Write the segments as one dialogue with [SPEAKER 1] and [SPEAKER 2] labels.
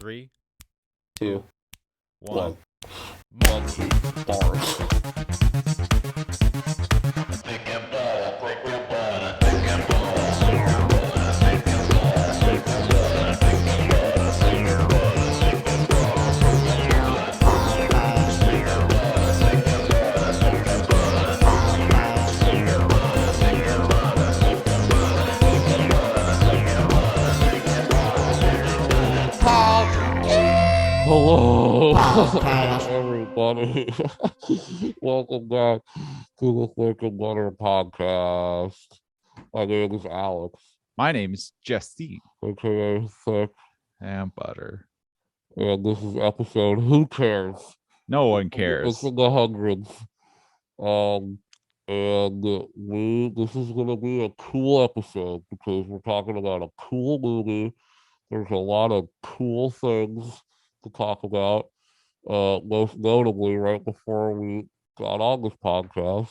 [SPEAKER 1] 3,
[SPEAKER 2] two,
[SPEAKER 1] 1.
[SPEAKER 2] Monkey bars. Hello, everybody. Welcome back to the Thick and Butter podcast. My name is Alex,
[SPEAKER 1] My name is Jesse
[SPEAKER 2] aka Thick,
[SPEAKER 1] and Butter.
[SPEAKER 2] and this is episode Who Cares?
[SPEAKER 1] No one
[SPEAKER 2] It's
[SPEAKER 1] cares.
[SPEAKER 2] in the hundreds. And this is gonna be a cool episode because we're talking about a cool movie. There's a lot of cool things to talk about. Most notably, right before we got on this podcast,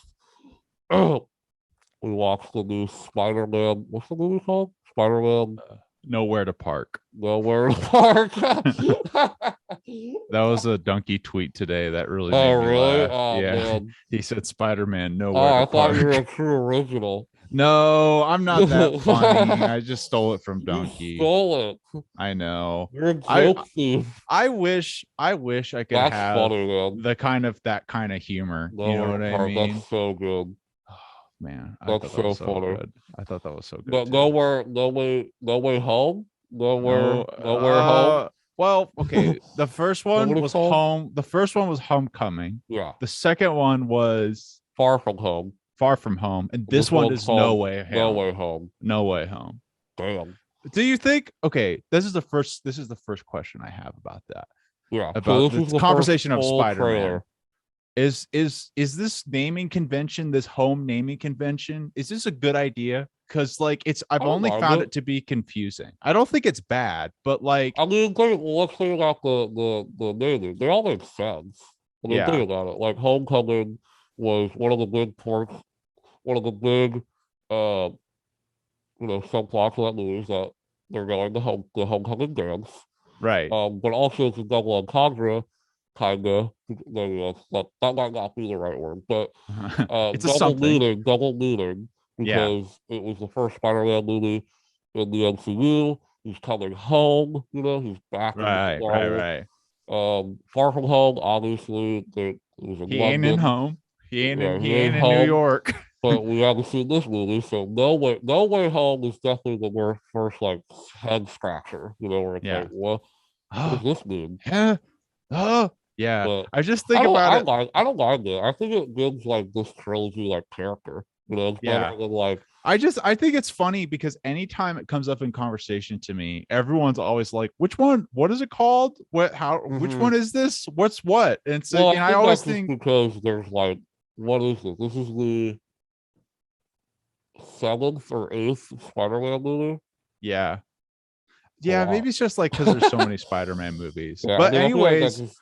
[SPEAKER 2] we watched the new Spider-Man. What's the movie called? Spider-Man
[SPEAKER 1] Nowhere to park.
[SPEAKER 2] Nowhere to Park.
[SPEAKER 1] That was a donkey tweet today that really
[SPEAKER 2] Oh,
[SPEAKER 1] made me
[SPEAKER 2] really?
[SPEAKER 1] laugh.
[SPEAKER 2] Oh,
[SPEAKER 1] Yeah.
[SPEAKER 2] man.
[SPEAKER 1] He said Spider-Man
[SPEAKER 2] Oh,
[SPEAKER 1] nowhere
[SPEAKER 2] I
[SPEAKER 1] to
[SPEAKER 2] thought you were a
[SPEAKER 1] park.
[SPEAKER 2] true original.
[SPEAKER 1] No, I'm not that funny. I just stole it from
[SPEAKER 2] You
[SPEAKER 1] Donkey.
[SPEAKER 2] stole it.
[SPEAKER 1] I know.
[SPEAKER 2] You're a
[SPEAKER 1] I-
[SPEAKER 2] joke thief.
[SPEAKER 1] I wish I could
[SPEAKER 2] That's
[SPEAKER 1] have
[SPEAKER 2] funny, man.
[SPEAKER 1] that kind of humor. You know
[SPEAKER 2] Nowhere
[SPEAKER 1] what
[SPEAKER 2] to
[SPEAKER 1] I
[SPEAKER 2] Park.
[SPEAKER 1] mean?
[SPEAKER 2] That's so good.
[SPEAKER 1] Man, I
[SPEAKER 2] That's
[SPEAKER 1] thought that was
[SPEAKER 2] so
[SPEAKER 1] so
[SPEAKER 2] funny.
[SPEAKER 1] good. I thought that was so good.
[SPEAKER 2] No,
[SPEAKER 1] too.
[SPEAKER 2] no way home. Nowhere
[SPEAKER 1] No,
[SPEAKER 2] home.
[SPEAKER 1] Well, okay. The first one
[SPEAKER 2] What is it
[SPEAKER 1] was
[SPEAKER 2] called?
[SPEAKER 1] home. The first one was Homecoming.
[SPEAKER 2] Yeah,
[SPEAKER 1] The second one was
[SPEAKER 2] Far From Home.
[SPEAKER 1] Far From Home, and this one
[SPEAKER 2] one's
[SPEAKER 1] is
[SPEAKER 2] called
[SPEAKER 1] No Way Home.
[SPEAKER 2] No Way Home.
[SPEAKER 1] No Way Home.
[SPEAKER 2] Damn.
[SPEAKER 1] Do you think? Okay, this is the first question I have about that.
[SPEAKER 2] Yeah.
[SPEAKER 1] About
[SPEAKER 2] this is
[SPEAKER 1] the conversation of
[SPEAKER 2] full
[SPEAKER 1] Spider-Man.
[SPEAKER 2] trailer.
[SPEAKER 1] Is this naming convention, this home naming convention, is this a good idea? Because like I've
[SPEAKER 2] I don't
[SPEAKER 1] only
[SPEAKER 2] mind
[SPEAKER 1] found
[SPEAKER 2] it.
[SPEAKER 1] it to be confusing. I don't think it's bad, but like
[SPEAKER 2] I mean, let's think about the naming. They all make sense. I mean,
[SPEAKER 1] Yeah.
[SPEAKER 2] think about it. Like Homecoming was one of the big parts, one of the big, subplots of that movie is that they're going to the Homecoming dance.
[SPEAKER 1] right.
[SPEAKER 2] But also it's a double entendre, kinda. That might not be the right word, but
[SPEAKER 1] It's a something.
[SPEAKER 2] double meaning,
[SPEAKER 1] Yeah.
[SPEAKER 2] because it was the first Spider-Man movie in the MCU. He's coming home, he's back
[SPEAKER 1] Right,
[SPEAKER 2] in Marvel.
[SPEAKER 1] right.
[SPEAKER 2] Far From Home, obviously, it was in
[SPEAKER 1] He ain't in
[SPEAKER 2] London,
[SPEAKER 1] home. He ain't
[SPEAKER 2] Yeah,
[SPEAKER 1] in
[SPEAKER 2] he
[SPEAKER 1] he
[SPEAKER 2] ain't
[SPEAKER 1] ain't in New
[SPEAKER 2] home.
[SPEAKER 1] York.
[SPEAKER 2] but we haven't seen this movie, so No Way Home is definitely the first like head scratcher, where it's
[SPEAKER 1] Yeah.
[SPEAKER 2] like, what does this mean?
[SPEAKER 1] Yeah. Yeah.
[SPEAKER 2] But
[SPEAKER 1] I just think about it.
[SPEAKER 2] I don't mind it. I think it gives like this trilogy like character. It's
[SPEAKER 1] Yeah.
[SPEAKER 2] better than like
[SPEAKER 1] I think it's funny because anytime it comes up in conversation to me, everyone's always like, which one? What is it called? Which
[SPEAKER 2] Mhm.
[SPEAKER 1] one is this? What's what? And so
[SPEAKER 2] well,
[SPEAKER 1] and
[SPEAKER 2] I
[SPEAKER 1] I
[SPEAKER 2] think
[SPEAKER 1] always
[SPEAKER 2] that's just
[SPEAKER 1] think
[SPEAKER 2] because there's like, what is this? This is the 7th or 8th Spider-Man movie.
[SPEAKER 1] yeah. Yeah,
[SPEAKER 2] lot.
[SPEAKER 1] maybe it's just like because there's so many Spider-Man movies.
[SPEAKER 2] Yeah,
[SPEAKER 1] But
[SPEAKER 2] I feel like that's
[SPEAKER 1] anyways,
[SPEAKER 2] just,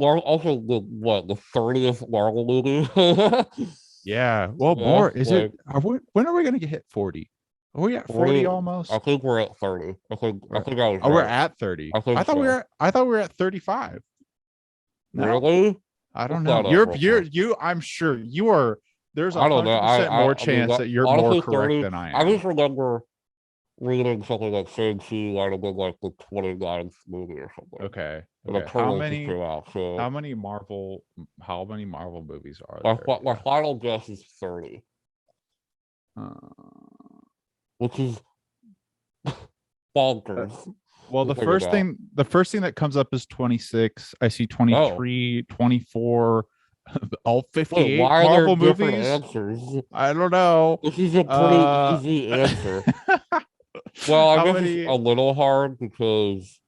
[SPEAKER 2] also the 30th Marvel movie.
[SPEAKER 1] yeah. Well,
[SPEAKER 2] Yeah,
[SPEAKER 1] more is
[SPEAKER 2] like-
[SPEAKER 1] it? When are we gonna hit 40? Are we at 40
[SPEAKER 2] 40
[SPEAKER 1] almost?
[SPEAKER 2] I think we're at 30. I think I was
[SPEAKER 1] Oh, we're
[SPEAKER 2] right.
[SPEAKER 1] at 30.
[SPEAKER 2] I think
[SPEAKER 1] I thought we
[SPEAKER 2] so.
[SPEAKER 1] were. I thought we were at 35. No?
[SPEAKER 2] Really?
[SPEAKER 1] I don't
[SPEAKER 2] Look
[SPEAKER 1] know.
[SPEAKER 2] that up
[SPEAKER 1] You're
[SPEAKER 2] real quick.
[SPEAKER 1] you. I'm sure you are. There's
[SPEAKER 2] I don't know.
[SPEAKER 1] 100% more
[SPEAKER 2] I mean,
[SPEAKER 1] chance that you're
[SPEAKER 2] honestly,
[SPEAKER 1] more correct
[SPEAKER 2] 30
[SPEAKER 1] than I
[SPEAKER 2] I
[SPEAKER 1] am.
[SPEAKER 2] just remember reading something that Shang-Chi might have been like the 29th movie or something.
[SPEAKER 1] Okay.
[SPEAKER 2] And
[SPEAKER 1] Okay.
[SPEAKER 2] Eternals just came out, so
[SPEAKER 1] How many Marvel movies are there?
[SPEAKER 2] my final guess is 30,
[SPEAKER 1] Uh,
[SPEAKER 2] which is bonkers.
[SPEAKER 1] well, the
[SPEAKER 2] We'll figure it
[SPEAKER 1] first thing that comes up is 26. I see 23, 24, all 58
[SPEAKER 2] Wait, why are there
[SPEAKER 1] Marvel
[SPEAKER 2] different
[SPEAKER 1] movies.
[SPEAKER 2] answers?
[SPEAKER 1] I don't know.
[SPEAKER 2] This is a pretty
[SPEAKER 1] Uh,
[SPEAKER 2] easy answer. Well, I
[SPEAKER 1] How
[SPEAKER 2] guess
[SPEAKER 1] many-
[SPEAKER 2] it's a little hard because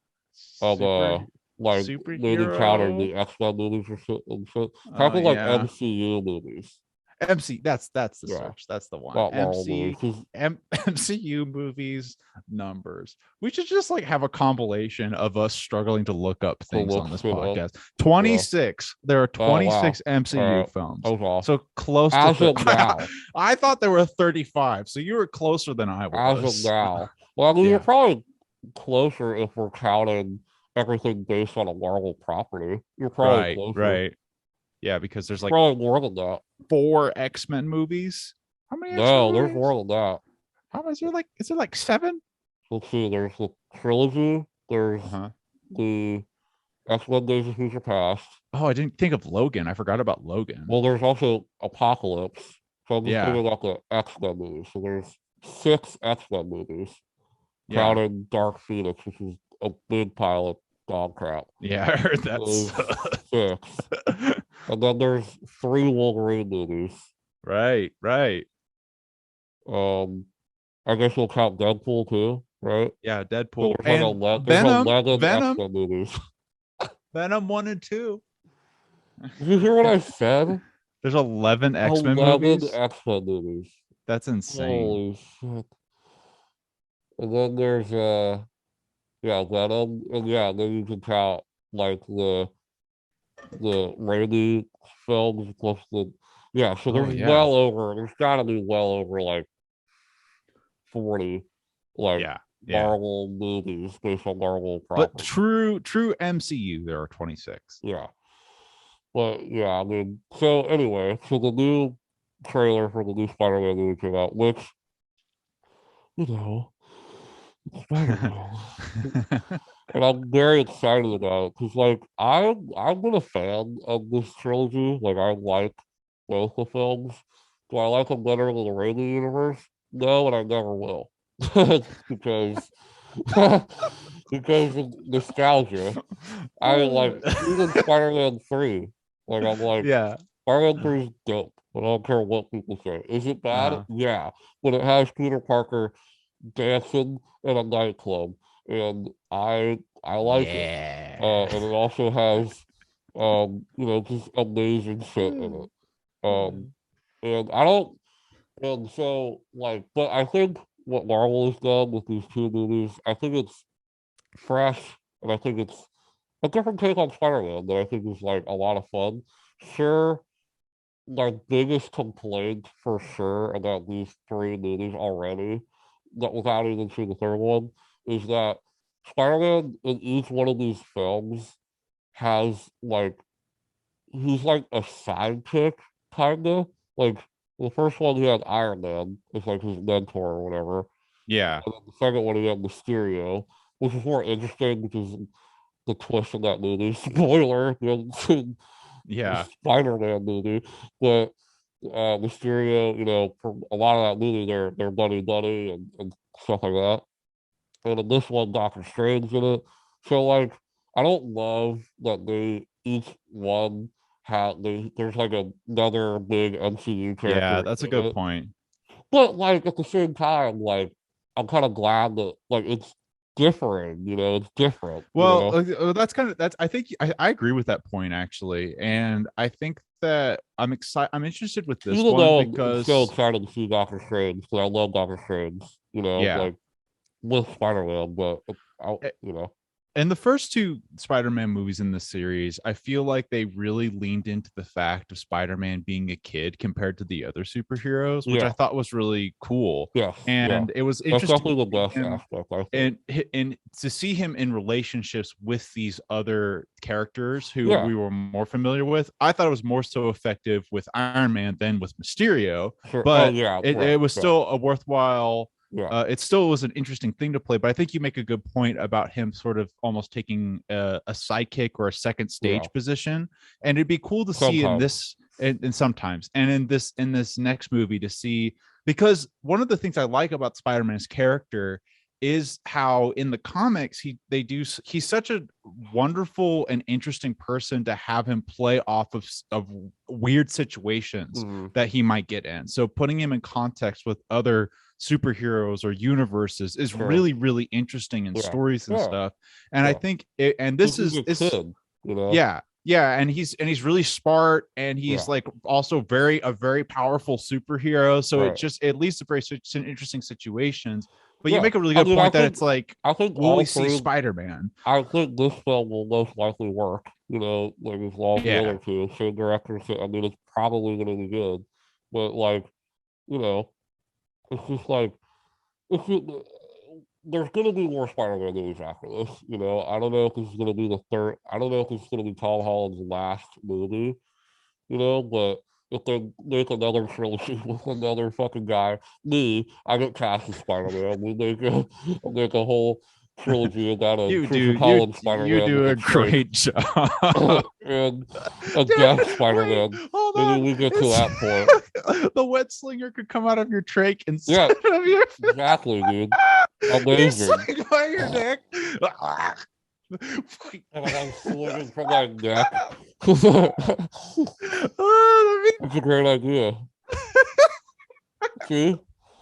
[SPEAKER 2] of
[SPEAKER 1] Super-
[SPEAKER 2] like maybe counting the
[SPEAKER 1] superhero?
[SPEAKER 2] X-Men movies or shit and shit. Probably like
[SPEAKER 1] yeah.
[SPEAKER 2] MCU movies.
[SPEAKER 1] that's the
[SPEAKER 2] Yeah.
[SPEAKER 1] search. That's the one.
[SPEAKER 2] Not Marvel movies. 'cause
[SPEAKER 1] MCU movies numbers. We should just like have a compilation of us struggling to look up things on this
[SPEAKER 2] shit up.
[SPEAKER 1] podcast. 26. There are
[SPEAKER 2] Oh, wow.
[SPEAKER 1] 26 MCU
[SPEAKER 2] Alright.
[SPEAKER 1] films.
[SPEAKER 2] That was awesome.
[SPEAKER 1] So close
[SPEAKER 2] As
[SPEAKER 1] to
[SPEAKER 2] of now.
[SPEAKER 1] I thought there were 35. So you were closer than I was.
[SPEAKER 2] As of now. Well, I mean,
[SPEAKER 1] Yeah.
[SPEAKER 2] you're probably closer if we're counting everything based on a Marvel property. You're probably
[SPEAKER 1] Right,
[SPEAKER 2] closer.
[SPEAKER 1] right. Yeah, because there's
[SPEAKER 2] It's
[SPEAKER 1] like
[SPEAKER 2] probably more than that.
[SPEAKER 1] 4 X-Men movies. How many X-Men
[SPEAKER 2] No, there's
[SPEAKER 1] movies?
[SPEAKER 2] more than that.
[SPEAKER 1] How is there like is there like 7?
[SPEAKER 2] Let's see, there's the trilogy, there's
[SPEAKER 1] Uh-huh.
[SPEAKER 2] the X-Men Days of Future Past.
[SPEAKER 1] Oh, I didn't think of Logan. I forgot about Logan.
[SPEAKER 2] Well, there's also Apocalypse. So I'm just
[SPEAKER 1] Yeah.
[SPEAKER 2] thinking about the X-Men movies. So there's 6 X-Men movies,
[SPEAKER 1] Yeah.
[SPEAKER 2] counting Dark Phoenix, which is a big pile of dog crap.
[SPEAKER 1] Yeah, I heard
[SPEAKER 2] There's
[SPEAKER 1] that's
[SPEAKER 2] 6. And then there's 3 Wolverine movies.
[SPEAKER 1] right, right.
[SPEAKER 2] Um, I guess we'll count Deadpool too, right?
[SPEAKER 1] Yeah,
[SPEAKER 2] So
[SPEAKER 1] Deadpool
[SPEAKER 2] there's like
[SPEAKER 1] and
[SPEAKER 2] there's
[SPEAKER 1] Venom.
[SPEAKER 2] 11
[SPEAKER 1] Venom.
[SPEAKER 2] X-Men movies.
[SPEAKER 1] Venom 1 and 2.
[SPEAKER 2] Did you hear what I said?
[SPEAKER 1] There's 11 X-Men
[SPEAKER 2] 11
[SPEAKER 1] movies.
[SPEAKER 2] X-Men movies.
[SPEAKER 1] That's insane.
[SPEAKER 2] Holy shit. And then there's yeah, Venom, and yeah, then you can count like the Raimi films plus the yeah, so
[SPEAKER 1] Oh
[SPEAKER 2] there's
[SPEAKER 1] yeah.
[SPEAKER 2] gotta be well over like 40 like
[SPEAKER 1] Yeah. Yeah.
[SPEAKER 2] Marvel movies based on Marvel
[SPEAKER 1] But
[SPEAKER 2] property.
[SPEAKER 1] true MCU there are 26.
[SPEAKER 2] Yeah. But yeah, I mean, so anyway, so the new trailer for the new Spider-Man movie came out, which, you know, Spider-Man. And I'm very excited about it because, like, I've been a fan of this trilogy. Like, I like both the films. Do I like them better than the Raimi universe? No, and I never will, because because of nostalgia. I like even Spider-Man 3. Like, I'm like
[SPEAKER 1] Yeah.
[SPEAKER 2] Spider-Man 3 is dope. I don't care what people say. Is it bad?
[SPEAKER 1] Uh-huh.
[SPEAKER 2] Yeah, but it has Peter Parker dancing in a nightclub, and I like it.
[SPEAKER 1] Yeah.
[SPEAKER 2] And it also has just amazing shit in it. And I don't and so like but I think what Marvel has done with these 2 movies, I think it's fresh, and I think it's a different take on Spider-Man that I think is like a lot of fun. Sure, my biggest complaint for sure about these 3 movies already, that without even seeing the third one, is that Spider-Man in each one of these films has like he's like a sidekick kinda. Like the first one he had Iron Man as like his mentor or whatever.
[SPEAKER 1] Yeah.
[SPEAKER 2] And then the second one he had Mysterio, which is more interesting because the twist in that movie. Spoiler, you haven't seen the
[SPEAKER 1] Yeah.
[SPEAKER 2] Spider-Man movie, but Mysterio, for a lot of that movie, they're buddy and stuff like that. And in this one, Doctor Strange in it. So like, I don't love that they each one there's like another big MCU
[SPEAKER 1] Yeah,
[SPEAKER 2] character
[SPEAKER 1] that's a
[SPEAKER 2] in
[SPEAKER 1] good
[SPEAKER 2] it.
[SPEAKER 1] point.
[SPEAKER 2] But like at the same time, like I'm kind of glad that like it's different. It's different.
[SPEAKER 1] Well, that's I think I agree with that point actually. And I think that I'm interested with this
[SPEAKER 2] Even
[SPEAKER 1] one
[SPEAKER 2] though I'm so
[SPEAKER 1] because
[SPEAKER 2] excited to see Doctor Strange because I love Doctor Strange.
[SPEAKER 1] yeah.
[SPEAKER 2] Like with Spider-Man, but I,
[SPEAKER 1] eh,
[SPEAKER 2] you know,
[SPEAKER 1] And the first 2 Spider-Man movies in the series, I feel like they really leaned into the fact of Spider-Man being a kid compared to the other superheroes, which I
[SPEAKER 2] yeah,
[SPEAKER 1] thought was really cool.
[SPEAKER 2] yes, yeah.
[SPEAKER 1] And it was
[SPEAKER 2] That's
[SPEAKER 1] interesting to
[SPEAKER 2] definitely the
[SPEAKER 1] see
[SPEAKER 2] best
[SPEAKER 1] him
[SPEAKER 2] aspect, I think.
[SPEAKER 1] and to see him in relationships with these other characters who
[SPEAKER 2] Yeah,
[SPEAKER 1] we were more familiar with. I thought it was more so effective with Iron Man than with Mysterio,
[SPEAKER 2] sure. Oh,
[SPEAKER 1] but
[SPEAKER 2] yeah,
[SPEAKER 1] it
[SPEAKER 2] right.
[SPEAKER 1] was
[SPEAKER 2] Yeah,
[SPEAKER 1] still a worthwhile
[SPEAKER 2] yeah,
[SPEAKER 1] it still was an interesting thing to play. But I think you make a good point about him sort of almost taking a sidekick or a second
[SPEAKER 2] yeah.
[SPEAKER 1] stage position, and it'd be cool to see in
[SPEAKER 2] Sometimes.
[SPEAKER 1] this and sometimes and in this next movie to see, because one of the things I like about Spider-Man's character is how in the comics he's such a wonderful and interesting person to have him play off of weird situations
[SPEAKER 2] Mm-hmm.
[SPEAKER 1] that he might get in. So putting him in context with other superheroes or universes is
[SPEAKER 2] Sure.
[SPEAKER 1] really really interesting in
[SPEAKER 2] Yeah,
[SPEAKER 1] stories and
[SPEAKER 2] yeah,
[SPEAKER 1] stuff. And I
[SPEAKER 2] yeah.
[SPEAKER 1] think and
[SPEAKER 2] Because
[SPEAKER 1] this
[SPEAKER 2] he's
[SPEAKER 1] is
[SPEAKER 2] a
[SPEAKER 1] this
[SPEAKER 2] kid, you know.
[SPEAKER 1] yeah, yeah, and he's really smart, and he's
[SPEAKER 2] Yeah,
[SPEAKER 1] like also a very powerful superhero, so
[SPEAKER 2] right.
[SPEAKER 1] it leads to very interesting situations. But you
[SPEAKER 2] Yeah.
[SPEAKER 1] make a really
[SPEAKER 2] I
[SPEAKER 1] good
[SPEAKER 2] mean,
[SPEAKER 1] point that it's like,
[SPEAKER 2] I think
[SPEAKER 1] will we
[SPEAKER 2] all
[SPEAKER 1] see
[SPEAKER 2] three.
[SPEAKER 1] Spider-Man?
[SPEAKER 2] I think this film will most likely work. Like as well as the
[SPEAKER 1] Yeah.
[SPEAKER 2] other two. Same director. I mean, it's probably going to be good. But like, you know, it's just like it's just, there's going to be more Spider-Man movies after this. You know, I don't know if this is going to be the third. I don't know if this is going to be Tom Holland's last movie. You know, but if they make another trilogy with another fucking guy, I get cast as Spider-Man. We make a whole trilogy about a Christopher Holland
[SPEAKER 1] you
[SPEAKER 2] Spider-Man
[SPEAKER 1] do
[SPEAKER 2] with
[SPEAKER 1] a
[SPEAKER 2] a snake
[SPEAKER 1] great job.
[SPEAKER 2] and a
[SPEAKER 1] Dude,
[SPEAKER 2] deaf
[SPEAKER 1] wait,
[SPEAKER 2] Spider-Man.
[SPEAKER 1] hold
[SPEAKER 2] Maybe
[SPEAKER 1] on.
[SPEAKER 2] we get to
[SPEAKER 1] It's
[SPEAKER 2] that point.
[SPEAKER 1] the wet slinger could come out of your trach
[SPEAKER 2] Yeah,
[SPEAKER 1] instead of your
[SPEAKER 2] exactly, dude.
[SPEAKER 1] you
[SPEAKER 2] Amazing.
[SPEAKER 1] swing by your neck.
[SPEAKER 2] And I'm like swinging from my neck.
[SPEAKER 1] Oh,
[SPEAKER 2] That's a great idea. See?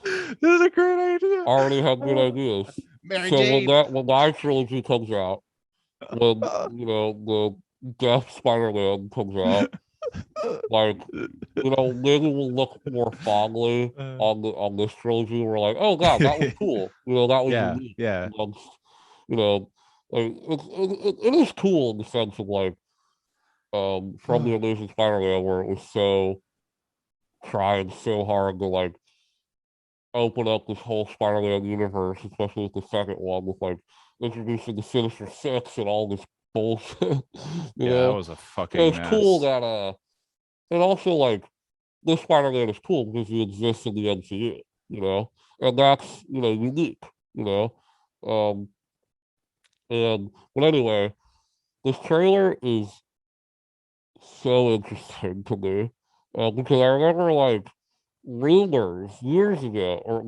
[SPEAKER 1] this is a great idea.
[SPEAKER 2] I already have good ideas.
[SPEAKER 1] Mary
[SPEAKER 2] So
[SPEAKER 1] Jane.
[SPEAKER 2] when my trilogy comes out, when you know the Death Spider-Man comes out, like you know maybe we'll look more fondly on this trilogy. We're like, oh god, that was cool. You know that was
[SPEAKER 1] Yeah,
[SPEAKER 2] unique.
[SPEAKER 1] yeah.
[SPEAKER 2] Amongst, you know, like it is cool in the sense of like from the Amazing Spider-Man where it was so trying so hard to like open up this whole Spider-Man universe, especially with the second one, with like introducing the Sinister Six and all this bullshit. You
[SPEAKER 1] Yeah, that
[SPEAKER 2] know,
[SPEAKER 1] was a
[SPEAKER 2] and
[SPEAKER 1] fucking
[SPEAKER 2] it's cool
[SPEAKER 1] mess.
[SPEAKER 2] that and also like this Spider-Man is cool because he exists in the MCU. You know, and that's unique. You know, um, and but anyway, this trailer is so interesting to me because I remember like rumors years ago, or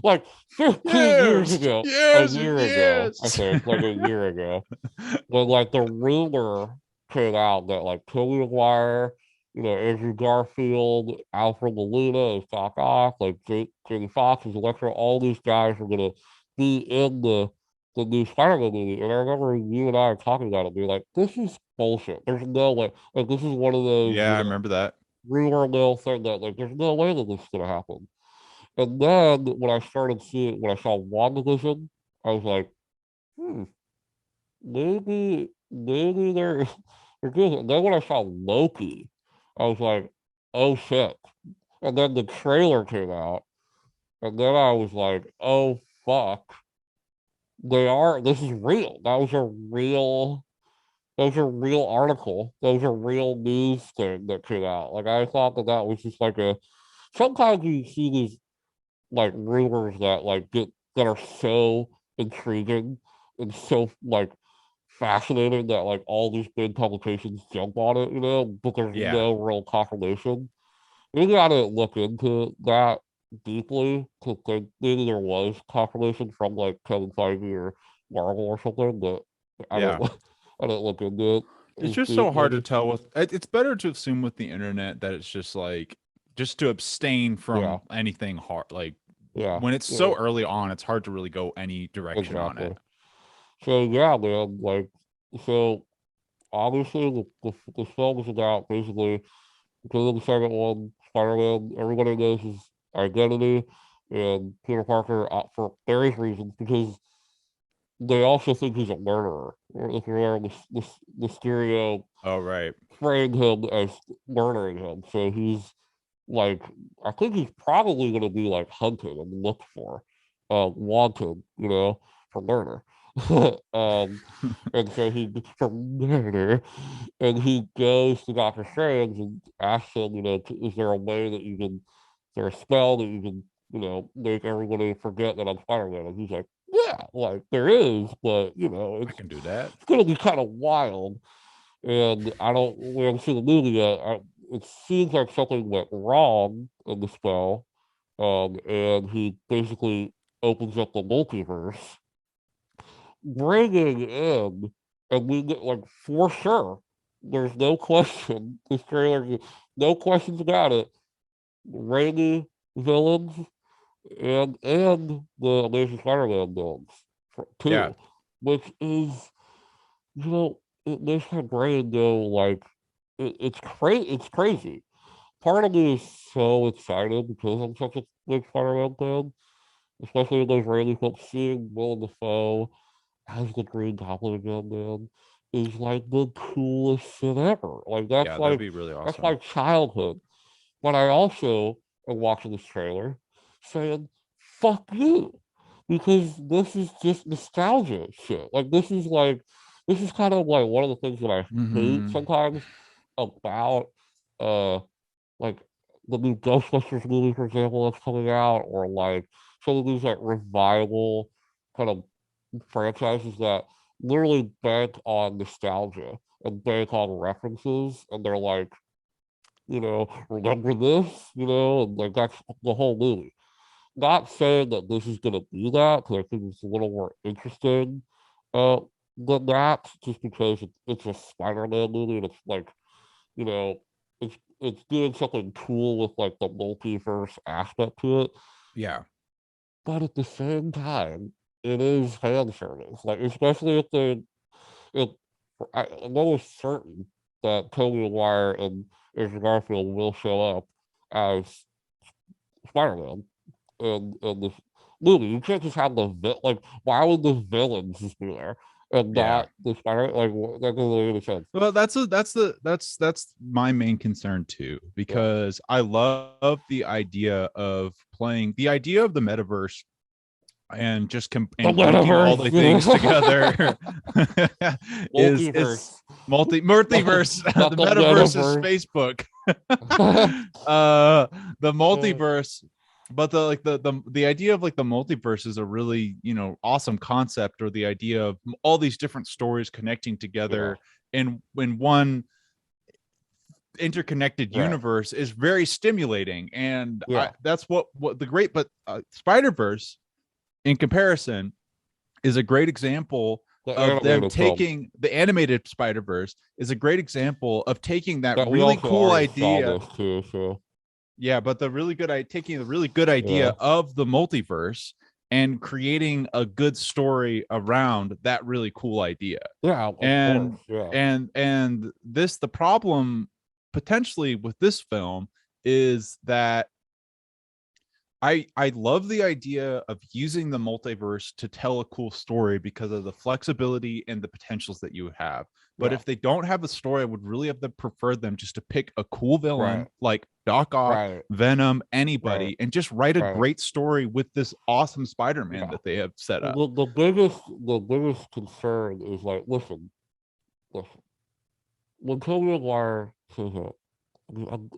[SPEAKER 2] like 15 years
[SPEAKER 1] Yes,
[SPEAKER 2] ago, a
[SPEAKER 1] yes,
[SPEAKER 2] year ago, I
[SPEAKER 1] yes.
[SPEAKER 2] think, like a year ago, when like the rumor came out that like Tobey Maguire, Andrew Garfield, Alfred Molina as Doc Ock, like Jamie Foxx as Electro, all these guys were gonna be in the new Spider-Man movie. And I remember you and I talking about it, being like, this is bullshit. There's no way. Like this is one of those,
[SPEAKER 1] Yeah, I remember that.
[SPEAKER 2] rumor mill thing that like there's no way that this is gonna happen. And then when I saw WandaVision, I was like, hmm, maybe they're good. And then when I saw Loki, I was like, oh shit. And then the trailer came out, and then I was like, oh fuck. This is real. That was a real article. That was a real news thing that came out. Like I thought that was just like sometimes you see these like rumors that that are so intriguing and so like fascinating that like all these big publications jump on it, but there's
[SPEAKER 1] Yeah,
[SPEAKER 2] no real confirmation. We gotta look into that deeply because maybe there was confirmation from like Kevin Feige or Marvel or something, but I
[SPEAKER 1] yeah.
[SPEAKER 2] didn't I didn't look into it
[SPEAKER 1] It's
[SPEAKER 2] as
[SPEAKER 1] just so hard to
[SPEAKER 2] deeply.
[SPEAKER 1] tell it's better to assume with the internet that it's just like just to abstain
[SPEAKER 2] Yeah,
[SPEAKER 1] from anything hard. Like
[SPEAKER 2] yeah,
[SPEAKER 1] when it's
[SPEAKER 2] yeah,
[SPEAKER 1] so early on, it's hard to really go any direction on
[SPEAKER 2] exactly.
[SPEAKER 1] it.
[SPEAKER 2] So yeah, man, so obviously the film is about basically because of the second one, Spider-Man, everybody knows his identity, and Peter Parker, for various reasons, because they also think he's a murderer. If you remember, Mysterio
[SPEAKER 1] Oh, right.
[SPEAKER 2] framed him as murdering him, so he's like, I think he's probably going to be like hunted and looked for, wanted, for murder. um, and so he for murder, and he goes to Doctor Strange and asks him, is there a way that you can, is there a spell that you can, make everybody forget that I'm Spider-Man? And he's like, yeah, like there is, but
[SPEAKER 1] I can do that.
[SPEAKER 2] it's gonna be kind of wild. And we haven't seen the movie yet. It seems like something went wrong in the spell, and he basically opens up the multiverse, bringing in, and we get like for sure. There's no question. This trailer, no questions about it. Raimi villains and the Amazing Spider-Man villains
[SPEAKER 1] Yeah.
[SPEAKER 2] too, which is it makes my brain go like it's crazy. It's crazy. Part of me is so excited because I'm such a big Spider-Man fan, especially in those Raimi films. Seeing Willem Dafoe as the Green Goblin again, man, is like the coolest shit ever. Like
[SPEAKER 1] Yeah, that'd be really
[SPEAKER 2] that's
[SPEAKER 1] awesome.
[SPEAKER 2] like childhood. But I also am watching this trailer saying, "Fuck you." because this is just nostalgia shit. Like this is kind of like one of the things that I hate
[SPEAKER 1] Hmm.
[SPEAKER 2] sometimes about uh like the new Ghostbusters movie, for example, that's coming out, or like some of these like revival kind of franchises that literally bank on nostalgia and bank on references, and they're like, remember this, and like that's the whole movie. Not saying that this is gonna be that, because I think it's a little more interesting uh than that, just because it's a Spider-Man movie and it's like, you know, it's doing something cool with like the multiverse aspect to it.
[SPEAKER 1] Yeah.
[SPEAKER 2] But at the same time, it is fan service. Like especially if they if I know it's certain that Tobey Maguire and Andrew Garfield will show up as Spider-Man in this movie. You can't just have like why would the villains just be there and
[SPEAKER 1] Yeah.
[SPEAKER 2] not the Spider? Like that doesn't make any sense.
[SPEAKER 1] Well, that's my main concern too,
[SPEAKER 2] Yeah,
[SPEAKER 1] because I love the idea of the metaverse and just
[SPEAKER 2] the
[SPEAKER 1] and linking all the things
[SPEAKER 2] metaverse,
[SPEAKER 1] together is
[SPEAKER 2] multiverse,
[SPEAKER 1] multiverse.
[SPEAKER 2] not
[SPEAKER 1] The
[SPEAKER 2] the
[SPEAKER 1] metaverse is
[SPEAKER 2] metaverse.
[SPEAKER 1] Facebook. The
[SPEAKER 2] Uh,
[SPEAKER 1] multiverse, but the idea of like the multiverse is a really, awesome concept, or the idea of all these different stories connecting
[SPEAKER 2] yeah,
[SPEAKER 1] together in one interconnected
[SPEAKER 2] right,
[SPEAKER 1] universe is very stimulating. And
[SPEAKER 2] yeah.
[SPEAKER 1] that's what the great, but Spider-Verse in comparison is a great example
[SPEAKER 2] The
[SPEAKER 1] of them
[SPEAKER 2] animated film
[SPEAKER 1] taking the animated Spider-Verse is a great example of taking that
[SPEAKER 2] that we
[SPEAKER 1] really
[SPEAKER 2] also
[SPEAKER 1] cool
[SPEAKER 2] already saw
[SPEAKER 1] idea.
[SPEAKER 2] this too. So
[SPEAKER 1] Yeah, but taking the really good idea
[SPEAKER 2] yeah,
[SPEAKER 1] of the multiverse and creating a good story around that really cool idea.
[SPEAKER 2] yeah, of course,
[SPEAKER 1] And
[SPEAKER 2] yeah,
[SPEAKER 1] the problem potentially with this film is that I love the idea of using the multiverse to tell a cool story because of the flexibility and the potentials that you have. But
[SPEAKER 2] yeah,
[SPEAKER 1] if they don't have a story, I would really have preferred them just to pick a cool
[SPEAKER 2] right,
[SPEAKER 1] villain like Doc Ock,
[SPEAKER 2] right,
[SPEAKER 1] Venom,
[SPEAKER 2] right,
[SPEAKER 1] anybody, and just write a
[SPEAKER 2] right,
[SPEAKER 1] great story with this awesome Spider-Man
[SPEAKER 2] yeah.
[SPEAKER 1] that they have set up.
[SPEAKER 2] The biggest concern is like, listen. When Tobey Maguire says it,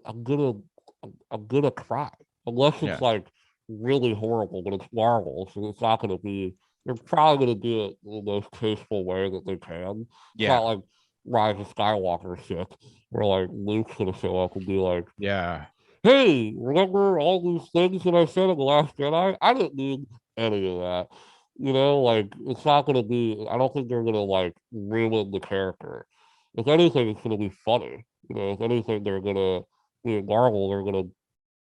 [SPEAKER 2] I'm gonna cry. Unless it's
[SPEAKER 1] Yeah.
[SPEAKER 2] like really horrible, but it's Marvel, so it's not gonna be. They're probably gonna do it in the most tasteful way that they can. It's not
[SPEAKER 1] Yeah.
[SPEAKER 2] like Rise of Skywalker shit, where like Luke's gonna show up and be like,
[SPEAKER 1] Yeah.
[SPEAKER 2] "Hey, remember all these things that I said in the Last Jedi? I didn't mean any of that." Like it's not gonna be. I don't think they're gonna like ruin the character. If anything, it's gonna be funny. If anything, they're gonna be Marvel. They're gonna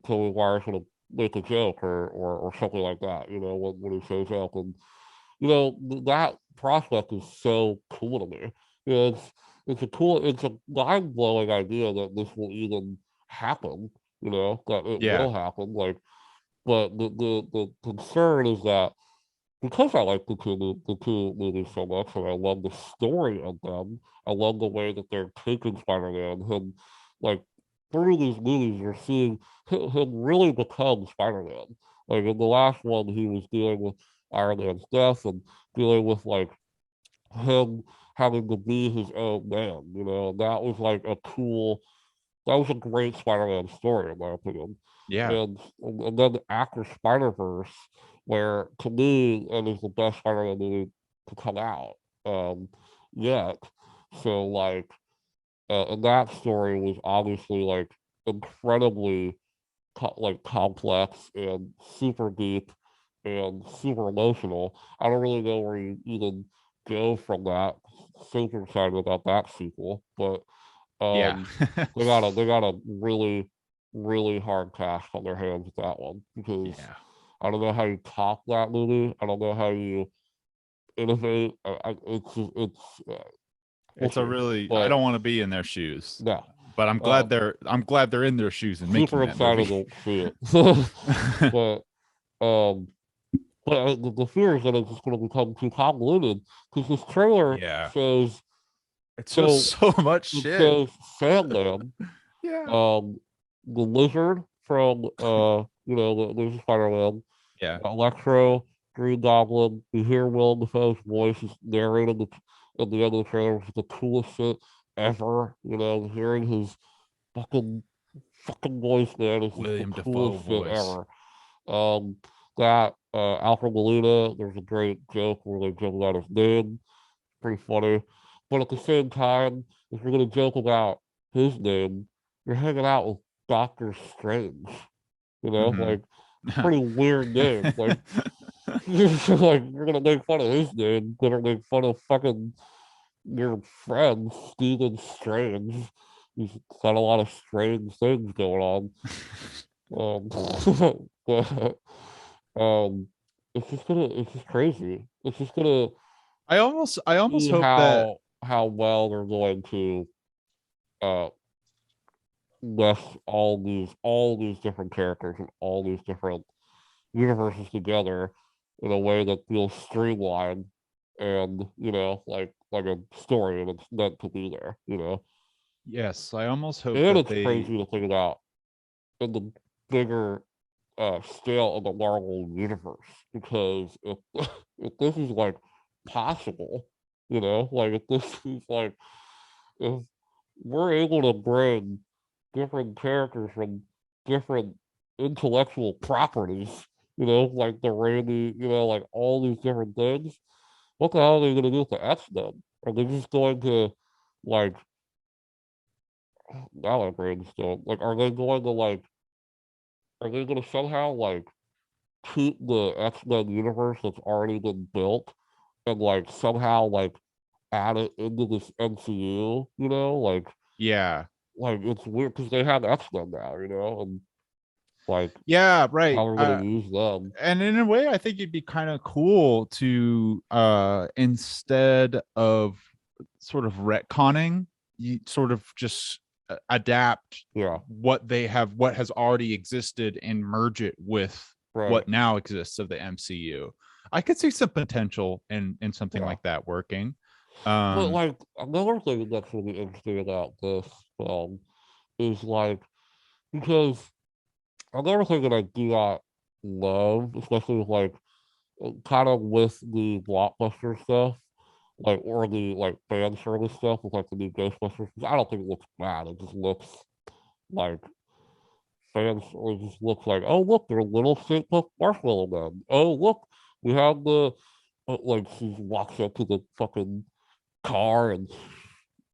[SPEAKER 2] Tony Wire's gonna make a joke or something like that. When he shows up, and that prospect is so cool to me. It's a mind blowing idea that this will even happen. That it
[SPEAKER 1] Yeah.
[SPEAKER 2] will happen. Like, but the concern is that because I like the two movies so much, and I love the story of them. I love the way that they're taking Spider-Man. Him, like through these movies, you're seeing him really become Spider-Man. Like in the last one, he was dealing with Iron Man's death and dealing with like him having to be his own man. That was like a cool. That was a great Spider-Man story, in my opinion.
[SPEAKER 1] Yeah.
[SPEAKER 2] And then after Spider-Verse, where to me it is the best Spider-Man movie to come out yet. So like, and that story was obviously like incredibly like complex and super deep and super emotional. I don't really know where you even go from that. Super excited about that sequel, but
[SPEAKER 1] Yeah.
[SPEAKER 2] um, they got a really, really hard task on their hands with that one because
[SPEAKER 1] Yeah.
[SPEAKER 2] I don't know how you top that movie. I don't know how you innovate. We'll
[SPEAKER 1] It's a
[SPEAKER 2] see.
[SPEAKER 1] really, I
[SPEAKER 2] But
[SPEAKER 1] don't want to be in their shoes,
[SPEAKER 2] yeah,
[SPEAKER 1] but
[SPEAKER 2] um,
[SPEAKER 1] I'm glad they're in their shoes and making
[SPEAKER 2] super
[SPEAKER 1] that
[SPEAKER 2] excited
[SPEAKER 1] movie.
[SPEAKER 2] to see it. but um, the fear is that it's just going to become too convoluted because this trailer
[SPEAKER 1] Yeah.
[SPEAKER 2] shows
[SPEAKER 1] It's just
[SPEAKER 2] so
[SPEAKER 1] so much
[SPEAKER 2] it
[SPEAKER 1] shit.
[SPEAKER 2] shows Sandman,
[SPEAKER 1] Yeah.
[SPEAKER 2] the lizard from the Spider-Man,
[SPEAKER 1] Yeah.
[SPEAKER 2] Electro, Green Goblin. You hear Willem Dafoe's voice narrating at the end of the trailer, which is the coolest shit ever. You know, hearing his fucking voice, man, is just the
[SPEAKER 1] William Dafoe
[SPEAKER 2] coolest shit
[SPEAKER 1] voice.
[SPEAKER 2] ever. That Alfred Molina, there's a great joke where they joke about his name, pretty funny. But at the same time, if you're gonna joke about his name, you're hanging out with Doctor Strange. You know,
[SPEAKER 1] Hmm.
[SPEAKER 2] like pretty weird name. Like, like you're gonna make fun of his name, gonna make fun of fucking your friend Stephen Strange. He's got a lot of strange things going on. But it's just crazy. It's just gonna
[SPEAKER 1] I almost
[SPEAKER 2] see
[SPEAKER 1] hope that.
[SPEAKER 2] how well they're going to uh mesh all these different characters and all these different universes together in a way that feels streamlined and like a story and it's meant to be there, you know.
[SPEAKER 1] Yes, I almost hope
[SPEAKER 2] And
[SPEAKER 1] that
[SPEAKER 2] it's
[SPEAKER 1] they.
[SPEAKER 2] crazy to think about in the bigger scale of the Marvel universe because if if this is like possible, you know, like if this is like if we're able to bring different characters from different intellectual properties, you know, like the Randy, you know, like all these different things. What the hell are they going to do with the X-Men? Are they just going to, like, now my brain's still, like, are they going to somehow, like, keep the X-Men universe that's already been built and, like, somehow, like, add it into this MCU, you know?
[SPEAKER 1] Yeah.
[SPEAKER 2] Like it's weird because they have X-Men now, you know, and like
[SPEAKER 1] Yeah, right.
[SPEAKER 2] how we're gonna use them.
[SPEAKER 1] And in a way, I think it'd be kind of cool to instead of sort of retconning, you sort of just adapt
[SPEAKER 2] Yeah,
[SPEAKER 1] what has already existed and merge it with
[SPEAKER 2] right.
[SPEAKER 1] what now exists of the MCU. I could see some potential in something
[SPEAKER 2] Yeah.
[SPEAKER 1] like that working.
[SPEAKER 2] But
[SPEAKER 1] Um
[SPEAKER 2] like another thing that's really interesting about this film is like because another thing that I do not love, especially with like kind of with the blockbuster stuff, like or the like fan service stuff with like the new Ghostbusters, I don't think it looks bad. It just looks like fans or it just looks like, oh look, they're little St. Marshmallow Men. Oh look, we have the like she walks up to the fucking car and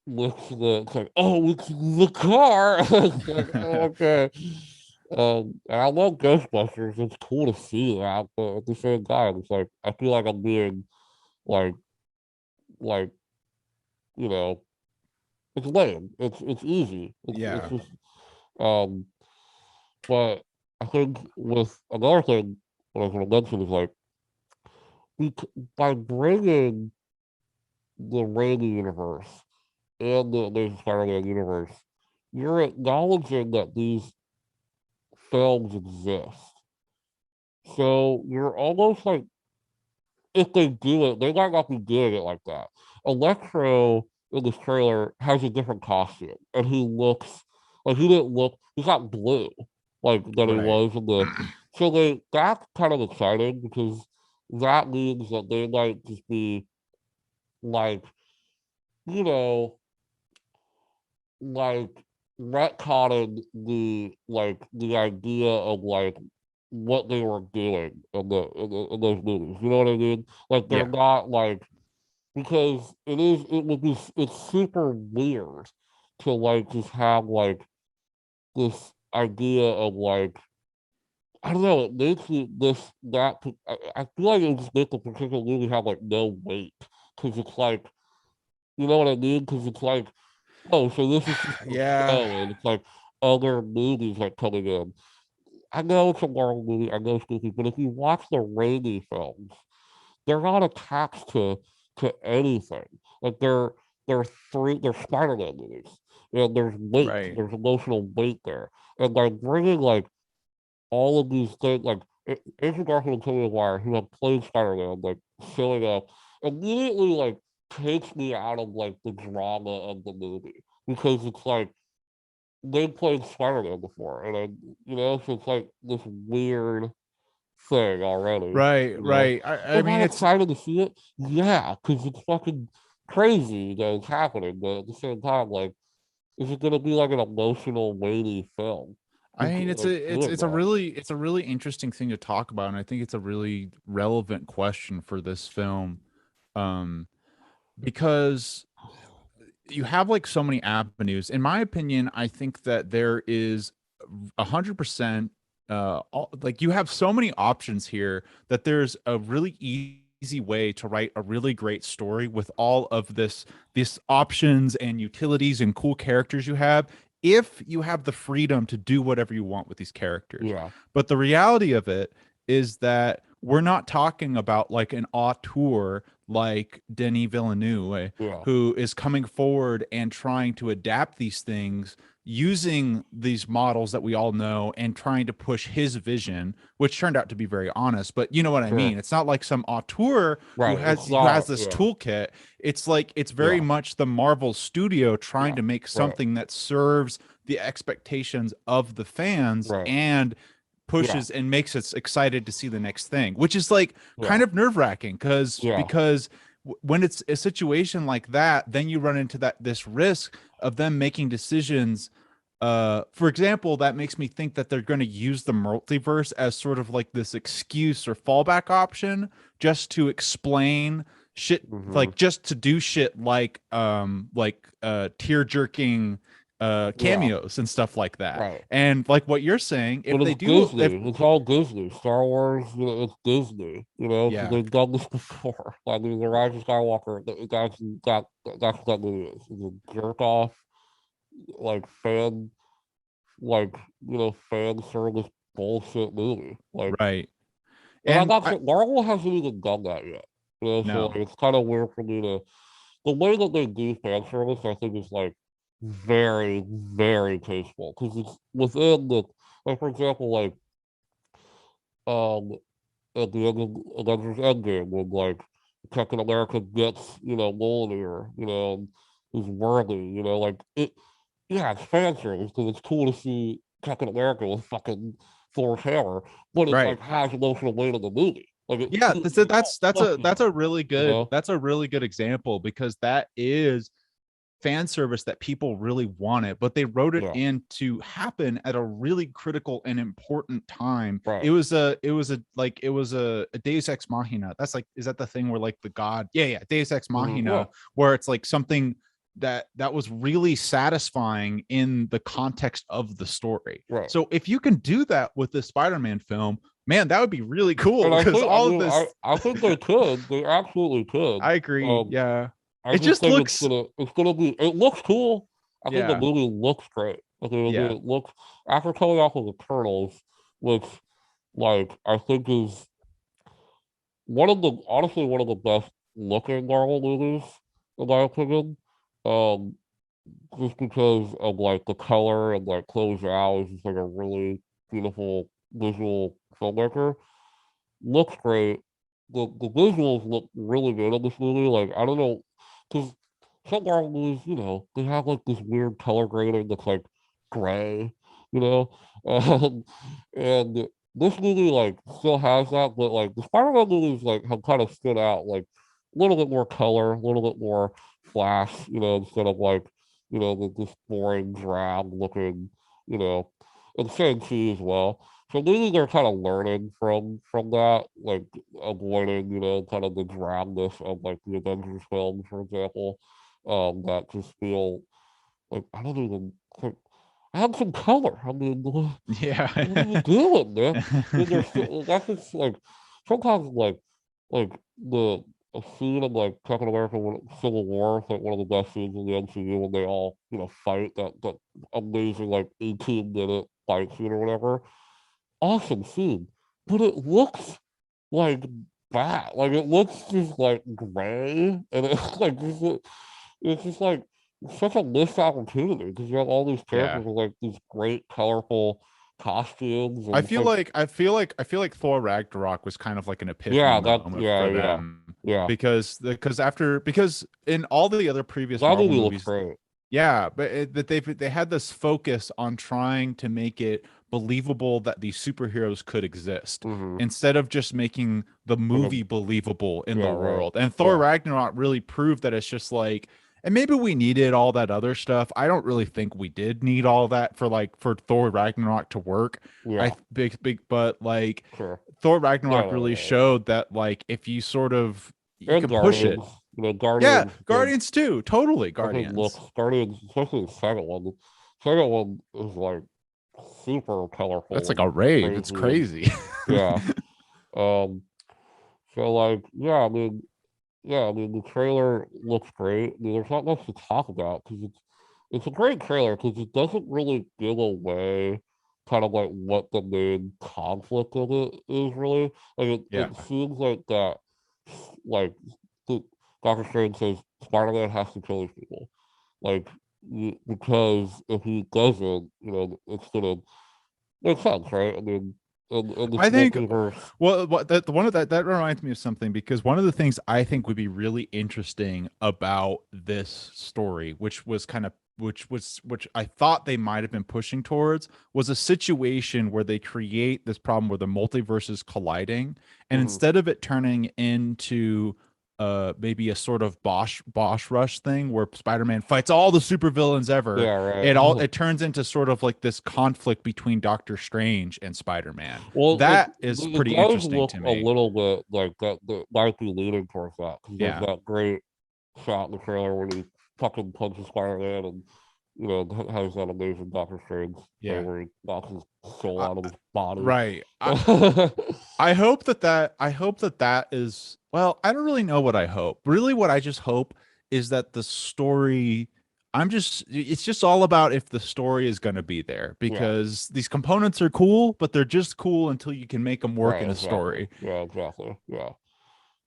[SPEAKER 2] looks it's like, oh, it's the car. It's like, oh, okay. And I love Ghostbusters. It's cool to see that, but at the same time, it's like I feel like I'm being like like you know, it's lame. It's easy. It's
[SPEAKER 1] yeah.
[SPEAKER 2] just um. But I think with another thing, what I was going to mention is like by bringing the Raimi universe and the Amazing Spider-Man universe, you're acknowledging that these films exist. So you're almost like, if they do it, they might not be doing it like that. Electro in this trailer has a different costume, and he looks like he didn't look. He's not blue like than he
[SPEAKER 1] Right.
[SPEAKER 2] was in the. So that's kind of exciting because that means that they might just be like you know like retconning the idea of like what they were doing in those movies. You know what I mean? Like they're
[SPEAKER 1] Yeah.
[SPEAKER 2] not like because it's super weird to like just have like this idea of like I don't know, it makes you I feel like it just makes the particular movie have like no weight because it's like you know what I mean? Because it's like oh, so this is just a
[SPEAKER 1] Yeah.
[SPEAKER 2] show, and it's like other movies are coming in. I know it's a Marvel movie, I know it's goofy, but if you watch the Raimi films, they're not attached to anything. Like they're Spider-Man movies, and there's weight,
[SPEAKER 1] Right.
[SPEAKER 2] there's emotional weight there, and by bringing like all of these things, like Andrew Garfield and Tobey Maguire, who have played Spider-Man, like showing up, immediately like takes me out of like the drama of the movie because it's like they played Spider-Man before, and I, you know, so it's like this weird. thing already.
[SPEAKER 1] Right,
[SPEAKER 2] You know,
[SPEAKER 1] right. I
[SPEAKER 2] am
[SPEAKER 1] mean,
[SPEAKER 2] I
[SPEAKER 1] it's
[SPEAKER 2] excited to see it? Yeah, because it's fucking crazy that it's happening. But at the same time, like, is it gonna be like an emotional, weighty film?
[SPEAKER 1] I mean,
[SPEAKER 2] Like, doing that.
[SPEAKER 1] it's a really interesting thing to talk about, and I think it's a really relevant question for this film, um, because you have like so many avenues. In my opinion, I think that there is 100% like you have so many options here that there's a really easy way to write a really great story with all of this options and utilities and cool characters you have, if you have the freedom to do whatever you want with these characters.
[SPEAKER 2] Yeah,
[SPEAKER 1] But the reality of it is that we're not talking about like an auteur like Denis Villeneuve,
[SPEAKER 2] yeah,
[SPEAKER 1] who is coming forward and trying to adapt these things using these models that we all know and trying to push his vision, which turned out to be very honest. But you know what I
[SPEAKER 2] sure.
[SPEAKER 1] mean? It's not like some auteur
[SPEAKER 2] Right. It's
[SPEAKER 1] who has
[SPEAKER 2] not.
[SPEAKER 1] this
[SPEAKER 2] Yeah,
[SPEAKER 1] toolkit. It's like it's very
[SPEAKER 2] yeah,
[SPEAKER 1] much the Marvel studio trying
[SPEAKER 2] yeah.
[SPEAKER 1] to make
[SPEAKER 2] Right,
[SPEAKER 1] something that serves the expectations of the fans
[SPEAKER 2] right.
[SPEAKER 1] and
[SPEAKER 2] Yeah,
[SPEAKER 1] pushes and makes us excited to see the next thing, which is like
[SPEAKER 2] yeah,
[SPEAKER 1] kind of nerve-wracking
[SPEAKER 2] yeah.
[SPEAKER 1] because when it's a situation like that, then you run into this risk of them making decisions. For example, that makes me think that they're going to use the multiverse as sort of like this excuse or fallback option just to explain shit,
[SPEAKER 2] Hmm.
[SPEAKER 1] like just to do shit like tear jerking
[SPEAKER 2] Yeah,
[SPEAKER 1] cameos and stuff like that.
[SPEAKER 2] right.
[SPEAKER 1] And like what you're saying,
[SPEAKER 2] But
[SPEAKER 1] if
[SPEAKER 2] it's
[SPEAKER 1] they do, if
[SPEAKER 2] Disney. It's all Disney. Star Wars, it's Disney. So
[SPEAKER 1] yeah,
[SPEAKER 2] they've done this before. I mean, the Rise of Skywalker, that's what that movie is. It's a jerk off, like fan, like fan service bullshit movie. Like,
[SPEAKER 1] right.
[SPEAKER 2] and I'm
[SPEAKER 1] And
[SPEAKER 2] not
[SPEAKER 1] I
[SPEAKER 2] sure Marvel hasn't even done that yet. So like
[SPEAKER 1] no,
[SPEAKER 2] it's kind of weird for me to the way that they do fan service. I think is like very, very tasteful because it's within the like for example um at the end of Avengers Endgame when like Captain America gets, Mjolnir, and is worthy, like it yeah, it's fan service because it's cool to see Captain America with fucking Thor's hammer, but it
[SPEAKER 1] right.
[SPEAKER 2] like has emotional weight of the movie. Like it
[SPEAKER 1] Yeah,
[SPEAKER 2] feels like, oh fuck yeah,
[SPEAKER 1] that's a really
[SPEAKER 2] you
[SPEAKER 1] good
[SPEAKER 2] know?
[SPEAKER 1] example because that is fan service that people really wanted, but they wrote it
[SPEAKER 2] Yeah,
[SPEAKER 1] in to happen at a really critical and important time.
[SPEAKER 2] right.
[SPEAKER 1] It was a Deus Ex Machina. That's like, is that the thing where like the god? Yeah, yeah, Deus Ex
[SPEAKER 2] Yeah,
[SPEAKER 1] Machina, where it's like something that was really satisfying in the context of the story.
[SPEAKER 2] right.
[SPEAKER 1] So if you can do that with the Spider-Man film, man, that would be really cool
[SPEAKER 2] And I
[SPEAKER 1] because
[SPEAKER 2] think I
[SPEAKER 1] all of
[SPEAKER 2] mean
[SPEAKER 1] this,
[SPEAKER 2] I think they could. They absolutely could.
[SPEAKER 1] I agree.
[SPEAKER 2] Um
[SPEAKER 1] Yeah.
[SPEAKER 2] I
[SPEAKER 1] It
[SPEAKER 2] just
[SPEAKER 1] just
[SPEAKER 2] think
[SPEAKER 1] looks,
[SPEAKER 2] it's gonna be it looks cool. I think the
[SPEAKER 1] yeah.
[SPEAKER 2] movie looks great.
[SPEAKER 1] Yeah.
[SPEAKER 2] It looks after coming off of the Eternals, which like I think is one of the best looking Marvel movies, in my opinion. Um just because of like the color and like Chloe Zhao is just like a really beautiful visual filmmaker. Looks great. The visuals look really good in this movie. Like I don't know, because some Marvel movies, they have like this weird color grading that's like gray, you know, um, and this movie like still has that, but like the Spider-Man movies like have kind of stood out, like a little bit more color, a little bit more flash, instead of like this boring drab looking, you know, and Shang-Chi as well. So maybe they're kind of learning from that, like avoiding, kind of the drabness of like the Avengers films, for example, that just feel like I don't even like add some color. I mean, what are you
[SPEAKER 1] Yeah.
[SPEAKER 2] doing, man? I mean, there's that's just like sometimes like the a scene of like Captain America Civil War is like one of the best scenes in the MCU when they all fight that amazing like 18-minute fight scene or whatever awesome scene, but it looks like bad. Like it looks just like gray, and it's like it's just like such a missed opportunity because you have all these
[SPEAKER 1] Yeah.
[SPEAKER 2] characters with like these great colorful costumes
[SPEAKER 1] I
[SPEAKER 2] and it's
[SPEAKER 1] feel
[SPEAKER 2] like
[SPEAKER 1] like Thor Ragnarok was kind of like an epiphany
[SPEAKER 2] yeah,
[SPEAKER 1] moment for them
[SPEAKER 2] yeah.
[SPEAKER 1] because in all the other previous
[SPEAKER 2] That
[SPEAKER 1] Marvel
[SPEAKER 2] movie looks
[SPEAKER 1] movies,
[SPEAKER 2] great.
[SPEAKER 1] yeah, but they had this focus on trying to make it believable that these superheroes could exist,
[SPEAKER 2] Mm-hmm.
[SPEAKER 1] instead of just making the
[SPEAKER 2] Like a,
[SPEAKER 1] movie believable in the
[SPEAKER 2] yeah, right.
[SPEAKER 1] world. And Thor
[SPEAKER 2] Yeah.
[SPEAKER 1] Ragnarok really proved that it's just like, and maybe we needed all that other stuff. I don't really think we did need all that for like for Thor Ragnarok to work.
[SPEAKER 2] Yeah.
[SPEAKER 1] Big, but like
[SPEAKER 2] Sure.
[SPEAKER 1] Thor
[SPEAKER 2] Yeah,
[SPEAKER 1] Ragnarok really
[SPEAKER 2] right.
[SPEAKER 1] showed that like if you sort of you
[SPEAKER 2] And
[SPEAKER 1] can push it.
[SPEAKER 2] Guardians.
[SPEAKER 1] Yeah,
[SPEAKER 2] Guardians did.
[SPEAKER 1] Guardians too. Totally
[SPEAKER 2] I think
[SPEAKER 1] Guardians.
[SPEAKER 2] looks Guardians, especially the second one. The second one is like super
[SPEAKER 1] That's
[SPEAKER 2] colorful
[SPEAKER 1] like
[SPEAKER 2] and
[SPEAKER 1] a rave. It's
[SPEAKER 2] crazy and
[SPEAKER 1] crazy.
[SPEAKER 2] yeah. Um. So like yeah, I mean yeah, I mean the trailer looks great. I mean, there's not much to talk about because it's a great trailer because it doesn't really give away kind of like what the main conflict of it is really. Like
[SPEAKER 1] Yeah.
[SPEAKER 2] it seems like that like the, Doctor Strange says Spider-Man has to kill these people. Like because if he doesn't, it's gonna make sense, right? I mean in this
[SPEAKER 1] I think
[SPEAKER 2] multiverse.
[SPEAKER 1] well what that the one of that reminds me of something, because one of the things I think would be really interesting about this story, which was kind of which I thought they might have been pushing towards, was a situation where they create this problem where the multiverse is colliding, and
[SPEAKER 2] Mhm.
[SPEAKER 1] instead of it turning into maybe a sort of Bosch rush thing where Spider-Man fights all the supervillains ever,
[SPEAKER 2] Yeah, right.
[SPEAKER 1] it turns into sort of like this conflict between Doctor Strange and Spider-Man.
[SPEAKER 2] Well,
[SPEAKER 1] That is
[SPEAKER 2] it
[SPEAKER 1] pretty
[SPEAKER 2] does
[SPEAKER 1] interesting
[SPEAKER 2] look
[SPEAKER 1] to
[SPEAKER 2] a
[SPEAKER 1] me.
[SPEAKER 2] little bit like that might be leaning towards that because there's
[SPEAKER 1] Yeah.
[SPEAKER 2] that great shot in the trailer when he fucking punches Spider-Man and has that amazing Doctor Strange thing
[SPEAKER 1] Yeah.
[SPEAKER 2] where he knocks his soul
[SPEAKER 1] I,
[SPEAKER 2] out of his body.
[SPEAKER 1] right. I hope that that is, well, I don't really know what I hope. Really what I just hope is that the story, it's just all about if the story is going to be there,
[SPEAKER 2] Yeah,
[SPEAKER 1] because these components are cool, but they're just cool until you can make them work
[SPEAKER 2] right,
[SPEAKER 1] in a
[SPEAKER 2] exactly.
[SPEAKER 1] story.
[SPEAKER 2] Yeah, exactly. Yeah.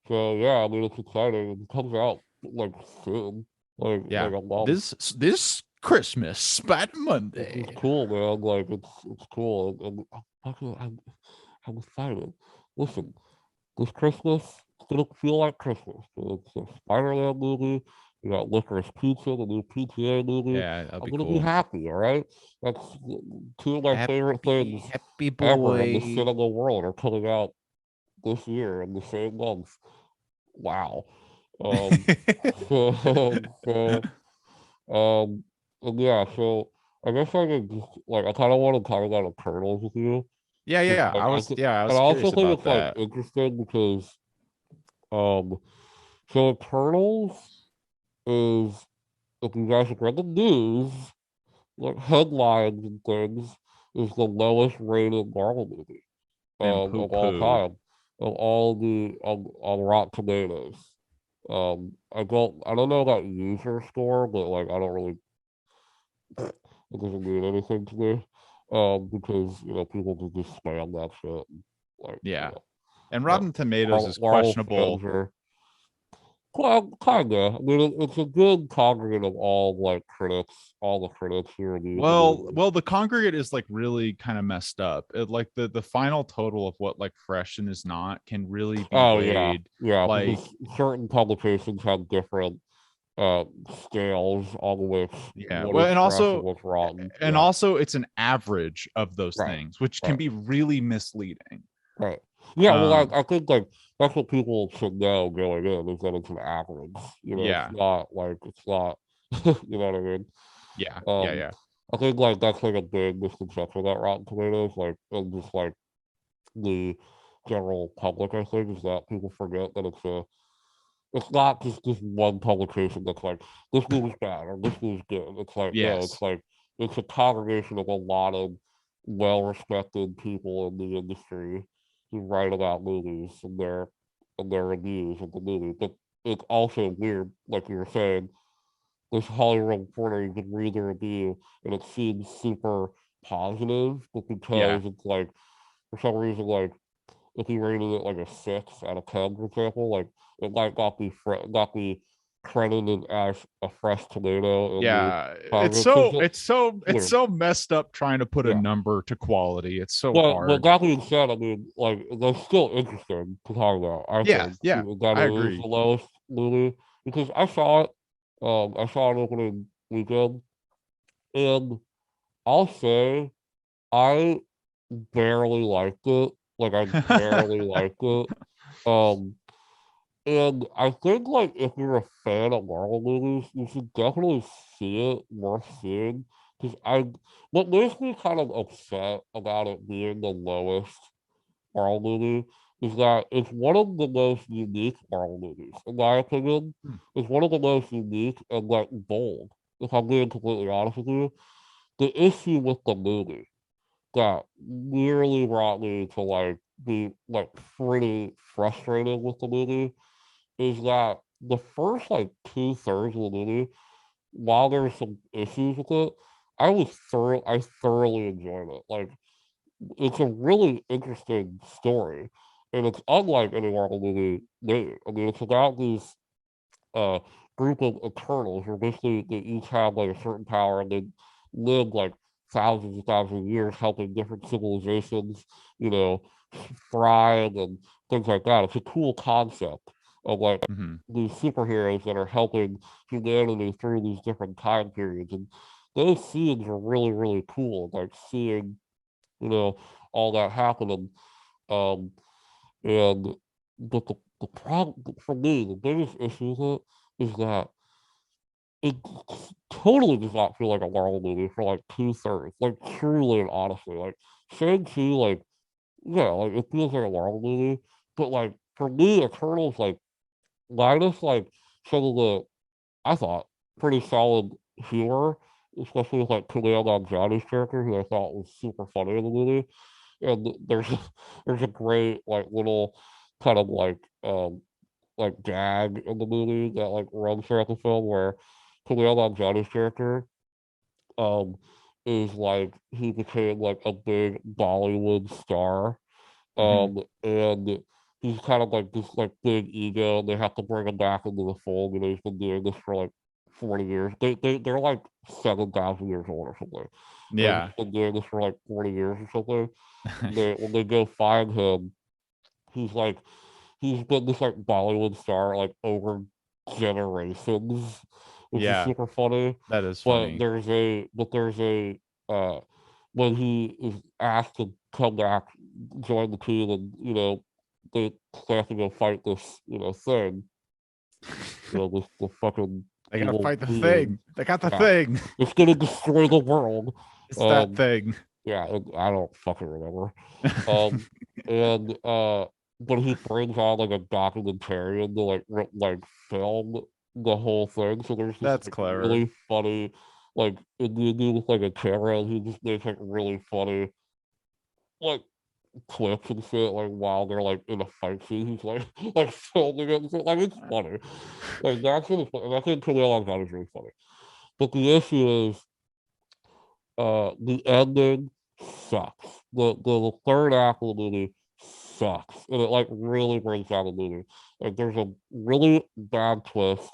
[SPEAKER 2] So yeah, I mean it's exciting. It comes out like soon. Like
[SPEAKER 1] Yeah.
[SPEAKER 2] a month.
[SPEAKER 1] This Christmas, Spider
[SPEAKER 2] Which is
[SPEAKER 1] Monday.
[SPEAKER 2] cool, man. Like it's cool. And I'm excited. Listen, this Christmas, it's gonna feel like Christmas. It's a Spider-Man movie. We got Licorice Pizza, the new PTA movie.
[SPEAKER 1] Yeah, that'd
[SPEAKER 2] I'm
[SPEAKER 1] be
[SPEAKER 2] gonna be
[SPEAKER 1] cool.
[SPEAKER 2] happy, all right? That's two of my favorite things
[SPEAKER 1] Happy
[SPEAKER 2] ever in the
[SPEAKER 1] boy.
[SPEAKER 2] cinema world are coming out this year in the same month. Wow. Um, so, um, and yeah, so I guess I could just like I kind of want to talk about Eternals with you.
[SPEAKER 1] Yeah,
[SPEAKER 2] 'Cause,
[SPEAKER 1] yeah.
[SPEAKER 2] like I could,
[SPEAKER 1] I
[SPEAKER 2] and
[SPEAKER 1] was
[SPEAKER 2] I also
[SPEAKER 1] curious
[SPEAKER 2] think
[SPEAKER 1] about
[SPEAKER 2] it's like
[SPEAKER 1] that.
[SPEAKER 2] interesting because um so Eternals is, if you guys have read the news, like headlines and things, is the lowest rated Marvel movie
[SPEAKER 1] And poo
[SPEAKER 2] of all
[SPEAKER 1] poo.
[SPEAKER 2] time, of all the on Rotten Tomatoes. I don't know that user score, but like I don't really, it doesn't mean anything to me. Because people can just spam that shit. And, like
[SPEAKER 1] Yeah. And
[SPEAKER 2] uh,
[SPEAKER 1] Rotten Tomatoes is
[SPEAKER 2] Marvel fans
[SPEAKER 1] questionable.
[SPEAKER 2] are, well, kinda. I mean, it's a good congregate of all the critics who reviewed the movie.
[SPEAKER 1] Well, the congregate is like really kind of messed up. Like the final total of what like fresh and is not can really be
[SPEAKER 2] Oh yeah,
[SPEAKER 1] weighed.
[SPEAKER 2] yeah. Because
[SPEAKER 1] Like,
[SPEAKER 2] certain publications have different uh scales on which
[SPEAKER 1] yeah.
[SPEAKER 2] what
[SPEAKER 1] Well,
[SPEAKER 2] is fresh and what's rotten.
[SPEAKER 1] and
[SPEAKER 2] Yeah,
[SPEAKER 1] also it's an average of those
[SPEAKER 2] right,
[SPEAKER 1] things, which can
[SPEAKER 2] right,
[SPEAKER 1] be really misleading.
[SPEAKER 2] right. Yeah, well,
[SPEAKER 1] Um,
[SPEAKER 2] I think like that's what people should know going in is that it's an average. It's
[SPEAKER 1] yeah.
[SPEAKER 2] not like it's not. You know what I mean?
[SPEAKER 1] Yeah. Yeah,
[SPEAKER 2] Um,
[SPEAKER 1] yeah.
[SPEAKER 2] I think like that's like a big misconception about Rotten Tomatoes, like and just like the general public. I think is that people forget that it's not just this one publication that's like this movie's bad or this movie's good. It's like no,
[SPEAKER 1] Yes.
[SPEAKER 2] it's like it's a congregation of a lot of well-respected people in the industry who write about movies and their reviews of the movie. But it's also weird, like you were saying, this Hollywood Reporter, you can read the review and it seems super positive, but
[SPEAKER 1] Yeah.
[SPEAKER 2] because it's like for some reason, like if you rated it like a 6 out of 10, for example, like it might not be credited as a fresh tomato in the
[SPEAKER 1] Yeah,
[SPEAKER 2] positive because
[SPEAKER 1] it's
[SPEAKER 2] weird.
[SPEAKER 1] so messed up trying to put a
[SPEAKER 2] Yeah.
[SPEAKER 1] number to quality. It's so
[SPEAKER 2] But
[SPEAKER 1] hard.
[SPEAKER 2] that being said, I mean, like that's still interesting to talk about. I
[SPEAKER 1] Yeah,
[SPEAKER 2] think
[SPEAKER 1] yeah,
[SPEAKER 2] that
[SPEAKER 1] I
[SPEAKER 2] it is
[SPEAKER 1] agree.
[SPEAKER 2] the lowest movie because I saw it. I saw it opening weekend, and I'll say I barely liked it. Like I barely liked it. Um, and I think like if you're a fan of Marvel movies, you should definitely see it worth seeing. Because what makes me kind of upset about it being the lowest Marvel movie is that it's one of the most unique Marvel movies, in my opinion.
[SPEAKER 1] Hmm.
[SPEAKER 2] It's one of the most unique and like bold. If I'm being completely honest with you, the issue with the movie that nearly brought me to like be like pretty frustrated with the movie is that the first like 2/3 of the movie, while there's some issues with it, I thoroughly enjoyed it. Like it's a really interesting story, and it's unlike any Marvel movie made. I mean, it's about these uh group of Eternals who basically they each have like a certain power and they live like thousands of years helping different civilizations, you know, thrive and things like that. It's a cool concept of like
[SPEAKER 1] Mhm.
[SPEAKER 2] these superheroes that are helping humanity through these different time periods. And those scenes are really, really cool. Like seeing, you know, all that happen um and the problem for me, the biggest issue with it is that it totally does not feel like a Marvel movie for like 2/3. Like truly and honestly. Like Shang-Chi, like, yeah, like it feels like a Marvel movie. But like for me, Eternals like minus like some of the I thought pretty solid humor, especially with like Kumail Nanjiani's character, who I thought was super funny in the movie. And there's a great like little kind of like gag in the movie that like runs throughout the film where Kumail Nanjiani's character um is like he became like a big Bollywood star
[SPEAKER 1] Mhm.
[SPEAKER 2] and he's kind of like this like big ego and they have to bring him back into the fold. You know, he's been doing this for like 40 years. They're like 7,000 years old or something. Like
[SPEAKER 1] Yeah.
[SPEAKER 2] he's been doing this for like 40 years or something. When they go find him, he's like he's been this like Bollywood star like over generations, which is
[SPEAKER 1] Yeah,
[SPEAKER 2] super funny.
[SPEAKER 1] that is
[SPEAKER 2] But
[SPEAKER 1] funny.
[SPEAKER 2] there's a uh when he is asked to come back, join the team, and they have to go fight this thing, this the fucking
[SPEAKER 1] They gotta
[SPEAKER 2] evil
[SPEAKER 1] fight the
[SPEAKER 2] being.
[SPEAKER 1] thing. They got the
[SPEAKER 2] Yeah,
[SPEAKER 1] thing.
[SPEAKER 2] it's gonna destroy the world.
[SPEAKER 1] It's that
[SPEAKER 2] Um,
[SPEAKER 1] thing.
[SPEAKER 2] yeah, I don't fucking remember. Um, and but he brings on like a documentarian to like film the whole thing. So there's this
[SPEAKER 1] That's
[SPEAKER 2] like
[SPEAKER 1] clever.
[SPEAKER 2] really funny like Indian with like a camera, and he just makes like really funny like clips and shit like while they're like in a fight scene. He's like like filming it and shit. Like it's funny. Like that's really funny. That's in Khalil is really funny. But the issue is the ending sucks. The third act of the movie sucks, and it like really brings down the movie. Like there's a really bad twist,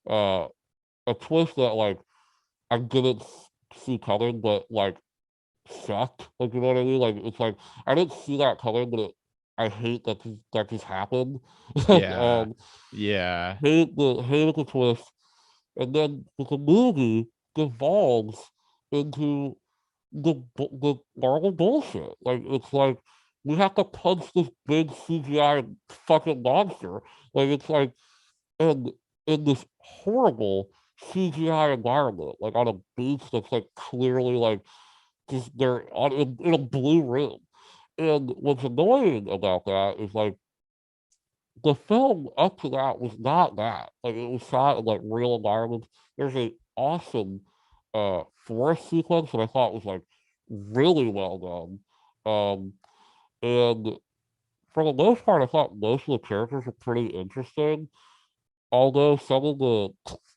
[SPEAKER 2] uh, a twist that like I didn't see coming, but like sucked. Like you know what I mean? Like it's like I didn't see that coming, but I hate that just happened.
[SPEAKER 1] Yeah. Yeah.
[SPEAKER 2] Hated the twist, and then the movie devolves into the Marvel bullshit. Like it's like we have to punch this big CGI fucking monster. Like it's like and in this horrible CGI environment, like on a beach that's like clearly like just they're on in a blue room. And what's annoying about that is like the film up to that was not that. Like it was shot in like real environments. There's a awesome forest sequence that I thought was like really well done. And for the most part I thought most of the characters were pretty interesting. Although some of the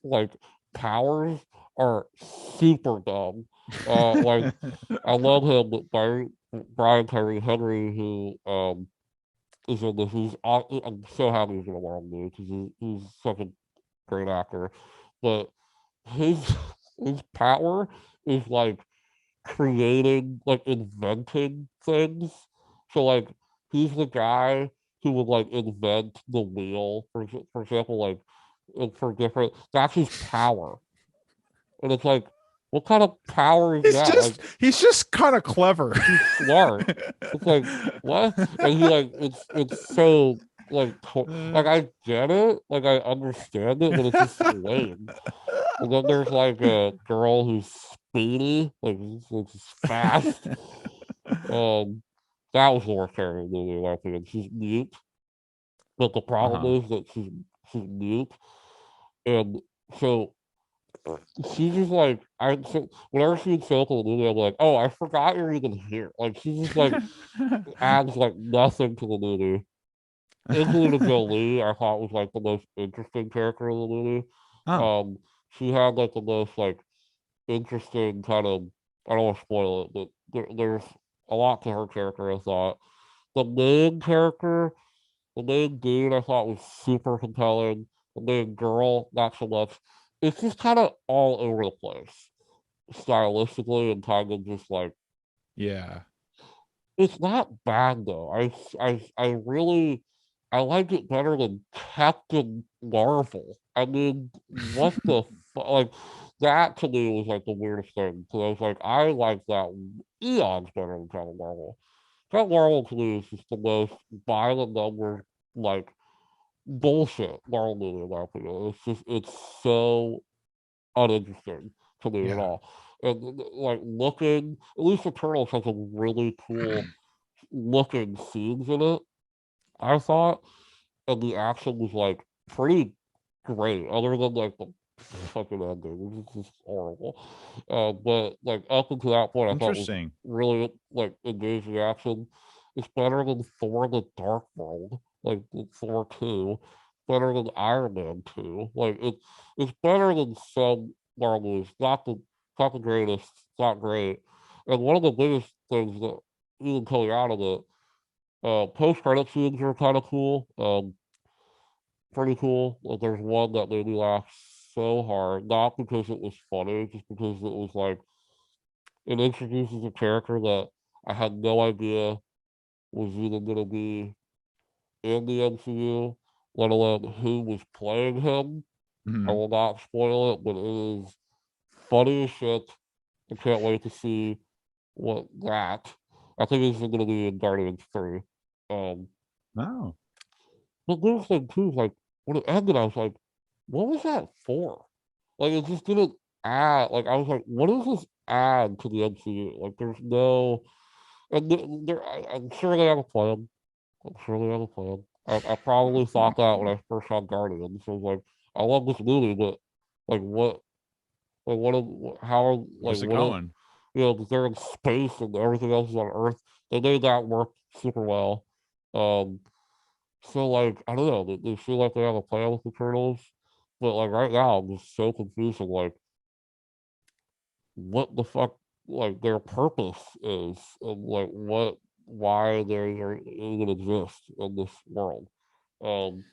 [SPEAKER 2] like powers are super dumb. Like I love him, Brian Tyree Henry, who is in this. I'm so happy he's in a long movie because he's such a great actor. But his his power is like creating, like inventing things. So like he's the guy who would like invent the wheel, for example, like for different. That's his power, and it's like What kind of power is that? Like,
[SPEAKER 1] he's just kind of clever.
[SPEAKER 2] he's smart. It's like, what? And he like it's so like like I get it, like I understand it, but it's just lame. And then there's like a girl who's speedy, like she's fast. Um, that was more character movie in my opinion. She's mute, but the problem
[SPEAKER 1] Uh-huh.
[SPEAKER 2] is that she's mute, and so she's just like whenever she would show up in the movie, I'm like, oh, I forgot you're even here. Like she's just like adds like nothing to the movie. Angelina Jolie, I thought was like the most interesting character in the movie.
[SPEAKER 1] Oh.
[SPEAKER 2] Um, she had like the most like interesting kind of. I don't want to spoil it, but there's a lot to her character. I thought the main character, the main dude, I thought was super compelling. The main girl, not so much. It's just kind of all over the place, stylistically, and kind of just like
[SPEAKER 1] Yeah.
[SPEAKER 2] it's not bad though. I really I like it better than Captain Marvel. I mean, what the like that to me was like the weirdest thing because I was like, I like that eons better than Captain Marvel. Captain Marvel to me is just the most violent number like bullshit Marvel movie in my opinion. It's so uninteresting to me at
[SPEAKER 1] Yeah.
[SPEAKER 2] all. And like looking, at least Eternals has a really cool looking scenes in it, I thought, and the action was like pretty great, other than like the fucking ending, which is just horrible. But like up until that point, I thought was
[SPEAKER 1] Interesting.
[SPEAKER 2] really like engaging action. It's better than Thor: The Dark World, like Thor 2, better than Iron Man 2. Like it's better than some Marvel movies. Not the greatest, it's not great. And one of the biggest things that even coming out of it post credit scenes are kind of cool. Pretty cool. Like, there's one that made me laugh so hard, not because it was funny, just because it was like it introduces a character that I had no idea was even gonna be in the MCU, let alone who was playing him. I
[SPEAKER 1] Mhm.
[SPEAKER 2] will not spoil it, but it is funny as shit. I can't wait to see what that. I think it's gonna be in Guardians 3. Um,
[SPEAKER 1] Oh.
[SPEAKER 2] But there's thing too, like when it ended, I was like, what was that for? Like it just didn't add. Like I was like, what does this add to the MCU? Like there's no, and I'm sure they have a plan. I'm sure they have a plan. I probably thought that when I first saw Guardians. So I was like, I love this movie, but like how are like
[SPEAKER 1] Where's it
[SPEAKER 2] what are,
[SPEAKER 1] going?
[SPEAKER 2] you know, 'cause they're in space and everything else is on Earth. They made that work super well. Um, so like I don't know, they feel like they have a plan with the turtles, but like right now I'm just so confused of like what the fuck like their purpose is and like what why they are even exist in this world. Um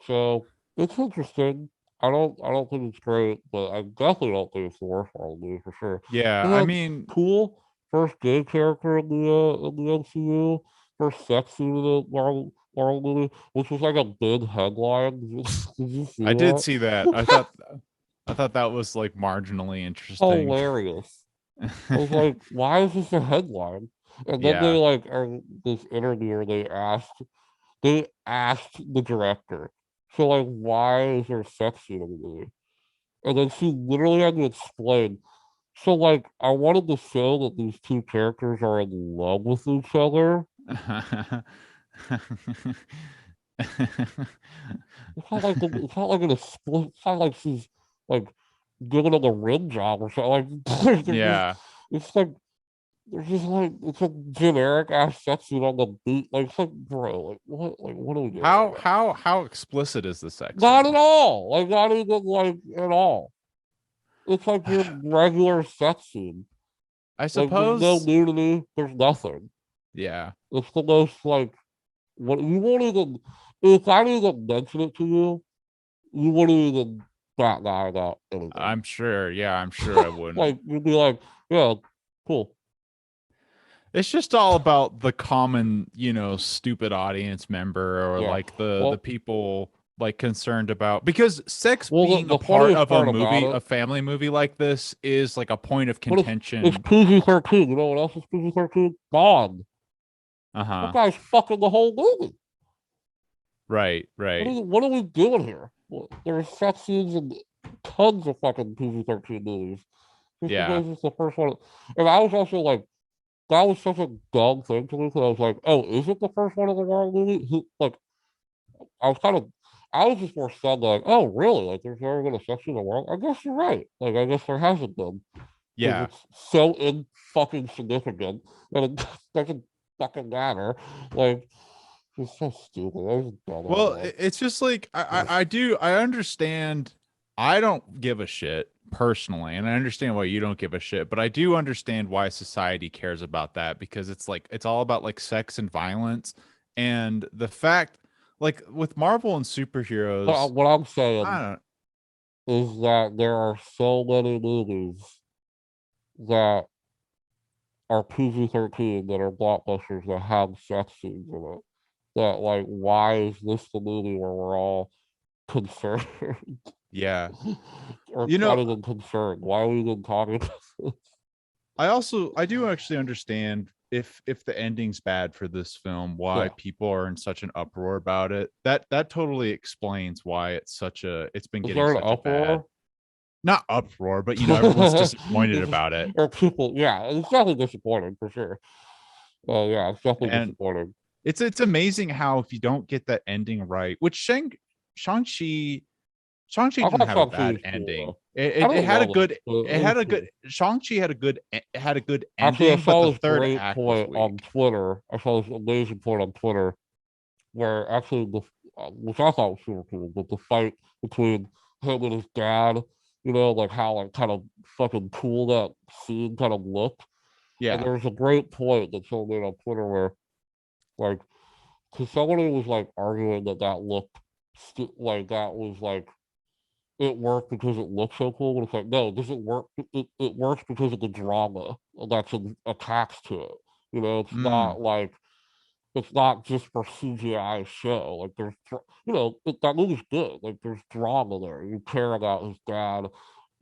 [SPEAKER 2] so it's interesting. I don't think it's great, but I definitely don't think it's the worst Marvel movie for sure.
[SPEAKER 1] Yeah,
[SPEAKER 2] It
[SPEAKER 1] I
[SPEAKER 2] had
[SPEAKER 1] mean,
[SPEAKER 2] cool first gay character in the MCU, first sex scene in the Marvel movie, which was like a big headline. Did you see
[SPEAKER 1] I did
[SPEAKER 2] that?
[SPEAKER 1] see that. I thought that was like marginally interesting.
[SPEAKER 2] Hilarious. I was like, why is this a headline? And then they
[SPEAKER 1] Yeah.
[SPEAKER 2] like are this interview they asked the director. So like why is there sex scene in the movie? And then she literally had to explain. So like I wanted to show that these two characters are in love with each other. It's not like in a split. It's not like she's like giving him a rim job or something. Like they're just
[SPEAKER 1] Yeah.
[SPEAKER 2] it's like they're just like it's a generic ass sex scene on the beat. Like it's like bro, like what are we doing right now?
[SPEAKER 1] How explicit is the sex
[SPEAKER 2] Not at
[SPEAKER 1] scene?
[SPEAKER 2] all. Like not even like at all. It's like your regular sex scene.
[SPEAKER 1] I
[SPEAKER 2] Like there's no
[SPEAKER 1] suppose.
[SPEAKER 2] nudity. There's nothing.
[SPEAKER 1] Yeah.
[SPEAKER 2] It's the most like what you won't even if I didn't even mention it to you, you wouldn't even bat an eye about anything.
[SPEAKER 1] I'm sure. Yeah, I'm sure I wouldn't.
[SPEAKER 2] Like you'd be like, yeah, cool.
[SPEAKER 1] It's just all about the common, stupid audience member or
[SPEAKER 2] Yeah.
[SPEAKER 1] like the
[SPEAKER 2] Well,
[SPEAKER 1] people. like concerned about, because sex
[SPEAKER 2] Well,
[SPEAKER 1] being a
[SPEAKER 2] the
[SPEAKER 1] part
[SPEAKER 2] funniest
[SPEAKER 1] of a
[SPEAKER 2] part about
[SPEAKER 1] movie,
[SPEAKER 2] it,
[SPEAKER 1] a family movie like this, is like a point of
[SPEAKER 2] but it's
[SPEAKER 1] contention.
[SPEAKER 2] PG-13. You know what else is PG-13? Bond. That
[SPEAKER 1] Uh-huh.
[SPEAKER 2] guy's fucking the whole movie.
[SPEAKER 1] Right, right.
[SPEAKER 2] What are we doing here? Well, there's sex scenes in tons of fucking PG-13 movies. Just
[SPEAKER 1] Yeah.
[SPEAKER 2] because it's the first one. And I was also like, that was such a dumb thing to me because I was like, oh, is it the first one of the Marvel movie? Like, I was kind of, I was just more stunned, like, oh, really? Like, there's never been a sex scene in the world? I guess you're right. Like, I guess there hasn't been. Because
[SPEAKER 1] Yeah.
[SPEAKER 2] it's so in fucking significant that it doesn't fucking matter. Like, it's so stupid. That was a dumb
[SPEAKER 1] Well,
[SPEAKER 2] idea.
[SPEAKER 1] it's just like I understand. I don't give a shit personally, and I understand why you don't give a shit, but I do understand why society cares about that, because it's like it's all about like sex and violence, and the fact, like with Marvel and superheroes,
[SPEAKER 2] What I'm saying
[SPEAKER 1] I don't.
[SPEAKER 2] is that there are so many movies that are PG-13 that are blockbusters that have sex scenes in it. That, like, why is this the movie where we're all concerned
[SPEAKER 1] Yeah.
[SPEAKER 2] or
[SPEAKER 1] You know,
[SPEAKER 2] not even concerned? Why are we even talking about this?
[SPEAKER 1] I do actually understand if the ending's bad for this film, why
[SPEAKER 2] Yeah.
[SPEAKER 1] people are in such an uproar about it. That totally explains why it's been
[SPEAKER 2] Is
[SPEAKER 1] getting
[SPEAKER 2] there an
[SPEAKER 1] such a bad,
[SPEAKER 2] uproar?
[SPEAKER 1] not uproar, but everyone's disappointed about it.
[SPEAKER 2] Or people, yeah, it's definitely disappointing for sure. Yeah, it's definitely
[SPEAKER 1] And
[SPEAKER 2] disappointing.
[SPEAKER 1] it's amazing how if you don't get that ending right, which Shang-Chi
[SPEAKER 2] I
[SPEAKER 1] didn't
[SPEAKER 2] thought
[SPEAKER 1] have a
[SPEAKER 2] Shang-Chi
[SPEAKER 1] bad
[SPEAKER 2] was
[SPEAKER 1] ending.
[SPEAKER 2] cool though. I
[SPEAKER 1] It
[SPEAKER 2] didn't
[SPEAKER 1] had a
[SPEAKER 2] know that,
[SPEAKER 1] good,
[SPEAKER 2] but it was cool.
[SPEAKER 1] Shang-Chi had a good
[SPEAKER 2] Actually, I
[SPEAKER 1] ending, but
[SPEAKER 2] saw
[SPEAKER 1] the
[SPEAKER 2] this
[SPEAKER 1] third
[SPEAKER 2] great
[SPEAKER 1] act was
[SPEAKER 2] point on
[SPEAKER 1] weak.
[SPEAKER 2] Twitter. I saw this amazing point on Twitter where actually which I thought was super cool, but the fight between him and his dad, like how like kind of fucking cool that scene kind of looked. And
[SPEAKER 1] Yeah.
[SPEAKER 2] there was a great point that someone made on Twitter where like, because somebody was like arguing that that looked like that was like it worked because it looked so cool, but it's like no, it doesn't work. It works because of the drama that's attached to it. It's
[SPEAKER 1] Mm,
[SPEAKER 2] not like it's not just for CGI show. Like there's, that movie's good. Like there's drama there. You care about his dad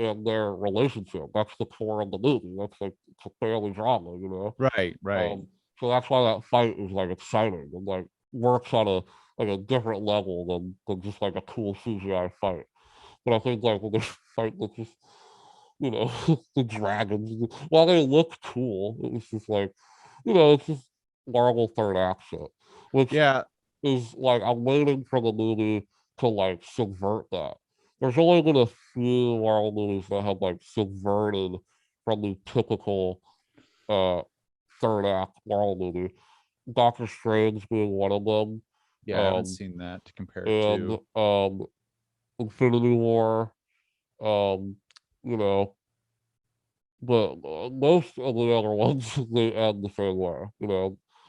[SPEAKER 2] and their relationship. That's the core of the movie. That's like it's a family drama.
[SPEAKER 1] right, right.
[SPEAKER 2] So that's why that fight is like exciting and like works on a different level than just like a cool CGI fight. But I think like when they fight with just the dragons, while they look cool, it was just like it's just Marvel third act shit, which
[SPEAKER 1] Yeah.
[SPEAKER 2] is like I'm waiting for the movie to like subvert that. There's only been a few Marvel movies that have like subverted from the typical uh third act Marvel movie. Doctor Strange being one of them,
[SPEAKER 1] Yeah, I haven't
[SPEAKER 2] um,
[SPEAKER 1] seen that to compare it
[SPEAKER 2] and
[SPEAKER 1] to.
[SPEAKER 2] Infinity War, um, you know, but most of the other ones they end the same way.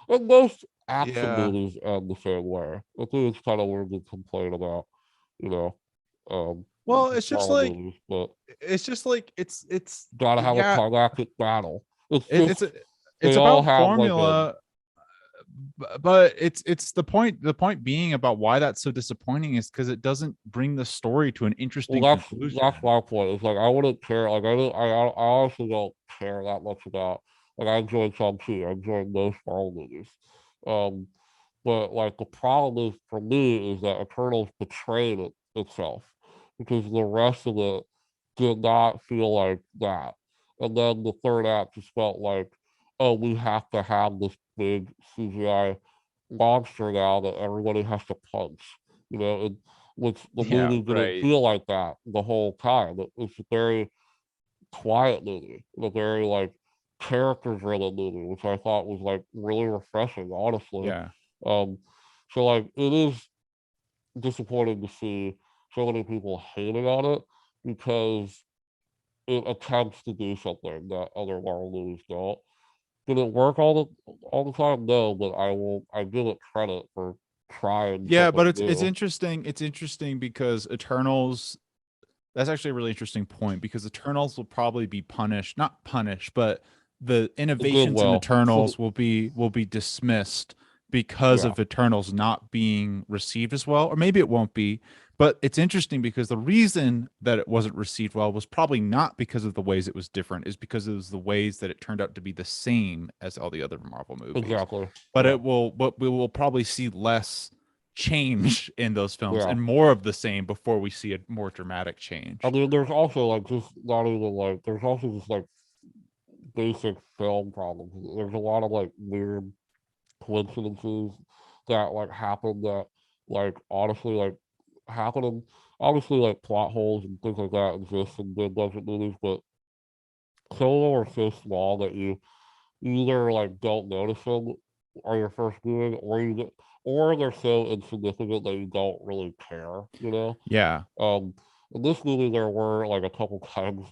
[SPEAKER 2] And most action
[SPEAKER 1] Yeah.
[SPEAKER 2] movies end the same way. I think it's kind of weird to complain about, you know, um,
[SPEAKER 1] Well, it's just
[SPEAKER 2] Marvel
[SPEAKER 1] like
[SPEAKER 2] movies, but
[SPEAKER 1] it's
[SPEAKER 2] gotta have a
[SPEAKER 1] yeah,
[SPEAKER 2] climactic battle. It's
[SPEAKER 1] it's
[SPEAKER 2] just
[SPEAKER 1] it's
[SPEAKER 2] they all
[SPEAKER 1] about
[SPEAKER 2] have like a
[SPEAKER 1] formula, but it's the point being about why that's so disappointing is because it doesn't bring the story to an
[SPEAKER 2] well.
[SPEAKER 1] interesting
[SPEAKER 2] That's
[SPEAKER 1] conclusion.
[SPEAKER 2] my point. It's like I wouldn't care. Like I honestly don't care that much about. Like I enjoyed some too. I enjoyed most Marvel movies. Um, But like the problem is for me is that Eternals betrayed itself because the rest of it did not feel like that. And then the third act just felt like, oh, we have to have this big CGI monster now that everybody has to punch. And which the
[SPEAKER 1] Yeah,
[SPEAKER 2] movie didn't
[SPEAKER 1] right.
[SPEAKER 2] feel like that the whole time. It's a very quiet movie, a very like character driven movie, which I thought was like really refreshing, honestly.
[SPEAKER 1] Yeah.
[SPEAKER 2] Um, so like it is disappointing to see so many people hating on it because it attempts to do something that other Marvel movies don't. Did it work all the time? No, but I give it credit for trying
[SPEAKER 1] Yeah, but
[SPEAKER 2] something
[SPEAKER 1] it's
[SPEAKER 2] new.
[SPEAKER 1] interesting. It's interesting because Eternals, that's actually a really interesting point, because Eternals will probably be punished, not punished, but the
[SPEAKER 2] A good
[SPEAKER 1] innovations in
[SPEAKER 2] well.
[SPEAKER 1] Eternals will be dismissed because
[SPEAKER 2] Yeah.
[SPEAKER 1] of Eternals not being received as well, or maybe it won't be. But it's interesting because the reason that it wasn't received well was probably not because of the ways it was different, is because it was the ways that it turned out to be the same as all the other Marvel movies.
[SPEAKER 2] Exactly.
[SPEAKER 1] But
[SPEAKER 2] Yeah.
[SPEAKER 1] but we will probably see less change in those films
[SPEAKER 2] Yeah.
[SPEAKER 1] and more of the same before we see a more dramatic
[SPEAKER 2] I
[SPEAKER 1] change.
[SPEAKER 2] mean, there's also like just not even like there's also just like basic film problems. There's a lot of like weird coincidences that like happen that like honestly like happen and obviously like plot holes and things like that exist in good budget movies, but some of them are so small that you either like don't notice them on your first viewing, or or they're so insignificant that you don't really care, you know.
[SPEAKER 1] Yeah.
[SPEAKER 2] Um, in this movie, there were like a couple times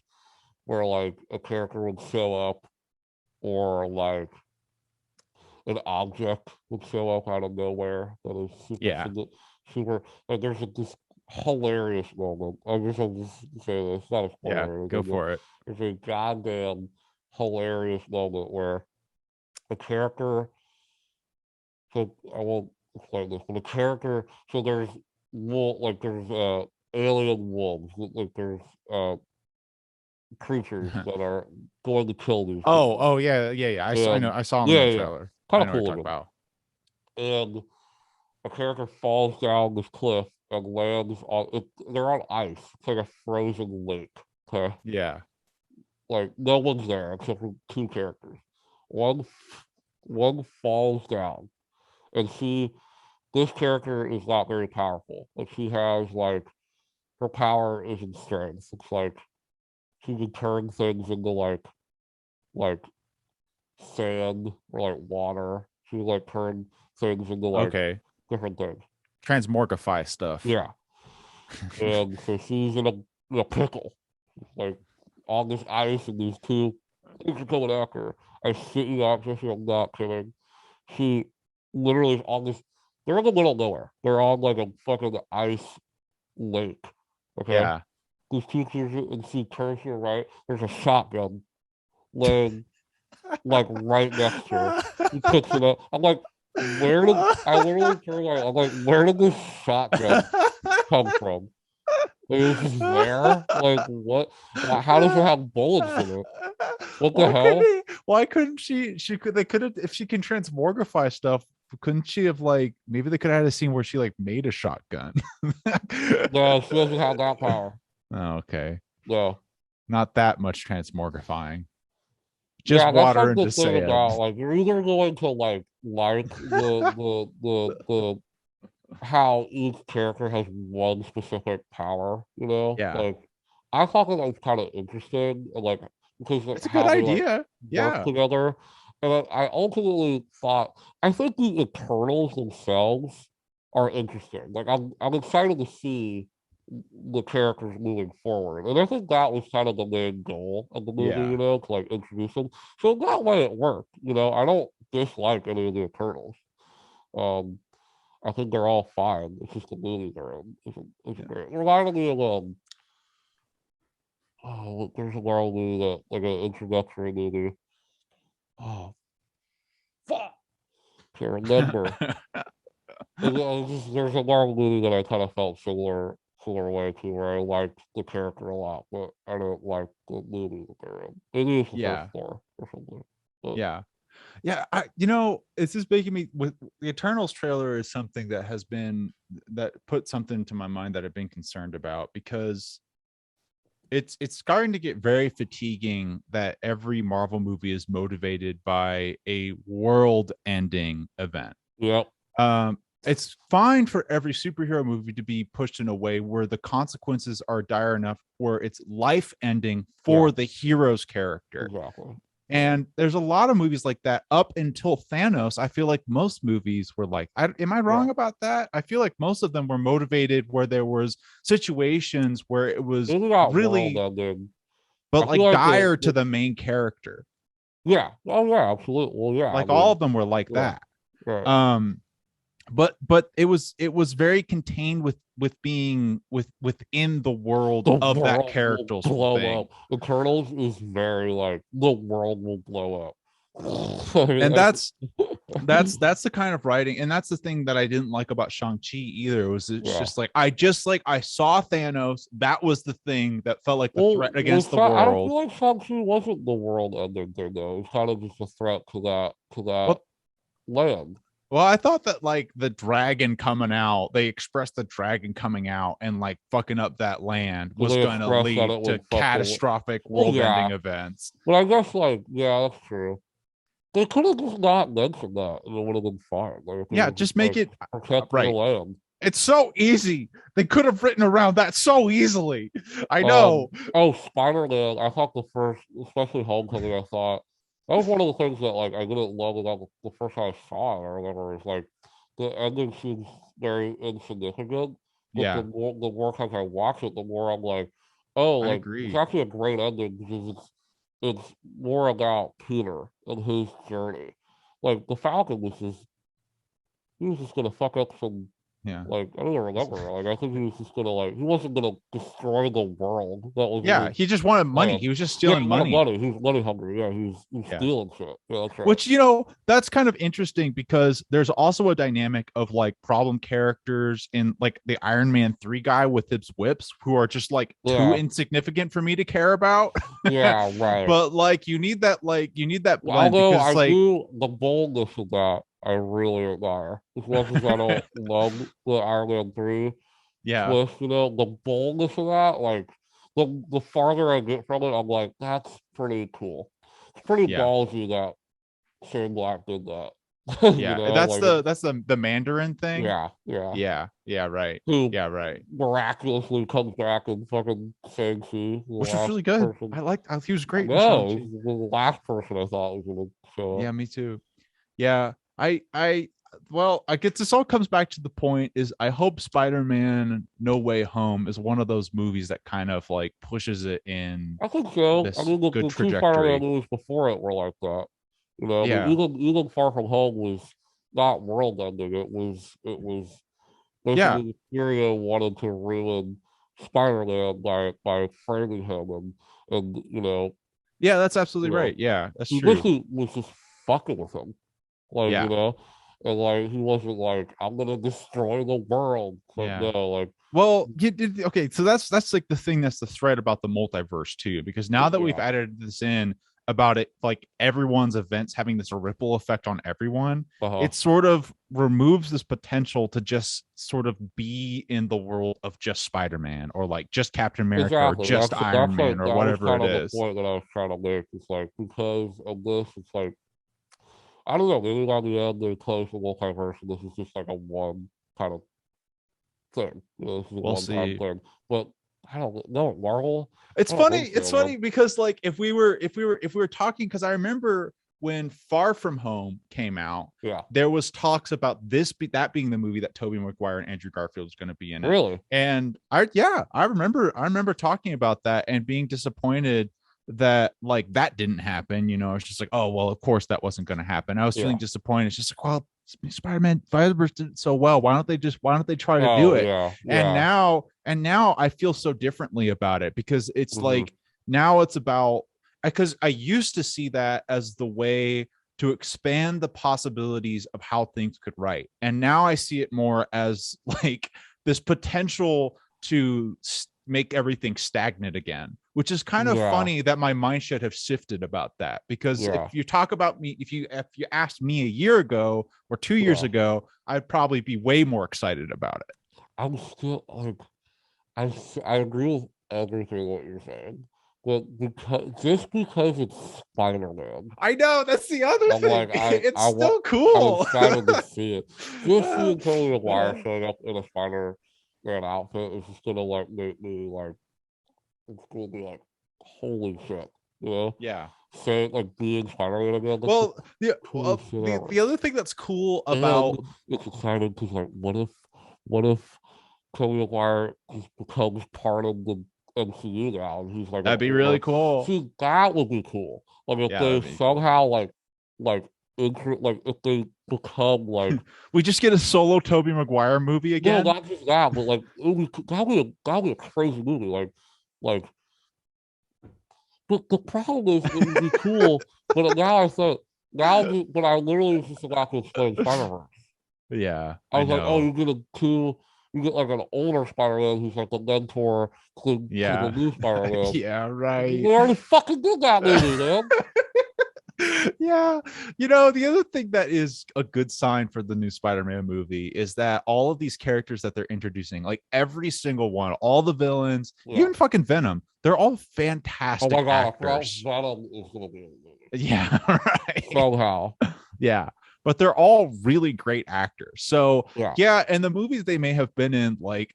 [SPEAKER 2] where like a character would show up, or like an object would show up out of nowhere that is
[SPEAKER 1] Yeah.
[SPEAKER 2] super. Like there's this hilarious moment. I'll just say this. It's not a
[SPEAKER 1] Yeah.
[SPEAKER 2] spoiler or
[SPEAKER 1] Go
[SPEAKER 2] anything, but
[SPEAKER 1] for it.
[SPEAKER 2] there's a goddamn hilarious moment where a character. So I won't explain this, but a character. So there's like there's alien wolves. Like there's uh creatures that are going to kill these people.
[SPEAKER 1] Oh, yeah, yeah, yeah. I know.
[SPEAKER 2] And
[SPEAKER 1] I saw them in
[SPEAKER 2] yeah,
[SPEAKER 1] the
[SPEAKER 2] yeah,
[SPEAKER 1] trailer.
[SPEAKER 2] kind
[SPEAKER 1] I
[SPEAKER 2] of
[SPEAKER 1] know what you're
[SPEAKER 2] cool
[SPEAKER 1] talking
[SPEAKER 2] looking.
[SPEAKER 1] about.
[SPEAKER 2] And a character falls down this cliff and lands on it. They're on ice. It's like a frozen lake. Okay,
[SPEAKER 1] Yeah.
[SPEAKER 2] like no one's there except for two characters. One one falls down, and this character is not very powerful. Like she has like her power is in strength. It's like she can turn things into like sand or like water. She can like turn things into like
[SPEAKER 1] Okay.
[SPEAKER 2] different things.
[SPEAKER 1] Transmorgify stuff.
[SPEAKER 2] Yeah. And so she's in a pickle, like on this ice, and these two things are coming after her. I shit you not, Jesse, I'm not kidding. She literally is on this. They're in the middle of nowhere. They're on like a fucking ice lake. Okay,
[SPEAKER 1] Yeah.
[SPEAKER 2] these two creatures, and she turns to the right. There's a shotgun laying like right next to her. He picks it up. I'm like, where did I literally turn around? I'm like, where did this shotgun come from? Like, it was just there. Like what? How does it have bullets in it? What the
[SPEAKER 1] Why couldn't
[SPEAKER 2] hell?
[SPEAKER 1] he? Why couldn't she? She could. They could have. If she can transmogrify stuff, couldn't she have like? Maybe they could have had a scene where she like made a shotgun.
[SPEAKER 2] No, she doesn't have that power.
[SPEAKER 1] Oh, okay.
[SPEAKER 2] No.
[SPEAKER 1] Not that much transmogrifying. Just
[SPEAKER 2] Yeah, that's
[SPEAKER 1] water
[SPEAKER 2] like the
[SPEAKER 1] into
[SPEAKER 2] thing
[SPEAKER 1] sand.
[SPEAKER 2] about like you're either going to like the how each character has one specific power, you know?
[SPEAKER 1] Yeah.
[SPEAKER 2] Like I thought that was kind of interesting, and, like because of
[SPEAKER 1] It's a good
[SPEAKER 2] how they like
[SPEAKER 1] idea.
[SPEAKER 2] work
[SPEAKER 1] Yeah.
[SPEAKER 2] together. And I ultimately thought I think the Eternals themselves are interesting. Like I'm excited to see the characters moving forward. And I think that was kind of the main goal of the movie,
[SPEAKER 1] Yeah.
[SPEAKER 2] you know, to like introduce them. So that way it worked, you know. I don't dislike any of the Eternals. Um I think they're all fine. It's just the movie they're in. It's
[SPEAKER 1] Yeah.
[SPEAKER 2] great. It reminded me of oh, there's a Marvel movie that like an introductory movie. Oh fuck, can't remember. There's a Marvel movie that I kind of felt similar way to, where I liked the character a lot, but I don't like the movie that they're in. Maybe it's the first
[SPEAKER 1] Yeah.
[SPEAKER 2] floor or something. But
[SPEAKER 1] Yeah. Yeah, it's just making me with the Eternals trailer is something that has been that put something to my mind that I've been concerned about because it's starting to get very fatiguing that every Marvel movie is motivated by a world-ending event.
[SPEAKER 2] yeah,
[SPEAKER 1] It's fine for every superhero movie to be pushed in a way where the consequences are dire enough where it's life ending
[SPEAKER 2] yeah,
[SPEAKER 1] for the hero's character.
[SPEAKER 2] exactly.
[SPEAKER 1] And there's a lot of movies like that up until Thanos. I feel like most movies were like, am I
[SPEAKER 2] Yeah,
[SPEAKER 1] wrong about that? I feel like most of them were motivated where there was situations where it was
[SPEAKER 2] maybe not world
[SPEAKER 1] really,
[SPEAKER 2] ending. I
[SPEAKER 1] but
[SPEAKER 2] feel
[SPEAKER 1] like
[SPEAKER 2] like
[SPEAKER 1] dire to the main character.
[SPEAKER 2] yeah, oh yeah, absolutely. Well, yeah, I
[SPEAKER 1] Like all
[SPEAKER 2] mean,
[SPEAKER 1] of them were like
[SPEAKER 2] yeah,
[SPEAKER 1] that.
[SPEAKER 2] right.
[SPEAKER 1] Um, but it was very contained with being within the world
[SPEAKER 2] The
[SPEAKER 1] of that
[SPEAKER 2] world will
[SPEAKER 1] character's
[SPEAKER 2] blow
[SPEAKER 1] thing.
[SPEAKER 2] up. Eternals is very like the world will blow up. I mean,
[SPEAKER 1] And that's That's the kind of writing, and that's the thing that I didn't like about Shang-Chi either. Was it's
[SPEAKER 2] Yeah.
[SPEAKER 1] just like I saw Thanos. That was the thing that felt like the
[SPEAKER 2] Well,
[SPEAKER 1] threat against the
[SPEAKER 2] I don't
[SPEAKER 1] world.
[SPEAKER 2] feel like Shang-Chi wasn't the world ending thing though. It's kind of just a threat to that
[SPEAKER 1] Well,
[SPEAKER 2] land.
[SPEAKER 1] well, I thought that like the dragon coming out, they expressed the dragon coming out and like fucking up that land
[SPEAKER 2] Did
[SPEAKER 1] was
[SPEAKER 2] they
[SPEAKER 1] going to
[SPEAKER 2] express that
[SPEAKER 1] lead
[SPEAKER 2] it
[SPEAKER 1] to
[SPEAKER 2] would fucking?
[SPEAKER 1] catastrophic
[SPEAKER 2] Well,
[SPEAKER 1] world-ending
[SPEAKER 2] yeah,
[SPEAKER 1] events.
[SPEAKER 2] but I guess like yeah, that's true. They could have just not mentioned that, and it would have been fine. Like if it
[SPEAKER 1] Yeah,
[SPEAKER 2] was just
[SPEAKER 1] just make
[SPEAKER 2] like
[SPEAKER 1] it
[SPEAKER 2] protect the
[SPEAKER 1] right.
[SPEAKER 2] land.
[SPEAKER 1] It's so easy. They could have written around that so easily. I know.
[SPEAKER 2] Oh, Spider-Man. I thought the first, especially Homecoming, I thought that was one of the things that like I didn't love about the first time I saw it or whatever. Is like the ending seems very insignificant, but
[SPEAKER 1] Yeah,
[SPEAKER 2] the more times I watch it, the more I'm like, oh,
[SPEAKER 1] I
[SPEAKER 2] like it's
[SPEAKER 1] agree.
[SPEAKER 2] actually a great ending because it's more about Peter and his journey. Like the Falcon was just he was just gonna fuck up some
[SPEAKER 1] Yeah.
[SPEAKER 2] like I don't even remember. Like I think he was just gonna like he wasn't gonna destroy the world. That was
[SPEAKER 1] Yeah,
[SPEAKER 2] his
[SPEAKER 1] he just wanted money.
[SPEAKER 2] plan.
[SPEAKER 1] He was just
[SPEAKER 2] Yeah,
[SPEAKER 1] stealing
[SPEAKER 2] he wanted
[SPEAKER 1] money.
[SPEAKER 2] money. He was money hungry. Yeah, he was
[SPEAKER 1] Yeah.
[SPEAKER 2] stealing shit. Yeah, that's right.
[SPEAKER 1] Which, that's kind of interesting because there's also a dynamic of like problem characters in like the Iron Man 3 guy with his whips who are just like too
[SPEAKER 2] Yeah,
[SPEAKER 1] insignificant for me to care about.
[SPEAKER 2] yeah, right.
[SPEAKER 1] But you need that blend
[SPEAKER 2] Although
[SPEAKER 1] because
[SPEAKER 2] I
[SPEAKER 1] like
[SPEAKER 2] do the boldness of that, I really admire. As much as I don't love the Iron Man 3
[SPEAKER 1] yeah,
[SPEAKER 2] twist, the boldness of that, like the farther I get from it, I'm like, that's pretty cool. It's pretty
[SPEAKER 1] yeah.
[SPEAKER 2] ballsy that Shane Black did that.
[SPEAKER 1] Yeah. That's
[SPEAKER 2] Like it's
[SPEAKER 1] the Mandarin thing.
[SPEAKER 2] yeah, yeah.
[SPEAKER 1] Yeah. Yeah, right.
[SPEAKER 2] Who
[SPEAKER 1] Yeah, right.
[SPEAKER 2] miraculously comes back and fucking saves you, the
[SPEAKER 1] Which was
[SPEAKER 2] last
[SPEAKER 1] really good.
[SPEAKER 2] person.
[SPEAKER 1] He was
[SPEAKER 2] I
[SPEAKER 1] great in
[SPEAKER 2] know,
[SPEAKER 1] Shang-Chi.
[SPEAKER 2] the last person I thought was gonna show up.
[SPEAKER 1] Yeah, me too. Yeah, I guess this all comes back to the point is I hope Spider-Man No Way Home is one of those movies that kind of like pushes it in
[SPEAKER 2] I think so. I
[SPEAKER 1] this
[SPEAKER 2] mean,
[SPEAKER 1] good
[SPEAKER 2] the two Spider-Man
[SPEAKER 1] trajectory.
[SPEAKER 2] movies before it were like that. I mean,
[SPEAKER 1] Yeah.
[SPEAKER 2] even Far From Home was not world ending. It was
[SPEAKER 1] Yeah.
[SPEAKER 2] basically Mysterio wanted to ruin Spider-Man by framing him and
[SPEAKER 1] Yeah, that's absolutely
[SPEAKER 2] you know
[SPEAKER 1] right. Yeah, that's
[SPEAKER 2] he
[SPEAKER 1] true.
[SPEAKER 2] basically was just fucking with him. Like,
[SPEAKER 1] Yeah.
[SPEAKER 2] and like he wasn't like, I'm gonna destroy the world. Like,
[SPEAKER 1] Yeah.
[SPEAKER 2] no, like
[SPEAKER 1] Well, you did okay. So that's like the thing that's the thread about the multiverse too, because now that we've
[SPEAKER 2] yeah.
[SPEAKER 1] added this in about it, like everyone's events having this ripple effect on everyone,
[SPEAKER 2] Uh-huh.
[SPEAKER 1] it sort of removes this potential to just sort of be in the world of just Spider-Man or like just Captain America or
[SPEAKER 2] Exactly.
[SPEAKER 1] just Iron Man or
[SPEAKER 2] That was
[SPEAKER 1] whatever
[SPEAKER 2] kind
[SPEAKER 1] it
[SPEAKER 2] of the
[SPEAKER 1] is.
[SPEAKER 2] point that I was trying to make. It's like because of this, it's like I don't know, maybe by the end they close the multiverse and this is just like a one kind of thing. This is a
[SPEAKER 1] We'll
[SPEAKER 2] one time
[SPEAKER 1] see.
[SPEAKER 2] thing. But I don't know, Marvel,
[SPEAKER 1] It's
[SPEAKER 2] I don't
[SPEAKER 1] funny.
[SPEAKER 2] think
[SPEAKER 1] It's
[SPEAKER 2] so, man.
[SPEAKER 1] funny because like if we were talking, because I remember when Far From Home came out,
[SPEAKER 2] Yeah.
[SPEAKER 1] there was talks about that being the movie that Tobey Maguire and Andrew Garfield was going to be in it.
[SPEAKER 2] Really?
[SPEAKER 1] And I remember talking about that and being disappointed that like that didn't happen. It's just like, oh well, of course that wasn't going to happen. I was feeling
[SPEAKER 2] Yeah.
[SPEAKER 1] disappointed. It's just like, well, Spider-Man Spider-Verse did it so well. Why don't they try to do
[SPEAKER 2] Oh
[SPEAKER 1] it?
[SPEAKER 2] yeah,
[SPEAKER 1] And
[SPEAKER 2] yeah.
[SPEAKER 1] now I feel so differently about it because it's
[SPEAKER 2] Mm-hmm.
[SPEAKER 1] like now it's about because I used to see that as the way to expand the possibilities of how things could write. And now I see it more as like this potential to make everything stagnant again, which is kind of
[SPEAKER 2] Yeah,
[SPEAKER 1] funny that my mind should have shifted about that. Because if
[SPEAKER 2] yeah,
[SPEAKER 1] you talk about me, if you asked me a year ago or 2 years
[SPEAKER 2] yeah.
[SPEAKER 1] ago, I'd probably be way more excited about it.
[SPEAKER 2] I'm still like I agree with everything what you're saying, but because it's Spider-Man,
[SPEAKER 1] I know that's the other
[SPEAKER 2] I'm
[SPEAKER 1] thing.
[SPEAKER 2] like
[SPEAKER 1] It's
[SPEAKER 2] I want
[SPEAKER 1] still
[SPEAKER 2] I'm
[SPEAKER 1] cool.
[SPEAKER 2] excited to see it. Just seeing Tobey Maguire
[SPEAKER 1] Uh,
[SPEAKER 2] showing up in a Spider-Man outfit is just gonna like make me like it's gonna be like holy shit, you know?
[SPEAKER 1] yeah.
[SPEAKER 2] Say like being Spider-Man again, that's the
[SPEAKER 1] Well, the
[SPEAKER 2] coolest shit ever.
[SPEAKER 1] the other thing that's cool
[SPEAKER 2] And
[SPEAKER 1] about
[SPEAKER 2] it's exciting because like what if Tobey Maguire just becomes part of the MCU now and he's like a
[SPEAKER 1] that'd be really
[SPEAKER 2] whole
[SPEAKER 1] cool.
[SPEAKER 2] see that would be cool. Like if
[SPEAKER 1] Yeah,
[SPEAKER 2] they
[SPEAKER 1] that'd be cool.
[SPEAKER 2] somehow like like if they become like
[SPEAKER 1] We just get a solo Toby Maguire movie
[SPEAKER 2] no,
[SPEAKER 1] again.
[SPEAKER 2] not just that, but like that would be a crazy movie. Like but the problem is it would be cool, but now I thought but I literally just forgot to explain Spider-Verse.
[SPEAKER 1] Yeah,
[SPEAKER 2] I
[SPEAKER 1] I
[SPEAKER 2] was like, oh,
[SPEAKER 1] know.
[SPEAKER 2] you get like an older Spider-Man who's like a mentor to the
[SPEAKER 1] Yeah.
[SPEAKER 2] new Spider-Man.
[SPEAKER 1] Yeah,
[SPEAKER 2] We
[SPEAKER 1] right.
[SPEAKER 2] already fucking did that movie, man.
[SPEAKER 1] Yeah. The other thing that is a good sign for the new Spider-Man movie is that all of these characters that they're introducing, like every single one, all the villains,
[SPEAKER 2] Yeah.
[SPEAKER 1] even fucking Venom, they're all
[SPEAKER 2] Oh
[SPEAKER 1] fantastic
[SPEAKER 2] my god, I forgot
[SPEAKER 1] actors.
[SPEAKER 2] Venom is gonna be in the movie.
[SPEAKER 1] Yeah, right.
[SPEAKER 2] Somehow.
[SPEAKER 1] Yeah, but they're all really great actors. So
[SPEAKER 2] Yeah.
[SPEAKER 1] yeah, and the movies they may have been in, like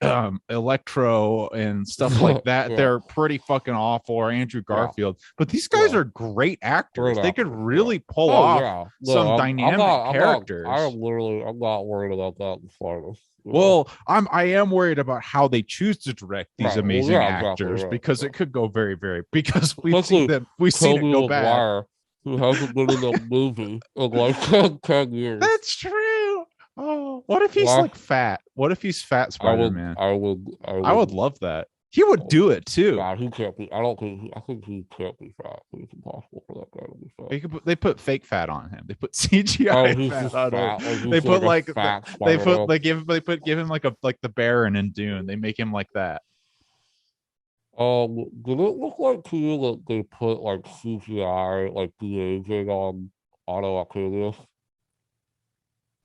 [SPEAKER 1] Electro and stuff like that,
[SPEAKER 2] Yeah.
[SPEAKER 1] they're pretty fucking awful, or Andrew
[SPEAKER 2] Yeah.
[SPEAKER 1] Garfield. But these guys
[SPEAKER 2] Yeah.
[SPEAKER 1] are great
[SPEAKER 2] Great
[SPEAKER 1] actors. They could
[SPEAKER 2] actors. Yeah.
[SPEAKER 1] really pull
[SPEAKER 2] Oh
[SPEAKER 1] off
[SPEAKER 2] yeah. No,
[SPEAKER 1] some dynamic
[SPEAKER 2] I
[SPEAKER 1] characters.
[SPEAKER 2] am literally I'm not worried about that in the slightest. You know.
[SPEAKER 1] Well, I am worried about how they choose to direct these
[SPEAKER 2] Right. Well
[SPEAKER 1] amazing
[SPEAKER 2] yeah, exactly.
[SPEAKER 1] actors,
[SPEAKER 2] Yeah.
[SPEAKER 1] because
[SPEAKER 2] Yeah.
[SPEAKER 1] it could go very, very, because
[SPEAKER 2] Especially
[SPEAKER 1] we've seen it
[SPEAKER 2] Toby
[SPEAKER 1] go bad.
[SPEAKER 2] Maguire, who hasn't been in a movie in like 10 years.
[SPEAKER 1] That's true. Oh, what if he's
[SPEAKER 2] Why
[SPEAKER 1] like fat? What if he's fat Spider-Man? I would love that. He would do it too.
[SPEAKER 2] God, he can't be. I don't think. I think he can't be fat. It's impossible for that guy to be fat.
[SPEAKER 1] They put fake fat on him. They put
[SPEAKER 2] Oh,
[SPEAKER 1] CGI
[SPEAKER 2] he's
[SPEAKER 1] fat
[SPEAKER 2] just
[SPEAKER 1] on him.
[SPEAKER 2] fat. Like
[SPEAKER 1] They
[SPEAKER 2] he's
[SPEAKER 1] put
[SPEAKER 2] like a
[SPEAKER 1] like
[SPEAKER 2] fat Spider-Man.
[SPEAKER 1] give him like the Baron in Dune. They make him like that.
[SPEAKER 2] Did it look like to you that they put like CGI like de-aging on Otto Octavius?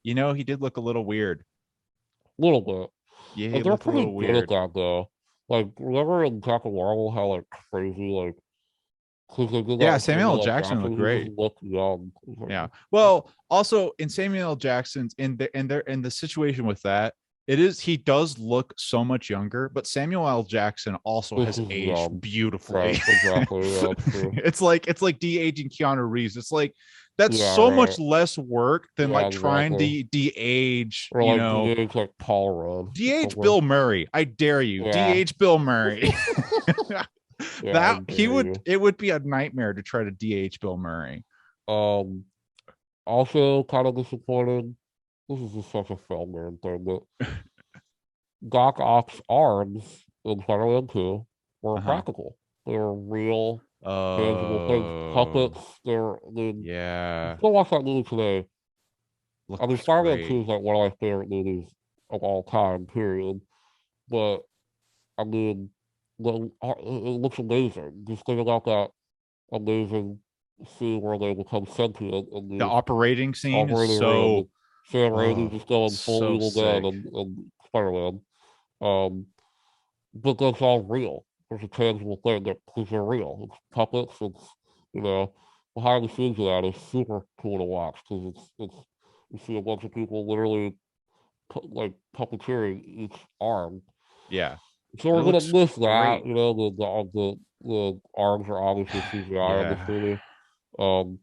[SPEAKER 1] He did look a little weird.
[SPEAKER 2] A little bit.
[SPEAKER 1] Yeah, he
[SPEAKER 2] Like they're
[SPEAKER 1] looked a
[SPEAKER 2] pretty
[SPEAKER 1] little
[SPEAKER 2] good at
[SPEAKER 1] weird.
[SPEAKER 2] that though. Like remember in Captain Marvel how like crazy like because they did that
[SPEAKER 1] Yeah,
[SPEAKER 2] with
[SPEAKER 1] Samuel L.
[SPEAKER 2] Samuel L.
[SPEAKER 1] Jackson looked
[SPEAKER 2] Jackson, he just
[SPEAKER 1] great.
[SPEAKER 2] looked young.
[SPEAKER 1] Yeah. Well, also in Samuel L. Jackson's in the situation with that, he does look so much younger, but Samuel L. Jackson also
[SPEAKER 2] This
[SPEAKER 1] has
[SPEAKER 2] is
[SPEAKER 1] aged
[SPEAKER 2] young.
[SPEAKER 1] beautifully.
[SPEAKER 2] Right, exactly. Yeah, that's true.
[SPEAKER 1] It's like de-aging Keanu Reeves. It's like that's
[SPEAKER 2] Yeah,
[SPEAKER 1] so much
[SPEAKER 2] right.
[SPEAKER 1] less work than
[SPEAKER 2] Yeah,
[SPEAKER 1] like trying
[SPEAKER 2] exactly.
[SPEAKER 1] to de-age,
[SPEAKER 2] Or like DH like Paul Rudd or
[SPEAKER 1] de-age
[SPEAKER 2] something.
[SPEAKER 1] Bill Murray. I dare you.
[SPEAKER 2] Yeah.
[SPEAKER 1] De-age Bill Murray.
[SPEAKER 2] Yeah, I
[SPEAKER 1] That he
[SPEAKER 2] dare
[SPEAKER 1] would
[SPEAKER 2] you.
[SPEAKER 1] it would be a nightmare to try to de-age Bill Murray.
[SPEAKER 2] Um Also kind of disappointed. This is just such a film nerd thing, but Doc Ock's arms in Spider-Man 2 were
[SPEAKER 1] Uh-huh.
[SPEAKER 2] practical. They were real, tangible things.
[SPEAKER 1] Oh,
[SPEAKER 2] Puppets, you
[SPEAKER 1] yeah.
[SPEAKER 2] still watch that movie today. I mean
[SPEAKER 1] Looks
[SPEAKER 2] Spider-Man 2
[SPEAKER 1] great.
[SPEAKER 2] is like one of my favorite movies of all time, period. But I mean it looks amazing. Just think about that amazing scene where they become sentient in
[SPEAKER 1] The
[SPEAKER 2] the
[SPEAKER 1] operating scene is
[SPEAKER 2] operating room
[SPEAKER 1] so
[SPEAKER 2] with Sam Raimi just going full
[SPEAKER 1] so
[SPEAKER 2] evil dead
[SPEAKER 1] sick.
[SPEAKER 2] and Spider-Man. Um, but that's all real. There's a tangible thing that because they're real. It's puppets. You know behind the scenes of that is super cool to watch because it's you see a bunch of people literally like puppeteering each arm.
[SPEAKER 1] Yeah.
[SPEAKER 2] So
[SPEAKER 1] It
[SPEAKER 2] we're gonna
[SPEAKER 1] looks
[SPEAKER 2] miss that.
[SPEAKER 1] great.
[SPEAKER 2] You know the arms are obviously CGI in this
[SPEAKER 1] Yeah.
[SPEAKER 2] movie. Um,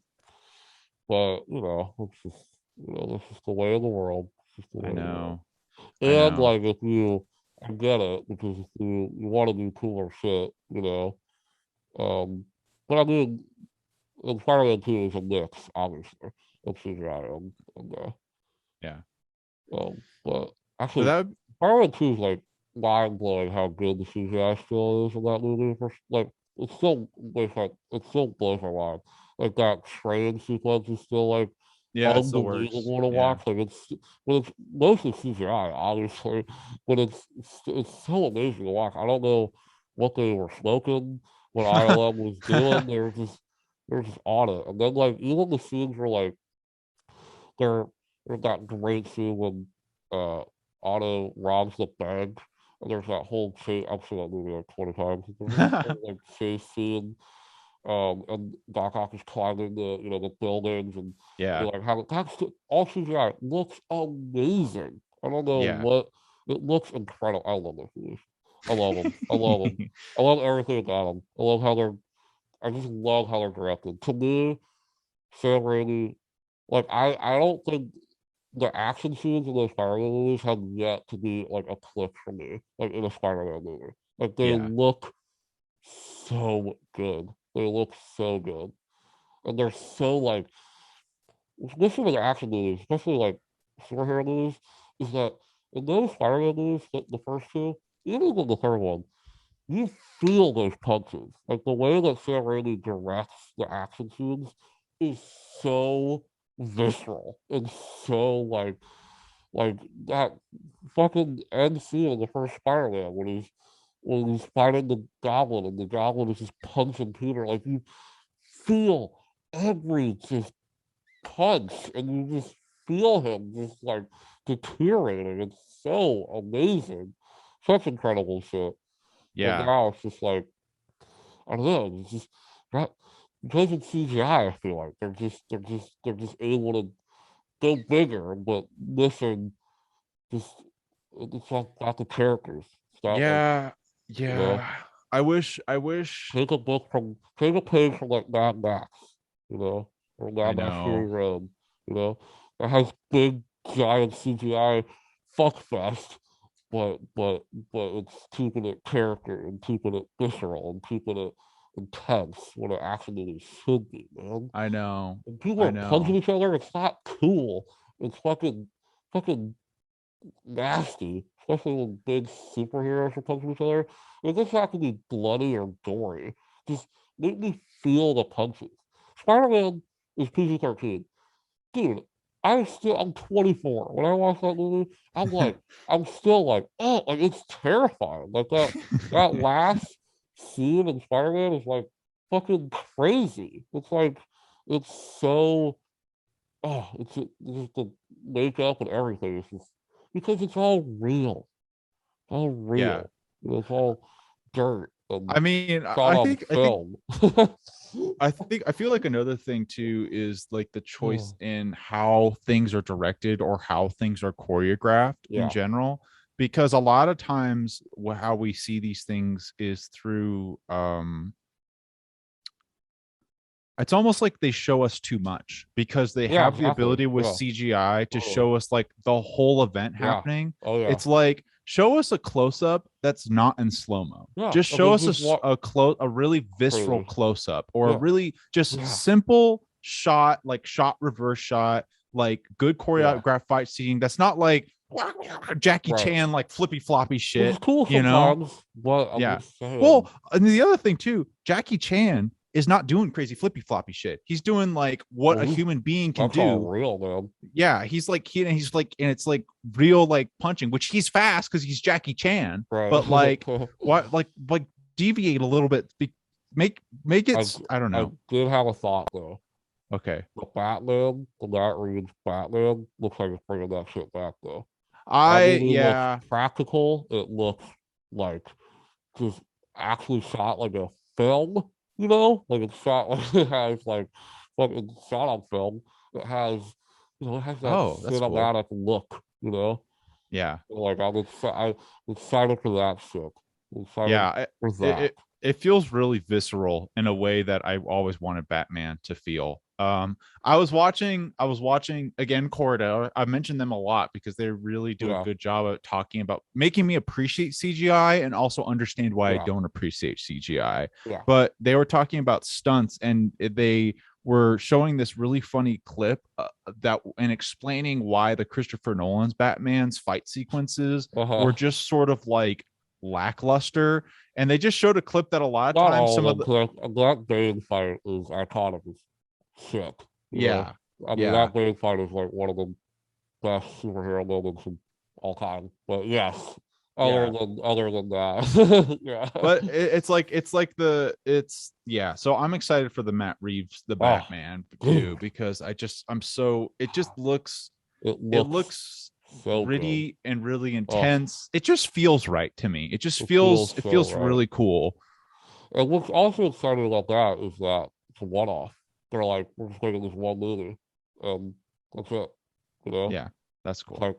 [SPEAKER 2] but that's just the way of the world. It's just the
[SPEAKER 1] I
[SPEAKER 2] way of the world.
[SPEAKER 1] know. I
[SPEAKER 2] And
[SPEAKER 1] know.
[SPEAKER 2] like if you I get it because if you want to do cooler shit, you know. But I mean Spider-Man 2 is a mix, obviously. Of CGI
[SPEAKER 1] Yeah.
[SPEAKER 2] but
[SPEAKER 1] But
[SPEAKER 2] actually
[SPEAKER 1] that
[SPEAKER 2] Spider-Man 2 is like mind blowing how good the CGI still is in that movie. Like it still blows my mind. Like that train sequence is still like
[SPEAKER 1] yeah, it's the worst.
[SPEAKER 2] unbelievable to
[SPEAKER 1] Yeah.
[SPEAKER 2] watch. Like it's mostly CGI, obviously, but it's so amazing to watch. I don't know what they were smoking, what ILM was doing. They were just on it. And then like even the scenes were like there there's that great scene when uh Otto robs the bank and there's that whole chase I've seen that movie like 20 times. There's this whole like chase scene and Doc Ock is climbing the buildings and
[SPEAKER 1] Yeah.
[SPEAKER 2] you're like how that's all CGI looks amazing. I don't know
[SPEAKER 1] Yeah.
[SPEAKER 2] what it looks incredible. I love this movie. I love them. I love them. I love everything about them. I just love how they're directed. To me, Sam Raimi, like I don't think the action scenes in those Spider-Man movies have yet to be like a click for me, like in a Spider-Man movie. Like they
[SPEAKER 1] Yeah.
[SPEAKER 2] look so good. They look so good. And they're so like especially with action movies, especially like superhero movies, is that in those Spider-Man movies, the first two, even in the third one, you feel those punches. Like the way that Sam Raimi directs the action scenes is so visceral and so like that fucking end scene in the first Spider-Man when he's fighting the Goblin and the Goblin is just punching Peter. Like you feel every just punch and you just feel him just like deteriorating. It's so amazing, such incredible shit. But
[SPEAKER 1] Yeah.
[SPEAKER 2] now it's just like I don't know. It's just that because it's CGI. I feel like they're just able to go bigger, but listen, just it's not the characters. It's not like
[SPEAKER 1] Yeah.
[SPEAKER 2] you know,
[SPEAKER 1] Yeah. I wish
[SPEAKER 2] take a page from like Mad Max, you know, or
[SPEAKER 1] I
[SPEAKER 2] Mad Max Fury
[SPEAKER 1] know.
[SPEAKER 2] Road, you know, that has big giant CGI fuckfest, but it's keeping it character and keeping it visceral and keeping it intense when it actually should be, man.
[SPEAKER 1] I know.
[SPEAKER 2] When people
[SPEAKER 1] I
[SPEAKER 2] are punching
[SPEAKER 1] know.
[SPEAKER 2] each other, it's not cool. It's fucking nasty, especially when big superheroes are punching each other. It doesn't have to be bloody or gory. Just make me feel the punches. Spider-Man is PG-13. Dude, I'm 24. When I watch that movie, I'm still like, oh, like it's terrifying. Like that last scene in Spider-Man is like fucking crazy. It's like it's so it's just the makeup and everything. It's just because it's all
[SPEAKER 1] Yeah.
[SPEAKER 2] real. It's all dirt and
[SPEAKER 1] I mean,
[SPEAKER 2] shot on film.
[SPEAKER 1] I feel like another thing too is like the choice
[SPEAKER 2] Oh,
[SPEAKER 1] in how things are directed or how things are choreographed in
[SPEAKER 2] yeah,
[SPEAKER 1] general, because a lot of times how we see these things is through it's almost like they show us too much because they
[SPEAKER 2] yeah,
[SPEAKER 1] have the
[SPEAKER 2] exactly.
[SPEAKER 1] ability with
[SPEAKER 2] Yeah,
[SPEAKER 1] CGI to
[SPEAKER 2] totally.
[SPEAKER 1] show us like the whole event
[SPEAKER 2] Yeah.
[SPEAKER 1] happening.
[SPEAKER 2] Oh yeah.
[SPEAKER 1] It's like show us a close up that's not in slow mo.
[SPEAKER 2] Yeah.
[SPEAKER 1] Just
[SPEAKER 2] I
[SPEAKER 1] show
[SPEAKER 2] mean,
[SPEAKER 1] us
[SPEAKER 2] just what
[SPEAKER 1] a really visceral
[SPEAKER 2] crazy.
[SPEAKER 1] close up or a
[SPEAKER 2] Yeah.
[SPEAKER 1] really just
[SPEAKER 2] Yeah.
[SPEAKER 1] simple shot, like shot reverse shot, like good
[SPEAKER 2] Yeah.
[SPEAKER 1] choreographed fight scene. That's not like Jackie
[SPEAKER 2] Right.
[SPEAKER 1] Chan like flippy floppy
[SPEAKER 2] Which is
[SPEAKER 1] shit,
[SPEAKER 2] cool
[SPEAKER 1] you know?
[SPEAKER 2] sometimes, but I'm
[SPEAKER 1] Yeah.
[SPEAKER 2] just saying.
[SPEAKER 1] Well, and the other thing too, Jackie Chan is not doing crazy flippy floppy shit. He's doing like what
[SPEAKER 2] Well,
[SPEAKER 1] a human being can
[SPEAKER 2] that's all
[SPEAKER 1] do.
[SPEAKER 2] real, man.
[SPEAKER 1] Yeah, he's like, and it's like real like punching, which he's fast because he's Jackie Chan.
[SPEAKER 2] Right.
[SPEAKER 1] But like, what like deviate a little bit, make it.
[SPEAKER 2] I
[SPEAKER 1] I don't
[SPEAKER 2] I
[SPEAKER 1] know.
[SPEAKER 2] did have a thought though.
[SPEAKER 1] Okay,
[SPEAKER 2] The Batman, the Matt Reeves Batman, looks like it's bringing that shit back though. That
[SPEAKER 1] I
[SPEAKER 2] movie looks
[SPEAKER 1] yeah.
[SPEAKER 2] practical. It looks like just actually shot like a film, you know? Like it's shot like it has like it's shot on film. It has it has that
[SPEAKER 1] Oh, that's cool.
[SPEAKER 2] cinematic look, you know?
[SPEAKER 1] Yeah,
[SPEAKER 2] Like I'm excited for that shit. I'm excited
[SPEAKER 1] yeah.
[SPEAKER 2] for
[SPEAKER 1] It,
[SPEAKER 2] that.
[SPEAKER 1] it it feels really visceral in a way that I always wanted Batman to feel. I was watching again Corridor. I mentioned them a lot because they really do a
[SPEAKER 2] Yeah,
[SPEAKER 1] good job of talking about making me appreciate CGI and also understand why I
[SPEAKER 2] yeah,
[SPEAKER 1] don't appreciate CGI.
[SPEAKER 2] yeah.
[SPEAKER 1] But they were talking about stunts and they were showing this really funny clip that and explaining why the Christopher Nolan's Batman's fight sequences
[SPEAKER 2] Uh-huh.
[SPEAKER 1] were just sort of like lackluster, and they just showed a clip that a lot of
[SPEAKER 2] Not
[SPEAKER 1] times
[SPEAKER 2] all of
[SPEAKER 1] some of
[SPEAKER 2] them,
[SPEAKER 1] the
[SPEAKER 2] because that Bane fight is iconic as shit. You know,
[SPEAKER 1] yeah,
[SPEAKER 2] I mean
[SPEAKER 1] yeah,
[SPEAKER 2] that Bane fight is like one of the best superhero moments of all time. But yes,
[SPEAKER 1] yeah,
[SPEAKER 2] other than that, yeah.
[SPEAKER 1] but it's yeah, so I'm excited for the Matt Reeves the
[SPEAKER 2] Oh,
[SPEAKER 1] Batman too,
[SPEAKER 2] dude,
[SPEAKER 1] because I'm so
[SPEAKER 2] it
[SPEAKER 1] it
[SPEAKER 2] looks
[SPEAKER 1] looks
[SPEAKER 2] so good.
[SPEAKER 1] gritty and really
[SPEAKER 2] Oh,
[SPEAKER 1] intense. It just feels right to me.
[SPEAKER 2] it feels
[SPEAKER 1] It
[SPEAKER 2] so
[SPEAKER 1] feels
[SPEAKER 2] right.
[SPEAKER 1] really cool.
[SPEAKER 2] And what's also exciting about that is that it's a one-off. They're like, we're just making this one movie, and that's it. You know,
[SPEAKER 1] Yeah, that's
[SPEAKER 2] it's
[SPEAKER 1] cool.
[SPEAKER 2] like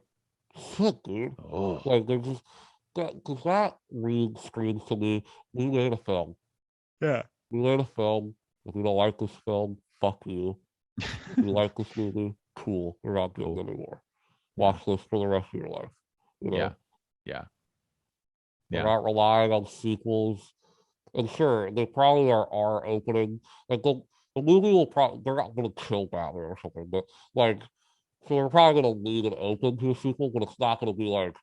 [SPEAKER 2] shit, dude.
[SPEAKER 1] Oh
[SPEAKER 2] Like they're just because that read screams to me. We made a film.
[SPEAKER 1] yeah.
[SPEAKER 2] We made a film. If you don't like this film, fuck you. If you like this movie, cool. You're not doing
[SPEAKER 1] Cool.
[SPEAKER 2] it anymore.
[SPEAKER 1] Yeah,
[SPEAKER 2] Watch this for the rest of your life. You
[SPEAKER 1] yeah,
[SPEAKER 2] know,
[SPEAKER 1] yeah,
[SPEAKER 2] they're
[SPEAKER 1] yeah,
[SPEAKER 2] not relying on sequels. And sure, they probably are opening like the movie will probably they're not gonna kill Batman or something, but like so they're probably gonna leave it open to a sequel, but it's not gonna be like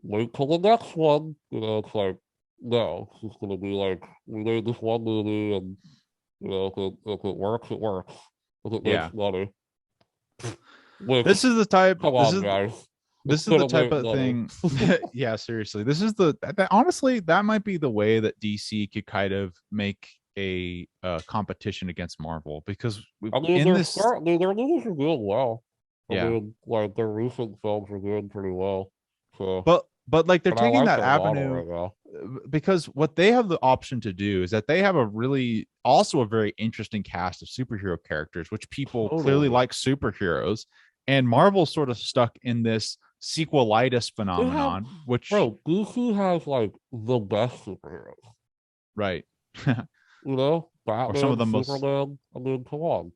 [SPEAKER 2] wait till the next one. You know, it's like no, it's just gonna be like we made this one movie and if it works, it works. if it
[SPEAKER 1] Yeah.
[SPEAKER 2] makes money. Which,
[SPEAKER 1] This is the type.
[SPEAKER 2] come
[SPEAKER 1] This
[SPEAKER 2] on,
[SPEAKER 1] is
[SPEAKER 2] guys, it's
[SPEAKER 1] this is the
[SPEAKER 2] gonna
[SPEAKER 1] type
[SPEAKER 2] make
[SPEAKER 1] of
[SPEAKER 2] money.
[SPEAKER 1] thing. Yeah, seriously. This is honestly, that might be the way that DC could kind of make a competition against Marvel, because
[SPEAKER 2] I mean,
[SPEAKER 1] in this,
[SPEAKER 2] their movies are doing well. I
[SPEAKER 1] yeah.
[SPEAKER 2] mean, like their recent films are doing pretty well. So,
[SPEAKER 1] But like they're
[SPEAKER 2] and I
[SPEAKER 1] taking
[SPEAKER 2] like
[SPEAKER 1] that
[SPEAKER 2] their model
[SPEAKER 1] avenue,
[SPEAKER 2] right now.
[SPEAKER 1] because what they have the option to do is that they have a really also a very interesting cast of superhero characters, which people clearly
[SPEAKER 2] Totally.
[SPEAKER 1] like superheroes, and Marvel's sort of stuck in this sequelitis
[SPEAKER 2] They have,
[SPEAKER 1] phenomenon, which,
[SPEAKER 2] bro, DC has like the best superheroes.
[SPEAKER 1] right.
[SPEAKER 2] You know,
[SPEAKER 1] Or some of
[SPEAKER 2] Batman,
[SPEAKER 1] the most,
[SPEAKER 2] Superman. I mean, come on,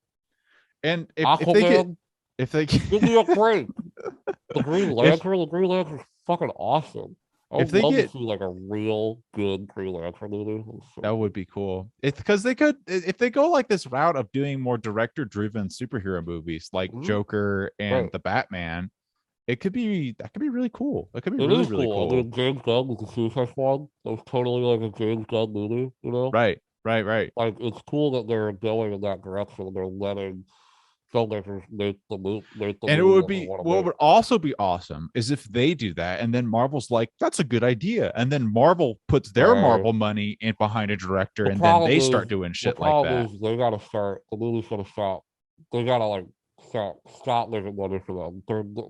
[SPEAKER 1] and if they get,
[SPEAKER 2] Aquaman.
[SPEAKER 1] if they
[SPEAKER 2] Give me a break. The Green
[SPEAKER 1] if
[SPEAKER 2] Lantern. The Green Lantern's fucking awesome. I
[SPEAKER 1] if
[SPEAKER 2] would
[SPEAKER 1] they
[SPEAKER 2] love to
[SPEAKER 1] get,
[SPEAKER 2] see like a real good Green Lantern movie. It's so
[SPEAKER 1] that would
[SPEAKER 2] good.
[SPEAKER 1] be cool. It's because they could, if they go like this route of doing more director driven superhero movies like
[SPEAKER 2] Mhm.
[SPEAKER 1] Joker and
[SPEAKER 2] Right.
[SPEAKER 1] the Batman, it could be, that could be really cool. That could be
[SPEAKER 2] It
[SPEAKER 1] really,
[SPEAKER 2] is
[SPEAKER 1] really
[SPEAKER 2] cool. I
[SPEAKER 1] cool.
[SPEAKER 2] mean, James Gunn with the Suicide Squad. That was totally like a James Gunn movie. You know,
[SPEAKER 1] Right, right, right.
[SPEAKER 2] like it's cool that they're going in that direction. They're letting filmmakers make the
[SPEAKER 1] And it
[SPEAKER 2] movie
[SPEAKER 1] would
[SPEAKER 2] that they
[SPEAKER 1] be,
[SPEAKER 2] want to
[SPEAKER 1] what
[SPEAKER 2] make.
[SPEAKER 1] would also be awesome is if they do that and then Marvel's like, that's a good idea. And then Marvel puts their
[SPEAKER 2] Right.
[SPEAKER 1] Marvel money in behind a director,
[SPEAKER 2] The
[SPEAKER 1] and then they
[SPEAKER 2] problem is,
[SPEAKER 1] start doing
[SPEAKER 2] the
[SPEAKER 1] shit like
[SPEAKER 2] problem
[SPEAKER 1] that.
[SPEAKER 2] is they gotta start. The movie's gonna stop. They gotta like stop making money for them.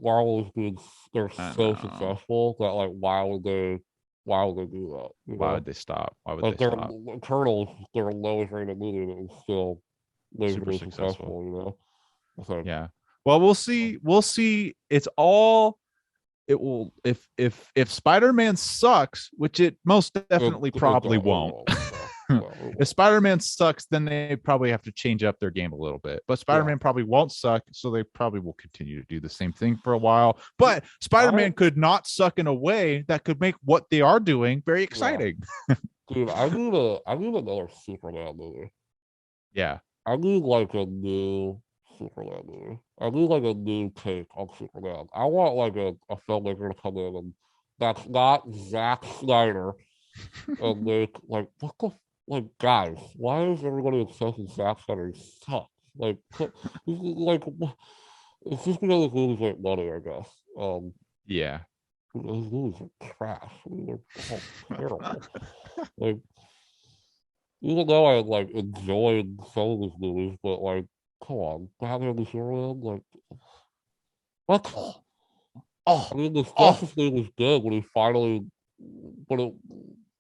[SPEAKER 2] Marvel's being they're
[SPEAKER 1] I
[SPEAKER 2] so
[SPEAKER 1] know.
[SPEAKER 2] successful that like why would they do that? You
[SPEAKER 1] Why
[SPEAKER 2] know,
[SPEAKER 1] would they stop? Why would they
[SPEAKER 2] like their
[SPEAKER 1] stop?
[SPEAKER 2] Eternals, their lowest rated movie that was still
[SPEAKER 1] Super
[SPEAKER 2] majorly
[SPEAKER 1] successful.
[SPEAKER 2] successful. You know, I think.
[SPEAKER 1] Yeah. Well, we'll see. We'll see. It's all, it will, if Spider-Man sucks, which it most definitely probably
[SPEAKER 2] It
[SPEAKER 1] won't.
[SPEAKER 2] won't. No, no, it
[SPEAKER 1] If
[SPEAKER 2] won't.
[SPEAKER 1] Spider-Man sucks, then they probably have to change up their game a little bit. But
[SPEAKER 2] Yeah.
[SPEAKER 1] Spider-Man probably won't suck, so they probably will continue to do the same thing for a while. But
[SPEAKER 2] I
[SPEAKER 1] Spider-Man could not suck in a way that could make what they are doing very
[SPEAKER 2] yeah,
[SPEAKER 1] exciting.
[SPEAKER 2] dude, I need another Superman movie.
[SPEAKER 1] Yeah.
[SPEAKER 2] I need like a new Superman movie. I need like a new take on Superman. I want like a filmmaker to come in and that's not Zack Snyder and make like what the like guys, why is everybody obsessed with Zack Snyder? He sucks. Like like it's just because his movies make money, I guess.
[SPEAKER 1] Yeah.
[SPEAKER 2] His movies are trash. I mean, they're all terrible. Like even though I like enjoyed some of his movies, but like, come on, Batman v Superman, like, what?
[SPEAKER 1] Oh,
[SPEAKER 2] I mean, this
[SPEAKER 1] oh,
[SPEAKER 2] Justice League was good when he finally, but it,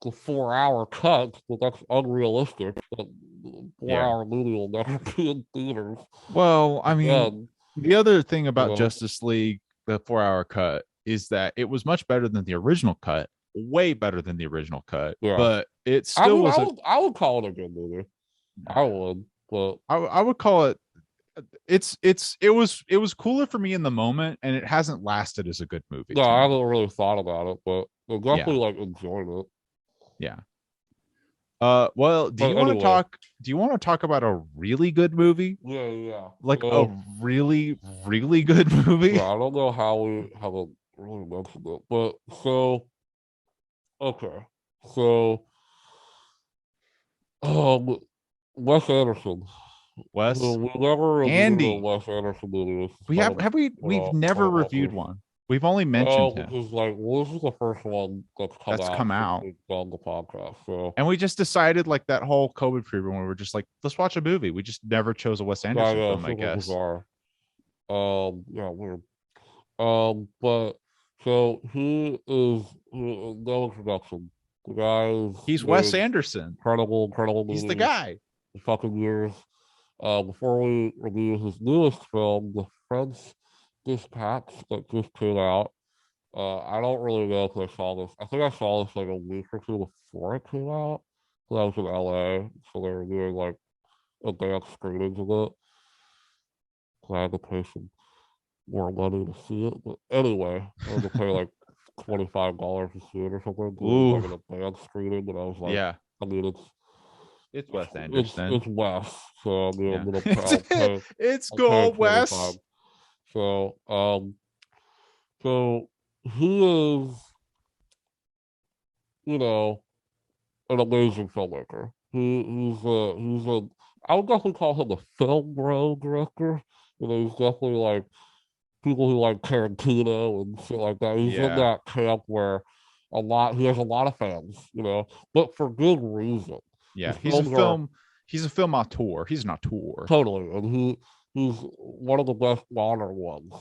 [SPEAKER 2] the 4 hour cut, but that's unrealistic. That four
[SPEAKER 1] yeah.
[SPEAKER 2] hour movie will never be in theaters
[SPEAKER 1] Well, I mean,
[SPEAKER 2] again.
[SPEAKER 1] the other thing
[SPEAKER 2] You
[SPEAKER 1] about
[SPEAKER 2] know,
[SPEAKER 1] Justice League, the 4 hour cut, is that it was much better than the original cut, way better than the original cut,
[SPEAKER 2] yeah.
[SPEAKER 1] but it
[SPEAKER 2] I
[SPEAKER 1] still
[SPEAKER 2] mean,
[SPEAKER 1] was a,
[SPEAKER 2] I would call it a good movie. I would, but
[SPEAKER 1] I would call it, it was cooler for me in the moment, and it hasn't lasted as a good movie
[SPEAKER 2] no,
[SPEAKER 1] to
[SPEAKER 2] I
[SPEAKER 1] me.
[SPEAKER 2] haven't really thought about it, but I
[SPEAKER 1] Yeah.
[SPEAKER 2] definitely like enjoyed it.
[SPEAKER 1] Yeah. Well,
[SPEAKER 2] But anyway,
[SPEAKER 1] do you want to talk about a really good movie?
[SPEAKER 2] yeah, yeah.
[SPEAKER 1] Like a
[SPEAKER 2] So
[SPEAKER 1] really, really good movie?
[SPEAKER 2] yeah, I don't know how we haven't really mentioned it, but so okay, so um, Wes Anderson.
[SPEAKER 1] Wes,
[SPEAKER 2] We never reviewed a
[SPEAKER 1] Andy.
[SPEAKER 2] Wes Anderson movie. This is
[SPEAKER 1] We
[SPEAKER 2] kind
[SPEAKER 1] have
[SPEAKER 2] of
[SPEAKER 1] we've never
[SPEAKER 2] what
[SPEAKER 1] reviewed one. We've only mentioned him
[SPEAKER 2] because like well, this is the first one that's come
[SPEAKER 1] that's
[SPEAKER 2] out
[SPEAKER 1] come
[SPEAKER 2] since
[SPEAKER 1] out.
[SPEAKER 2] we've done the podcast. So
[SPEAKER 1] And we just decided, like, that whole COVID period when we were just like, let's watch a movie. We just never chose a Wes
[SPEAKER 2] I
[SPEAKER 1] Anderson
[SPEAKER 2] know
[SPEAKER 1] film, I
[SPEAKER 2] super
[SPEAKER 1] guess.
[SPEAKER 2] bizarre. Yeah, weird. But so no introduction. The guy's
[SPEAKER 1] He's Wes
[SPEAKER 2] made
[SPEAKER 1] Anderson.
[SPEAKER 2] incredible
[SPEAKER 1] He's the
[SPEAKER 2] movies
[SPEAKER 1] guy.
[SPEAKER 2] for fucking years. Before we review his newest film, The French Dispatch, that just came out. I don't really know if I saw this. I think I saw this like a week or two before it came out. So I was in LA, so they were doing like advanced screenings of it. So I had to pay some more money to see it. But anyway, I had to pay like $25 to see it or something because it was
[SPEAKER 1] Ooh,
[SPEAKER 2] like an advanced screening. And I was like,
[SPEAKER 1] yeah.
[SPEAKER 2] I mean,
[SPEAKER 1] It's Wes Anderson.
[SPEAKER 2] it's West, so I mean,
[SPEAKER 1] Yeah. It's
[SPEAKER 2] I'll pay
[SPEAKER 1] cool,
[SPEAKER 2] 25.
[SPEAKER 1] Wes.
[SPEAKER 2] So so he is, you know, an amazing filmmaker. He's a I would definitely call him a film bro director. You know, he's definitely like people who like Tarantino and shit like that. He's in
[SPEAKER 1] Yeah.
[SPEAKER 2] that camp where he has a lot of fans, you know, but for good reason. His
[SPEAKER 1] Yeah.
[SPEAKER 2] films are
[SPEAKER 1] He's a film auteur. He's an auteur.
[SPEAKER 2] totally, and he's one of the best modern ones.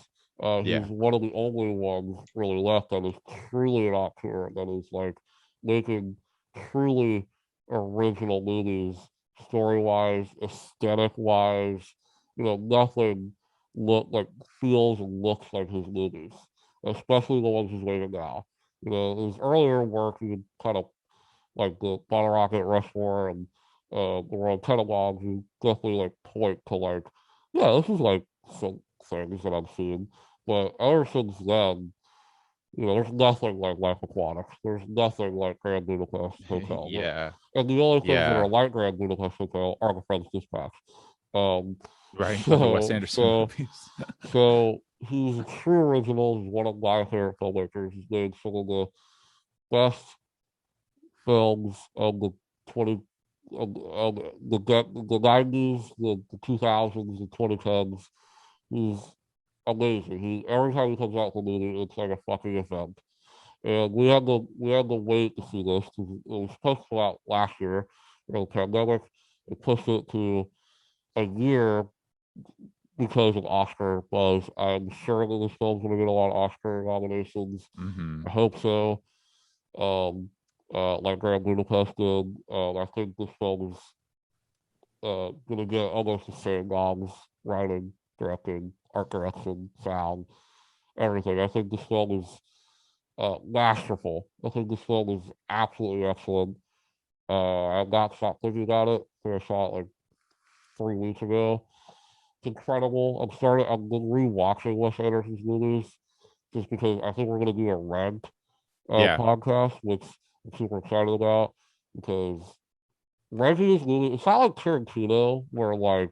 [SPEAKER 2] He's
[SPEAKER 1] Yeah.
[SPEAKER 2] one of the only ones really left that is truly an auteur, that is like making truly original movies, story wise, aesthetic wise. You know, nothing feels and looks like his movies, especially the ones he's making now. You know, his earlier work, he kind of like the Bottle Rocket Rushmore and the World Catalogs, you definitely like point to like, yeah, this is like some things that I've seen. But ever since then, you know, there's nothing like Life Aquatics. There's nothing like Grand Budapest Hotel.
[SPEAKER 1] Yeah.
[SPEAKER 2] And the only things that are
[SPEAKER 1] Yeah.
[SPEAKER 2] like Grand Budapest Hotel are the French Dispatch. Um,
[SPEAKER 1] Right. Are the Wes
[SPEAKER 2] so
[SPEAKER 1] Anderson
[SPEAKER 2] so
[SPEAKER 1] movies.
[SPEAKER 2] so he's a true original. He's one of my favorite filmmakers. He's made some of the best films of the 20 of the 90s, the 2000s, the 2010s. He's amazing. Every time he comes out with a movie, it's like a fucking event. And we had to wait to see this because it was supposed to come out last year, the pandemic. It pushed it to a year because of Oscar buzz. I'm sure that this film's going to get a lot of Oscar nominations. I
[SPEAKER 1] Hmm.
[SPEAKER 2] hope so. Um, like Grand Budapest did. I think this film is gonna get almost the same noms: writing, directing, art direction, sound, everything. I think this film is masterful. I think this film is absolutely excellent. I've not stopped thinking about it. I think I saw it like 3 weeks ago. It's incredible. I'm rewatching Wes Anderson's movies just because I think we're gonna do a rant
[SPEAKER 1] Yeah.
[SPEAKER 2] podcast, which I'm super excited about because Reggie's movie, it's not like Tarantino, where like,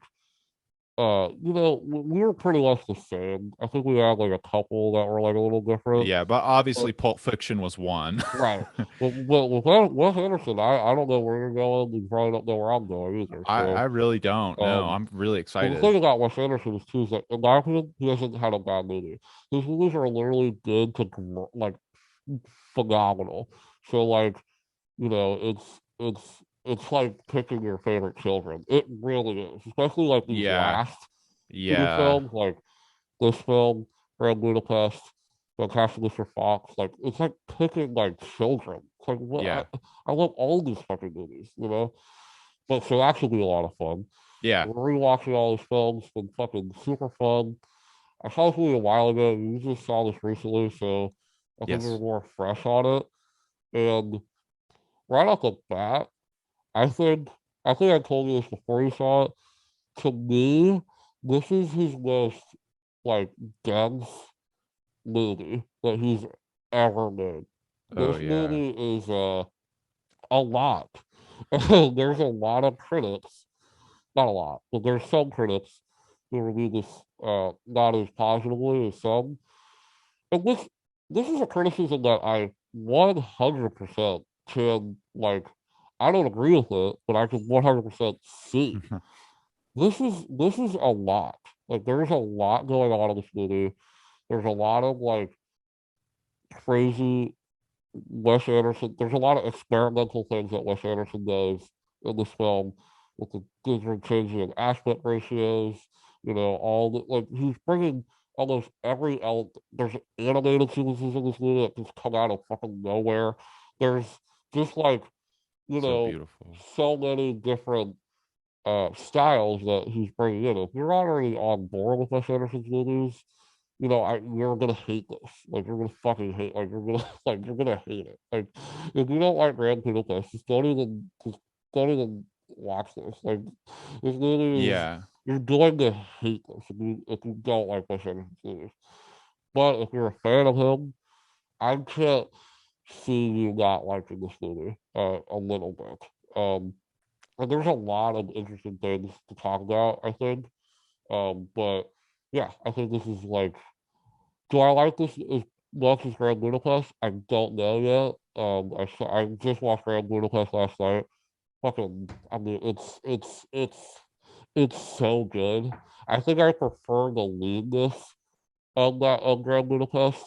[SPEAKER 2] you know, we were pretty much the same. I think we had like a couple that were like a little different.
[SPEAKER 1] Yeah. But
[SPEAKER 2] But
[SPEAKER 1] obviously, Pulp Fiction was one.
[SPEAKER 2] right. But with Wes Anderson, I don't know where you're going. You probably don't know where I'm going either.
[SPEAKER 1] I really don't know.
[SPEAKER 2] Um,
[SPEAKER 1] I'm really
[SPEAKER 2] but the
[SPEAKER 1] excited.
[SPEAKER 2] thing about Wes Anderson is too is that in my opinion, he hasn't had a bad movie. His movies are literally good to like phenomenal. So like, you know, it's like picking your favorite children. It really is, especially like these
[SPEAKER 1] Yeah.
[SPEAKER 2] last two
[SPEAKER 1] Yeah.
[SPEAKER 2] films, like this film, Grand Budapest, Fantastic Mr. Fox. Like it's like picking like children. It's like what
[SPEAKER 1] Yeah.
[SPEAKER 2] I love all these fucking movies, you know. But so that should be a lot of fun.
[SPEAKER 1] Yeah.
[SPEAKER 2] Rewatching all these films been fucking super fun. I saw this movie a while ago. You just saw this recently, so I think we're
[SPEAKER 1] Yes.
[SPEAKER 2] more fresh on it. And right off the bat, I think I told you this before you saw it. To me, this is his most like dense movie that he's ever made.
[SPEAKER 1] Oh
[SPEAKER 2] This
[SPEAKER 1] yeah.
[SPEAKER 2] movie is a lot. There's a lot of critics, not a lot, but there's some critics who review this not as positively as some. And this is a criticism that I 100% can like. I don't agree with it, but I can 100% see. This is a lot. Like there's a lot going on in this movie. There's a lot of like crazy Wes Anderson. There's a lot of experimental things that Wes Anderson does in this film with the different changing of aspect ratios. You know, all the like he's bringing almost every element. There's animated sequences in this movie that just come out of fucking nowhere. There's just like you
[SPEAKER 1] So
[SPEAKER 2] know
[SPEAKER 1] beautiful.
[SPEAKER 2] so many different styles that he's bringing in. If you're already on board with Wes Anderson's movies, you know, you're gonna hate this. Like you're gonna fucking hate. Like you're gonna like you're gonna hate it. Like if you don't like Grand Budapest, just don't even watch this. Like this movie is
[SPEAKER 1] Yeah.
[SPEAKER 2] you're going to hate this if you don't like Wes Anderson's movies. But if you're a fan of him, I can't see you not liking this movie a little bit. And there's a lot of interesting things to talk about, I think. But yeah, I think this is like, do I like this as much as Grand Budapest? I don't know yet. I just watched Grand Budapest last night. Fucking, I mean, it's It's so good. I think I prefer the leanness of that of Grand Budapest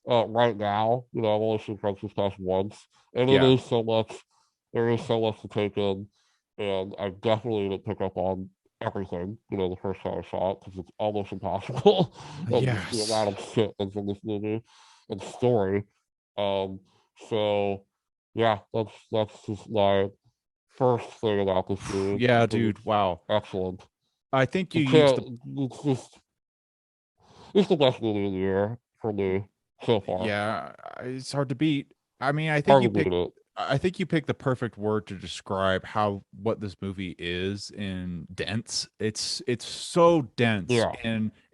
[SPEAKER 2] right now. You know, I've only seen French Dispatch once, and it
[SPEAKER 1] Yeah.
[SPEAKER 2] is so much. There is so much to take in, and I definitely didn't pick up on everything. You know, the first time I saw it because it's almost impossible of just the
[SPEAKER 1] Yes.
[SPEAKER 2] amount of shit that's in this movie and story. Um, so yeah, that's just my first thing about this movie.
[SPEAKER 1] Yeah,
[SPEAKER 2] I think
[SPEAKER 1] dude.
[SPEAKER 2] it's
[SPEAKER 1] Wow.
[SPEAKER 2] excellent.
[SPEAKER 1] I think
[SPEAKER 2] You
[SPEAKER 1] you used the
[SPEAKER 2] can't. It's the best movie of the year for me so far.
[SPEAKER 1] yeah, it's hard to beat. I mean,
[SPEAKER 2] Hard to beat it.
[SPEAKER 1] I think you picked the perfect word to describe how what this movie is in dense. It's so dense
[SPEAKER 2] Yeah,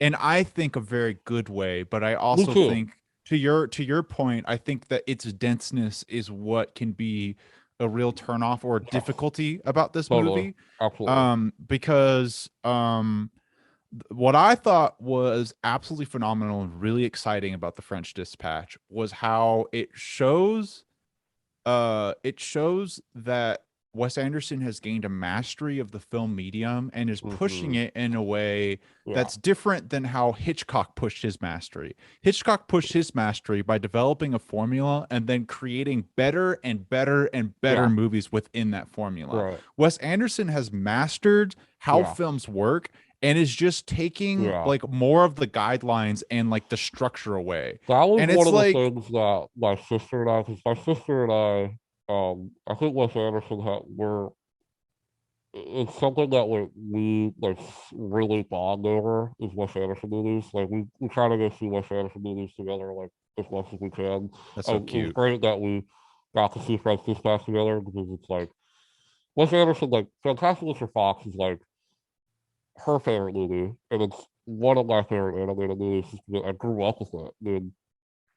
[SPEAKER 1] and I think a very good way, but I
[SPEAKER 2] me
[SPEAKER 1] also
[SPEAKER 2] too.
[SPEAKER 1] think to your point, I think that its denseness is what can be a real turnoff or
[SPEAKER 2] Yes,
[SPEAKER 1] difficulty about this
[SPEAKER 2] totally,
[SPEAKER 1] movie.
[SPEAKER 2] absolutely.
[SPEAKER 1] Because what I thought was absolutely phenomenal and really exciting about the French Dispatch was how it shows that Wes Anderson has gained a mastery of the film medium and is pushing
[SPEAKER 2] Hmm.
[SPEAKER 1] it in a way
[SPEAKER 2] Yeah,
[SPEAKER 1] that's different than how Hitchcock pushed his mastery. Hitchcock pushed his mastery by developing a formula and then creating better and better and better
[SPEAKER 2] yeah,
[SPEAKER 1] movies within that formula.
[SPEAKER 2] right.
[SPEAKER 1] Wes Anderson has mastered how
[SPEAKER 2] Yeah,
[SPEAKER 1] films work and is just taking
[SPEAKER 2] yeah.
[SPEAKER 1] like more of the guidelines and like the structure away.
[SPEAKER 2] That was
[SPEAKER 1] And
[SPEAKER 2] one
[SPEAKER 1] it's
[SPEAKER 2] of the
[SPEAKER 1] like,
[SPEAKER 2] things that my sister and I, because my sister and I think Wes Anderson had were it's something that we like really bond over is Wes Anderson movies. Like we try to go see Wes Anderson movies together like as much as we can.
[SPEAKER 1] that's so
[SPEAKER 2] It was
[SPEAKER 1] cute.
[SPEAKER 2] great that we got to see French Dispatch together because it's like Wes Anderson, like Fantastic Mr. Fox is like her favorite movie, and it's one of my favorite animated movies. Just because I grew up with it. I mean,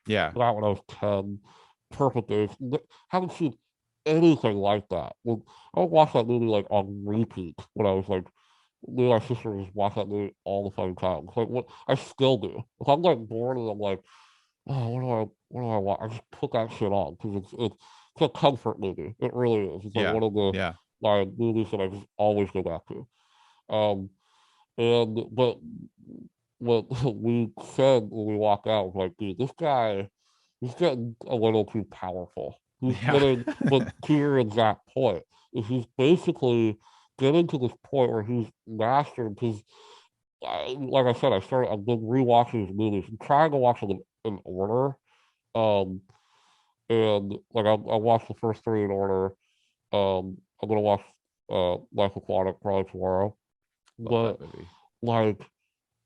[SPEAKER 1] Yeah.
[SPEAKER 2] that when I was 10, Perfect Days. Haven't seen anything like that. Well, I would watch that movie like on repeat when I was like me and my sister would just watch that movie all the fucking time. It's like what I still do. If I'm like bored and I'm like, oh, what do I watch? I just put that shit on because it's a comfort movie. It really is. It's like
[SPEAKER 1] Yeah.
[SPEAKER 2] one of the
[SPEAKER 1] Yeah.
[SPEAKER 2] my movies that I just always go back to. Um, and but what we said when we walked out was like, dude, this guy, he's getting a little too powerful. He's
[SPEAKER 1] Yeah.
[SPEAKER 2] getting, but to your exact point, is he's basically getting to this point where he's mastered. Because, like I said, I've been rewatching his movies. I'm trying to watch them in order. Um, and like I watched the first three in order. I'm gonna watch Life Aquatic probably tomorrow.
[SPEAKER 1] Love that
[SPEAKER 2] But
[SPEAKER 1] movie.
[SPEAKER 2] like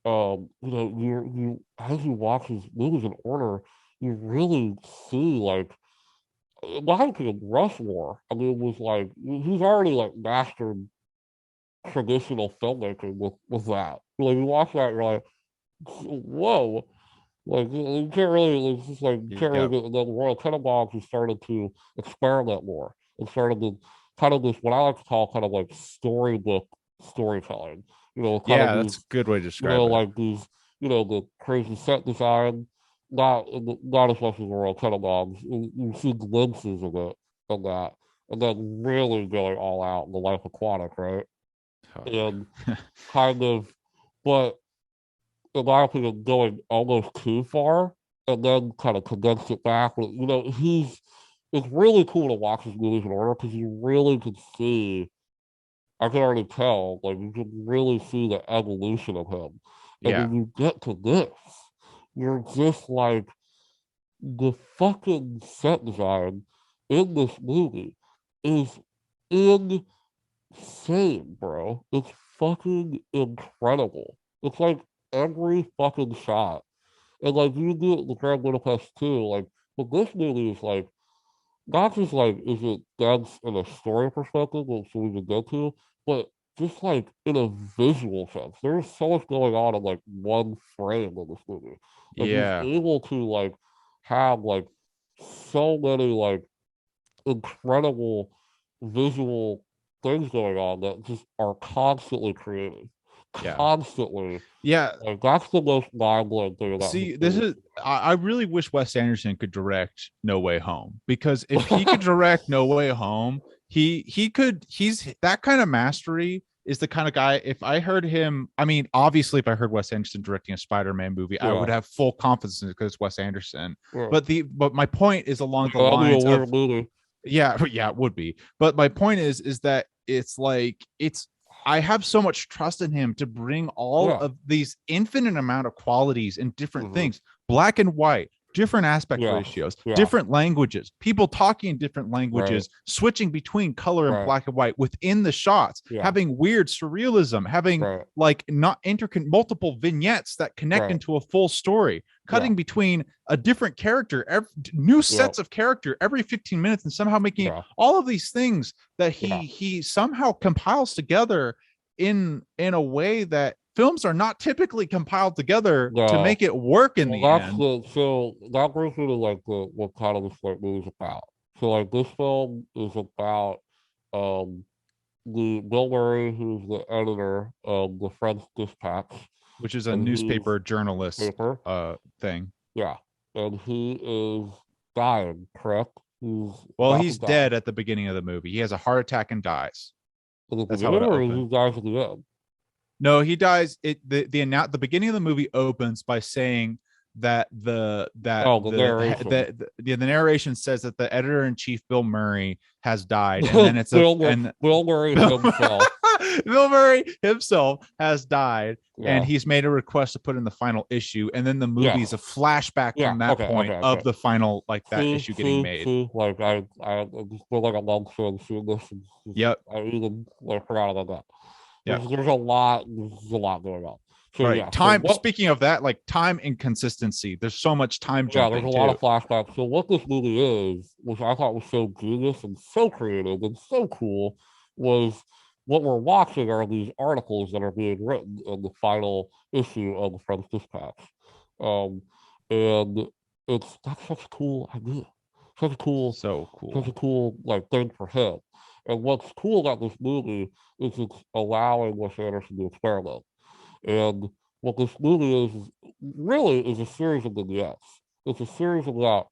[SPEAKER 2] you know, you as you watch these movies in order, you really see like my opinion, Rushmore. I mean, it was like he's already like mastered traditional filmmaking with that. Like you watch that, you're like, whoa. Like you can't really, it's just like you can't really
[SPEAKER 1] Yep.
[SPEAKER 2] get the Royal Tenenbaums who started to experiment more and started to kind of this what I like to call kind of like storybook storytelling. You know, kind of
[SPEAKER 1] Yeah, that's
[SPEAKER 2] these
[SPEAKER 1] a good way to
[SPEAKER 2] you know,
[SPEAKER 1] describe it.
[SPEAKER 2] like these, you know, the crazy set design, not as much as the Royal Tenenbaums. You see glimpses of it of that, and then really going all out in the Life Aquatic, right?
[SPEAKER 1] Oh
[SPEAKER 2] And
[SPEAKER 1] yeah.
[SPEAKER 2] kind of, but in my opinion, going almost too far, and then kind of condensed it back. You know, it's really cool to watch his movies in order because you really can see I can already tell, like you can really see the evolution of him. And
[SPEAKER 1] Yeah.
[SPEAKER 2] when you get to this, you're just like the fucking set design in this movie is insane, bro. It's fucking incredible. It's like every fucking shot. And like you do it in the Grand Budapest too, like but this movie is like not just like is it dense in a story perspective, which we can get to, but just like in a visual sense. There's so much going on in like one frame of this movie. Like he's
[SPEAKER 1] Yeah.
[SPEAKER 2] able to like have like so many like incredible visual things going on that just are constantly creating.
[SPEAKER 1] Yeah.
[SPEAKER 2] Constantly.
[SPEAKER 1] Yeah.
[SPEAKER 2] Like that's the most mind-blowing thing about this
[SPEAKER 1] See, this
[SPEAKER 2] movie.
[SPEAKER 1] is I really wish Wes Anderson could direct No Way Home because if he could direct No Way Home, he's that kind of mastery is the kind of guy, if I heard him, I mean, obviously, if I heard Wes Anderson directing a Spider-Man movie, I would
[SPEAKER 2] Yeah.
[SPEAKER 1] have full confidence in it because it's Wes Anderson.
[SPEAKER 2] Yeah.
[SPEAKER 1] But my point is along the
[SPEAKER 2] That'd be a
[SPEAKER 1] lines of,
[SPEAKER 2] weird movie.
[SPEAKER 1] yeah, yeah, it would be. But my point is that it's like it's I have so much trust in him to bring all
[SPEAKER 2] Yeah.
[SPEAKER 1] of these infinite amount of qualities and different
[SPEAKER 2] Hmm.
[SPEAKER 1] things, black and white, different aspect
[SPEAKER 2] Yeah.
[SPEAKER 1] ratios,
[SPEAKER 2] Yeah.
[SPEAKER 1] different languages, people talking in different
[SPEAKER 2] Right.
[SPEAKER 1] languages, switching between color and
[SPEAKER 2] Right.
[SPEAKER 1] black and white within the shots,
[SPEAKER 2] Yeah.
[SPEAKER 1] having weird surrealism, having
[SPEAKER 2] Right.
[SPEAKER 1] like not multiple vignettes that connect
[SPEAKER 2] Right.
[SPEAKER 1] into a full story,
[SPEAKER 2] Yeah.
[SPEAKER 1] cutting between a different character, new
[SPEAKER 2] Yeah.
[SPEAKER 1] sets of character every 15 minutes, and somehow making
[SPEAKER 2] Yeah.
[SPEAKER 1] all of these things that
[SPEAKER 2] Yeah.
[SPEAKER 1] he somehow compiles together in a way that films are not typically compiled together to
[SPEAKER 2] No.
[SPEAKER 1] make it work in
[SPEAKER 2] Well,
[SPEAKER 1] the
[SPEAKER 2] that's
[SPEAKER 1] end.
[SPEAKER 2] the so that brings me to like what kind of this like movie's about. So like this film is about um the Bill Murray, who's the editor of the French Dispatch,
[SPEAKER 1] Which is a
[SPEAKER 2] and he's
[SPEAKER 1] newspaper journalist
[SPEAKER 2] paper.
[SPEAKER 1] thing.
[SPEAKER 2] Yeah. And he is dying, correct? He's
[SPEAKER 1] Well,
[SPEAKER 2] about to
[SPEAKER 1] he's
[SPEAKER 2] die.
[SPEAKER 1] dead at the beginning of the movie. He has a heart attack and dies.
[SPEAKER 2] In the
[SPEAKER 1] That's how it
[SPEAKER 2] beginning, or is
[SPEAKER 1] opens.
[SPEAKER 2] he dies at the end?
[SPEAKER 1] No, he dies. The beginning of the movie opens by saying that
[SPEAKER 2] Oh, the narration.
[SPEAKER 1] the narration says that the editor in chief Bill Murray has died, and then it's a and
[SPEAKER 2] Bill Murray himself.
[SPEAKER 1] Bill Murray himself has died, and
[SPEAKER 2] Yeah.
[SPEAKER 1] he's made a request to put in the final issue, and then the movie is
[SPEAKER 2] Yeah.
[SPEAKER 1] a flashback
[SPEAKER 2] Yeah.
[SPEAKER 1] from that
[SPEAKER 2] Okay.
[SPEAKER 1] point
[SPEAKER 2] Okay.
[SPEAKER 1] of
[SPEAKER 2] Okay.
[SPEAKER 1] the final, like that issue getting made.
[SPEAKER 2] Like I just feel like a monk fan seeing this.
[SPEAKER 1] Yep.
[SPEAKER 2] I even like forgot about that.
[SPEAKER 1] Yeah.
[SPEAKER 2] There's a lot. There's a lot going on. So
[SPEAKER 1] Right.
[SPEAKER 2] yeah. So
[SPEAKER 1] Time.
[SPEAKER 2] what?
[SPEAKER 1] Speaking of that, like time inconsistency. There's so much time
[SPEAKER 2] Yeah. There's
[SPEAKER 1] jumping
[SPEAKER 2] a lot
[SPEAKER 1] too.
[SPEAKER 2] of flashbacks. So what this movie is, which I thought was so genius and so creative and so cool, was what we're watching are these articles that are being written in the final issue of the French Dispatch. Um, and that's such a cool idea. Such a cool
[SPEAKER 1] So
[SPEAKER 2] such a
[SPEAKER 1] cool.
[SPEAKER 2] cool like thing for him. And what's cool about this movie is it's allowing Wes Anderson to experiment. And what this movie is really is a series of vignettes. It's a series of about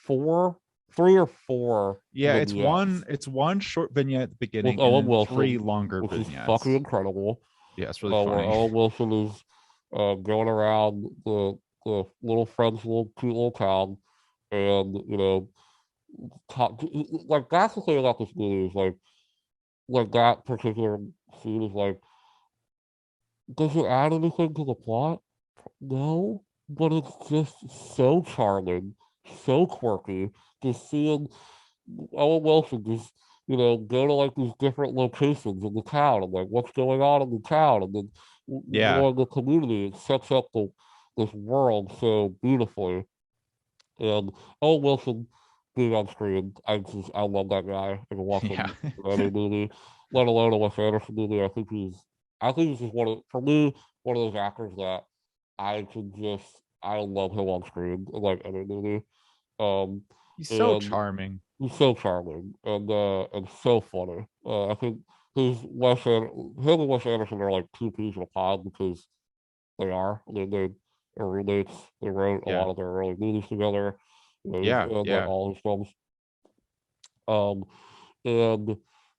[SPEAKER 2] four, three or four
[SPEAKER 1] Yeah,
[SPEAKER 2] vignettes
[SPEAKER 1] it's one short vignette at the
[SPEAKER 2] with
[SPEAKER 1] beginning and
[SPEAKER 2] Owen
[SPEAKER 1] then three
[SPEAKER 2] Wilson,
[SPEAKER 1] longer
[SPEAKER 2] which is fucking
[SPEAKER 1] vignettes.
[SPEAKER 2] incredible.
[SPEAKER 1] Yeah, it's really
[SPEAKER 2] Where
[SPEAKER 1] funny.
[SPEAKER 2] Owen Wilson is going around the little French cute little town, and talk, like that's the thing about this movie is like that particular scene is like, does it add anything to the plot? No, but it's just so charming, so quirky. Just seeing Owen Wilson just go to like these different locations in the town and like what's going on in the town, and then
[SPEAKER 1] Yeah.
[SPEAKER 2] knowing the community, it sets up this world so beautifully. And Owen Wilson being on screen, I love that guy. I can watch
[SPEAKER 1] Yeah.
[SPEAKER 2] him in any movie, let alone a Wes Anderson movie. I think he's just for me one of those actors that I love him on screen in like any movie. Um,
[SPEAKER 1] He's so
[SPEAKER 2] and
[SPEAKER 1] charming.
[SPEAKER 2] he's so charming and so funny. I think him and Wes Anderson are like two peas in a pod because they are. I mean, they're roommates. They wrote a
[SPEAKER 1] Yeah.
[SPEAKER 2] lot of their early movies together.
[SPEAKER 1] Yeah.
[SPEAKER 2] And like
[SPEAKER 1] Yeah.
[SPEAKER 2] all his films. Um, and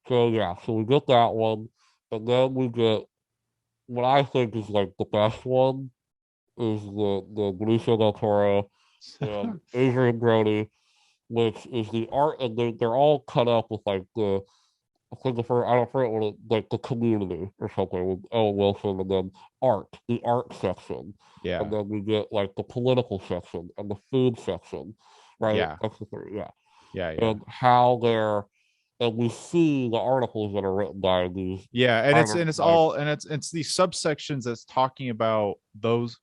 [SPEAKER 2] so yeah, so we get that one, and then we get what I think is like the best one is the Benicio del Toro and Adrian Brody, which is the art, and they're all cut up with like I think I don't forget what like the community or something with Owen Wilson, and then the art section, and
[SPEAKER 1] Yeah.
[SPEAKER 2] then we get like the political section and the food section, right?
[SPEAKER 1] Yeah.
[SPEAKER 2] That's the thing, yeah.
[SPEAKER 1] Yeah. Yeah.
[SPEAKER 2] And how they're and we see the articles that are written by these
[SPEAKER 1] Yeah, and it's
[SPEAKER 2] like
[SPEAKER 1] all and it's these subsections that's talking about those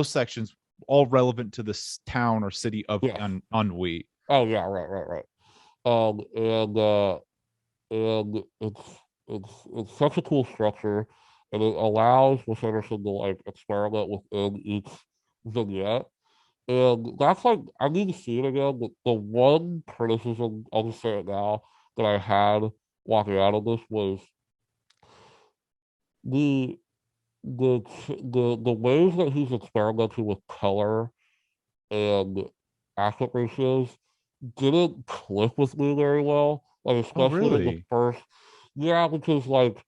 [SPEAKER 1] sections all relevant to this town or city of
[SPEAKER 2] yes,
[SPEAKER 1] Ennui.
[SPEAKER 2] oh yeah, right. And it's such a cool structure, and it allows Wes Anderson to like experiment within each vignette. And that's like I need to see it again. But the one criticism, I'll just say it now, that I had walking out of this was the the ways that he's experimenting with color and aspect ratios didn't click with me very well. Like
[SPEAKER 1] Oh,
[SPEAKER 2] especially in the
[SPEAKER 1] really?
[SPEAKER 2] first, yeah, because like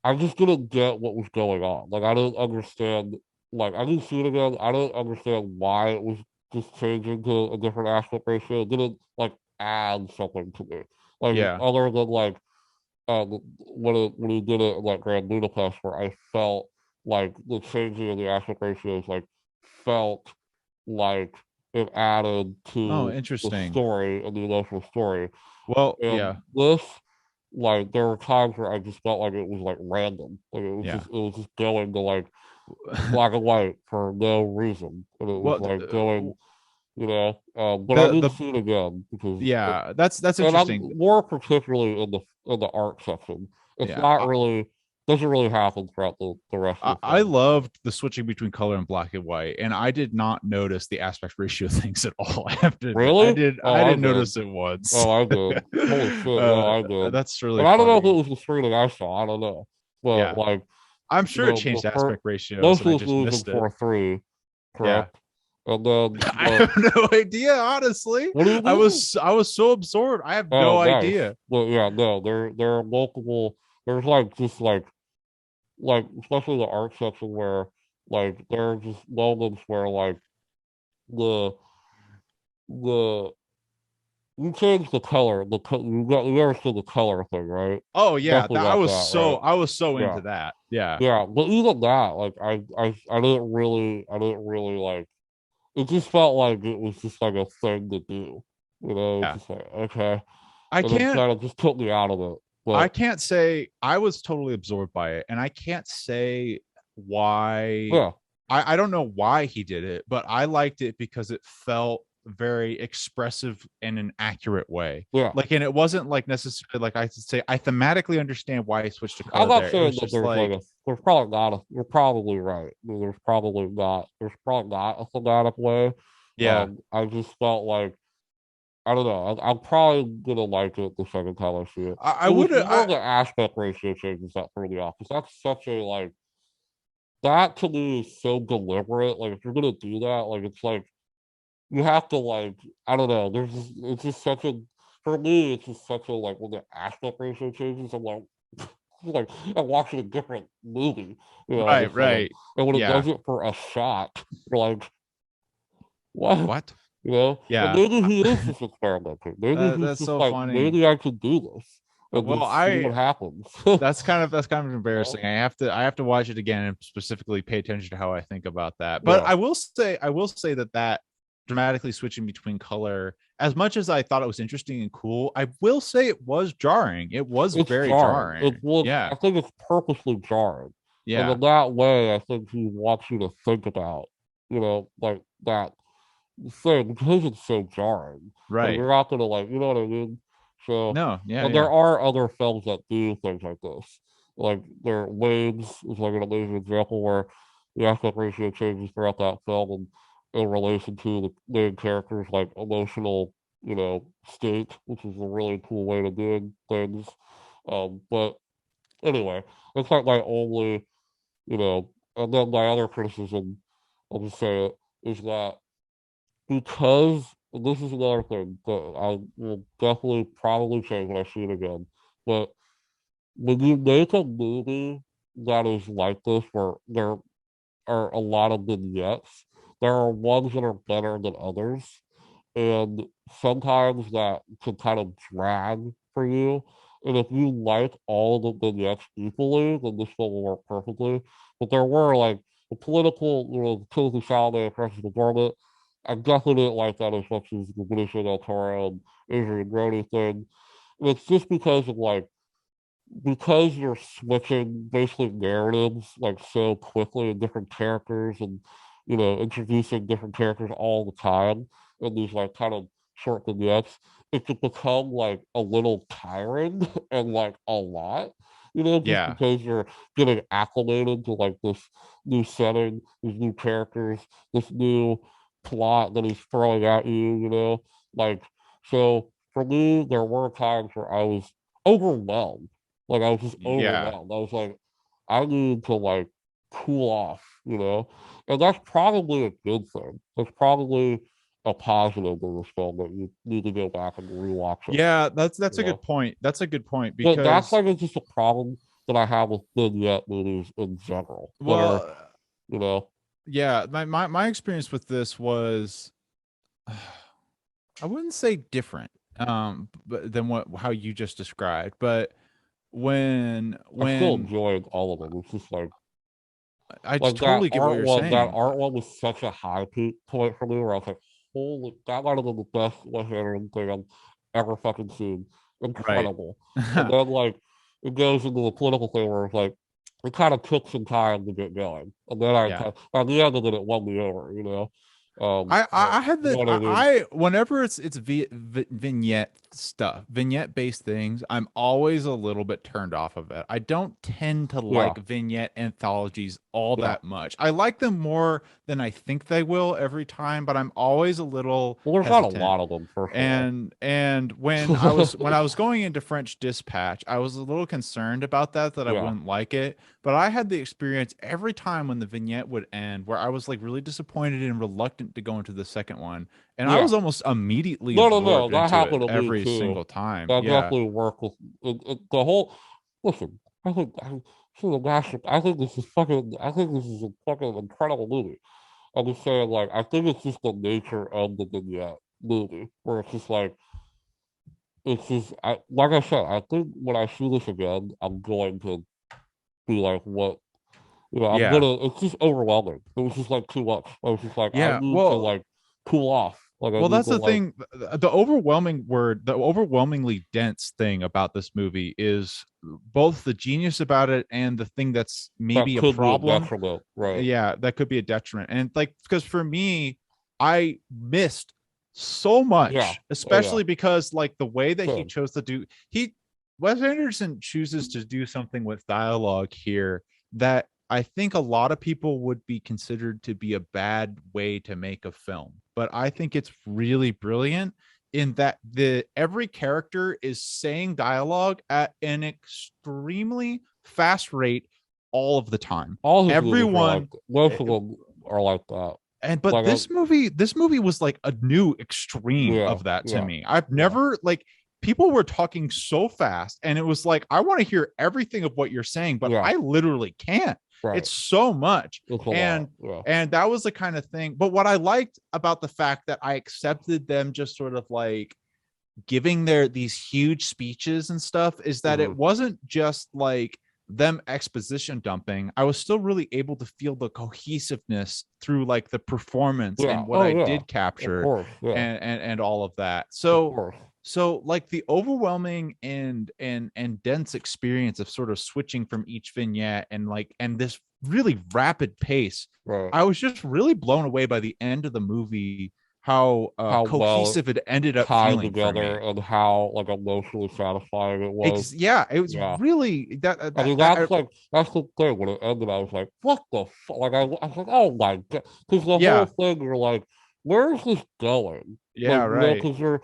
[SPEAKER 2] I just didn't get what was going on. Like I didn't understand. Like I didn't see it again. I didn't understand why it was just changing to a different aspect ratio. It didn't like add something to me. Like
[SPEAKER 1] Yeah.
[SPEAKER 2] other than like when he did it like Grand Budapest, where I felt like the changing of the aspect ratios like felt like it added
[SPEAKER 1] Oh,
[SPEAKER 2] to the
[SPEAKER 1] interesting.
[SPEAKER 2] story and the emotional story.
[SPEAKER 1] Well,
[SPEAKER 2] And
[SPEAKER 1] yeah.
[SPEAKER 2] this, like, there were times where I just felt like it was like random. Like
[SPEAKER 1] Yeah.
[SPEAKER 2] it was just going to like black and white for no reason, and it was
[SPEAKER 1] Well,
[SPEAKER 2] like going, you know. But I
[SPEAKER 1] the
[SPEAKER 2] did
[SPEAKER 1] the
[SPEAKER 2] see it again because,
[SPEAKER 1] yeah, that's
[SPEAKER 2] and I'm
[SPEAKER 1] interesting.
[SPEAKER 2] more particularly in the art section. It's
[SPEAKER 1] Yeah.
[SPEAKER 2] not really doesn't really happen throughout the rest of the
[SPEAKER 1] I
[SPEAKER 2] film.
[SPEAKER 1] loved the switching between color and black and white, and I did not notice the aspect ratio things at all. I have to admit,
[SPEAKER 2] Really?
[SPEAKER 1] I
[SPEAKER 2] Oh, I
[SPEAKER 1] didn't
[SPEAKER 2] did.
[SPEAKER 1] notice it once.
[SPEAKER 2] Oh, I did. Holy shit! No, I did.
[SPEAKER 1] That's really
[SPEAKER 2] And I don't know if it
[SPEAKER 1] funny.
[SPEAKER 2] was the screening I saw. I don't know, but
[SPEAKER 1] Yeah,
[SPEAKER 2] like,
[SPEAKER 1] I'm
[SPEAKER 2] you
[SPEAKER 1] sure it
[SPEAKER 2] know, the
[SPEAKER 1] changed
[SPEAKER 2] first
[SPEAKER 1] aspect ratios,
[SPEAKER 2] most
[SPEAKER 1] and I
[SPEAKER 2] of this
[SPEAKER 1] just
[SPEAKER 2] movie was in
[SPEAKER 1] missed it.
[SPEAKER 2] 4:3,
[SPEAKER 1] Yeah,
[SPEAKER 2] correct? And then
[SPEAKER 1] I have no idea. Honestly,
[SPEAKER 2] what do you mean?
[SPEAKER 1] I was so absorbed. I have
[SPEAKER 2] Oh,
[SPEAKER 1] no
[SPEAKER 2] nice.
[SPEAKER 1] idea.
[SPEAKER 2] But yeah, no, there are multiple. There's like just like especially the art section where like there are just moments where like the the you change the color. You never see the color thing, right?
[SPEAKER 1] Oh yeah,
[SPEAKER 2] Definitely
[SPEAKER 1] that
[SPEAKER 2] got that, right?
[SPEAKER 1] I was so
[SPEAKER 2] Yeah.
[SPEAKER 1] into that. Yeah,
[SPEAKER 2] Yeah. But even that, like I didn't really like it just felt like it was just like a thing to do. You know, it's
[SPEAKER 1] yeah.
[SPEAKER 2] just like, okay.
[SPEAKER 1] I
[SPEAKER 2] And it
[SPEAKER 1] can't
[SPEAKER 2] kind of just took me out of it.
[SPEAKER 1] I
[SPEAKER 2] But
[SPEAKER 1] can't say I was totally absorbed by it, and I can't say why.
[SPEAKER 2] yeah,
[SPEAKER 1] I don't know why he did it, but I liked it because it felt very expressive in an accurate way.
[SPEAKER 2] yeah.
[SPEAKER 1] Like, and it wasn't like necessarily like I should say I thematically understand why he switched to
[SPEAKER 2] I'm
[SPEAKER 1] color
[SPEAKER 2] not
[SPEAKER 1] there. It
[SPEAKER 2] saying
[SPEAKER 1] was
[SPEAKER 2] that
[SPEAKER 1] just like,
[SPEAKER 2] there's probably not you're probably right. There's probably not a thematic way.
[SPEAKER 1] yeah,
[SPEAKER 2] I just felt like, I don't know. I'm probably gonna like it the second time I see it.
[SPEAKER 1] I
[SPEAKER 2] It was
[SPEAKER 1] would
[SPEAKER 2] more the aspect ratio changes that threw me off because that's such a like that to me is so deliberate. Like if you're gonna do that, like it's like you have to like I don't know. It's just such a for me. It's just such a like when the aspect ratio changes. I'm like I'm watching a different movie. You know, all of
[SPEAKER 1] right,
[SPEAKER 2] a sudden,
[SPEAKER 1] right,
[SPEAKER 2] and when it
[SPEAKER 1] yeah.
[SPEAKER 2] does it for a shot, you're like, what?
[SPEAKER 1] What?
[SPEAKER 2] You know, and
[SPEAKER 1] Yeah,
[SPEAKER 2] maybe he is just experimenting. Maybe he's
[SPEAKER 1] that's
[SPEAKER 2] just
[SPEAKER 1] so
[SPEAKER 2] like,
[SPEAKER 1] funny.
[SPEAKER 2] maybe I could do this and
[SPEAKER 1] Well,
[SPEAKER 2] just see
[SPEAKER 1] I
[SPEAKER 2] what happens. You
[SPEAKER 1] that's kind of embarrassing.
[SPEAKER 2] know?
[SPEAKER 1] I have to watch it again and specifically pay attention to how I think about that. But
[SPEAKER 2] Yeah,
[SPEAKER 1] I will say that that dramatically switching between color, as much as I thought it was interesting and cool, I will say it was jarring. It was
[SPEAKER 2] it's
[SPEAKER 1] very
[SPEAKER 2] jarring. It
[SPEAKER 1] jarring.
[SPEAKER 2] looks.
[SPEAKER 1] Yeah.
[SPEAKER 2] I think it's purposely jarring, and
[SPEAKER 1] Yeah.
[SPEAKER 2] in that way, I think he wants you to think about, you know, like that thing because it's so jarring. Like
[SPEAKER 1] Right.
[SPEAKER 2] you're not gonna like, you know what I mean? So,
[SPEAKER 1] No. Yeah.
[SPEAKER 2] and
[SPEAKER 1] Yeah.
[SPEAKER 2] there are other films that do things like this. Like there, Waves is like an amazing example where the aspect ratio changes throughout that film and in relation to the main character's like emotional, you know, state, which is a really cool way to do things. But anyway, that's like my only, you know, and then my other criticism, I'll just say it, is that because this is another thing that I will definitely probably change when I see it again. But when you make a movie that is like this, where there are a lot of vignettes, there are ones that are better than others. And sometimes that can kind of drag for you. And if you like all the vignettes equally, then this film will work perfectly. But there were like the political, you know, Timothy Chalamet versus the government. I definitely didn't like that as much as the Benicio del Toro and Adrian Brody thing. And it's just because of like because you're switching basically narratives like so quickly and different characters and you know introducing different characters all the time in these like kind of short vignettes, it could become like a little tiring and like a lot, you know, just
[SPEAKER 1] Yeah.
[SPEAKER 2] because you're getting acclimated to like this new setting, these new characters, this new plot that he's throwing at you, you know, like so for me there were times where I was overwhelmed, like I was just
[SPEAKER 1] Yeah.
[SPEAKER 2] overwhelmed. I was like, I need to like cool off, you know? And that's probably a good thing. That's probably a positive in this film that you need to go back and rewatch it,
[SPEAKER 1] Yeah.
[SPEAKER 2] you
[SPEAKER 1] That's a
[SPEAKER 2] know?
[SPEAKER 1] good point. That's a good point
[SPEAKER 2] But that's
[SPEAKER 1] because
[SPEAKER 2] like it's just a problem. that I have with vignette movies in general that are,
[SPEAKER 1] Well,
[SPEAKER 2] you know,
[SPEAKER 1] yeah, my experience with this was I wouldn't say different but than what how you just described, but when
[SPEAKER 2] I still
[SPEAKER 1] when
[SPEAKER 2] enjoyed all of them. It's just
[SPEAKER 1] I just
[SPEAKER 2] like that
[SPEAKER 1] totally get what
[SPEAKER 2] art
[SPEAKER 1] you're
[SPEAKER 2] one. That
[SPEAKER 1] saying.
[SPEAKER 2] art one was such a high peak point for me, where I was like, "Holy, that might have been the best Wes Anderson thing I've ever fucking seen.
[SPEAKER 1] Right.
[SPEAKER 2] Incredible." And then like it goes into the political thing where it's like it kind of took some time to get going, and then
[SPEAKER 1] Yeah.
[SPEAKER 2] by the end of it, it won me over.
[SPEAKER 1] I had
[SPEAKER 2] You know
[SPEAKER 1] the
[SPEAKER 2] what I mean?
[SPEAKER 1] I whenever it's vignette stuff, vignette based things, I'm always a little bit turned off of it. I don't tend to
[SPEAKER 2] Yeah,
[SPEAKER 1] like vignette anthologies all
[SPEAKER 2] yeah.
[SPEAKER 1] that much. I like them more than I think they will every time, but I'm always a little
[SPEAKER 2] Well, there's not a
[SPEAKER 1] hesitant.
[SPEAKER 2] lot of them, first of all.
[SPEAKER 1] And when I was going into French Dispatch, I was a little concerned about that I
[SPEAKER 2] Yeah,
[SPEAKER 1] wouldn't like it. But I had the experience every time when the vignette would end where I was like really disappointed and reluctant to go into the second one. And I
[SPEAKER 2] yeah.
[SPEAKER 1] was almost immediately
[SPEAKER 2] No, no, no.
[SPEAKER 1] absorbed
[SPEAKER 2] That
[SPEAKER 1] into it
[SPEAKER 2] happened to me
[SPEAKER 1] every
[SPEAKER 2] too.
[SPEAKER 1] single time.
[SPEAKER 2] That
[SPEAKER 1] Yeah.
[SPEAKER 2] definitely worked with the whole. Listen, I think this is fucking. I think this is a fucking incredible movie. I'm just saying, like, I think it's just the nature of the vignette movie, where it's just like, like I said, I think when I see this again, I'm going to be like, what,
[SPEAKER 1] Yeah.
[SPEAKER 2] it's just overwhelming. It was just like too much. I was just like, I
[SPEAKER 1] Yeah.
[SPEAKER 2] need to like cool off. Like, I
[SPEAKER 1] Well,
[SPEAKER 2] need
[SPEAKER 1] that's
[SPEAKER 2] to
[SPEAKER 1] the
[SPEAKER 2] like,
[SPEAKER 1] thing. The overwhelming word, the overwhelmingly dense thing about this movie is both the genius about it and the thing that's
[SPEAKER 2] that
[SPEAKER 1] maybe a
[SPEAKER 2] could be a
[SPEAKER 1] problem.
[SPEAKER 2] detriment, right?
[SPEAKER 1] Yeah, that could be a detriment. And like, because for me, I missed so
[SPEAKER 2] Yeah.
[SPEAKER 1] much,
[SPEAKER 2] Oh, yeah.
[SPEAKER 1] especially because like the way that he
[SPEAKER 2] Same.
[SPEAKER 1] chose to do, Wes Anderson chooses to do something with dialogue here that I think a lot of people would be considered to be a bad way to make a film. But I think it's really brilliant in that the every character is saying dialogue at an extremely fast rate all of the time.
[SPEAKER 2] All his movies are like
[SPEAKER 1] Everyone
[SPEAKER 2] most
[SPEAKER 1] eh,
[SPEAKER 2] of them are like that.
[SPEAKER 1] and but
[SPEAKER 2] Like,
[SPEAKER 1] this movie was like a new extreme
[SPEAKER 2] yeah,
[SPEAKER 1] of that to
[SPEAKER 2] yeah,
[SPEAKER 1] me. I've
[SPEAKER 2] yeah.
[SPEAKER 1] never like people were talking so fast and it was like I want to hear everything of what you're saying, but
[SPEAKER 2] Yeah,
[SPEAKER 1] I literally can't.
[SPEAKER 2] right.
[SPEAKER 1] It's so much.
[SPEAKER 2] It's a lot.
[SPEAKER 1] And
[SPEAKER 2] Yeah.
[SPEAKER 1] and that was the kind of thing. But what I liked about the fact that I accepted them just sort of like giving their these huge speeches and stuff is that
[SPEAKER 2] Hmm.
[SPEAKER 1] it wasn't just like them exposition dumping. I was still really able to feel the cohesiveness through like the performance
[SPEAKER 2] Yeah.
[SPEAKER 1] and what
[SPEAKER 2] Oh,
[SPEAKER 1] I
[SPEAKER 2] yeah.
[SPEAKER 1] did
[SPEAKER 2] Of
[SPEAKER 1] capture
[SPEAKER 2] course. Yeah.
[SPEAKER 1] and all of that.
[SPEAKER 2] Of
[SPEAKER 1] So
[SPEAKER 2] course.
[SPEAKER 1] like the overwhelming and dense experience of sort of switching from each vignette and like and this really rapid pace,
[SPEAKER 2] Right.
[SPEAKER 1] I was just really blown away by the end of the movie how
[SPEAKER 2] How well it
[SPEAKER 1] cohesive it ended up
[SPEAKER 2] tied
[SPEAKER 1] feeling for
[SPEAKER 2] together
[SPEAKER 1] me.
[SPEAKER 2] and how like emotionally satisfying it was.
[SPEAKER 1] Yeah, it was
[SPEAKER 2] Yeah.
[SPEAKER 1] really that
[SPEAKER 2] I
[SPEAKER 1] that,
[SPEAKER 2] mean,
[SPEAKER 1] that
[SPEAKER 2] that's the thing. When it ended, I was like, "What the fuck?" Like, I was like, "Oh my god!" Because the whole
[SPEAKER 1] yeah,
[SPEAKER 2] thing, you're like, "Where is this going?" Like,
[SPEAKER 1] yeah, right,
[SPEAKER 2] because you're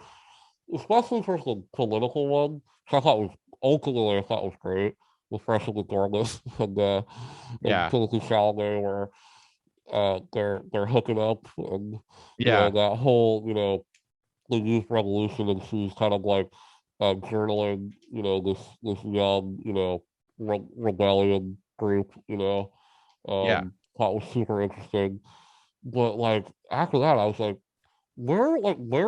[SPEAKER 2] especially for the political one, which I thought was ultimately I thought was great, especially with Dormus and
[SPEAKER 1] yeah,
[SPEAKER 2] Timothy Chalamet, where they're hooking up, and
[SPEAKER 1] yeah,
[SPEAKER 2] that whole the youth revolution, and she's kind of like journaling, this young rebellion group,
[SPEAKER 1] yeah,
[SPEAKER 2] thought was super interesting. But like after that, I was like, where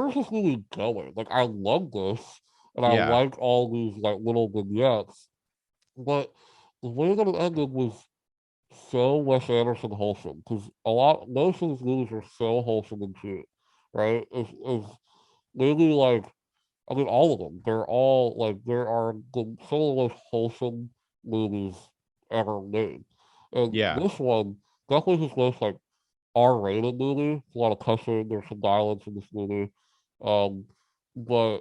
[SPEAKER 2] is this movie going? Like, I love this, and I
[SPEAKER 1] yeah,
[SPEAKER 2] like all these like little vignettes, but the way that it ended was so Wes Anderson wholesome, because most of his movies are so wholesome and cute, right? It's maybe like, I mean, all of them. They're all like there are some of the most wholesome movies ever made, and
[SPEAKER 1] yeah,
[SPEAKER 2] this one definitely his most like R-rated movie. A lot of cussing. There's some violence in this movie, um, but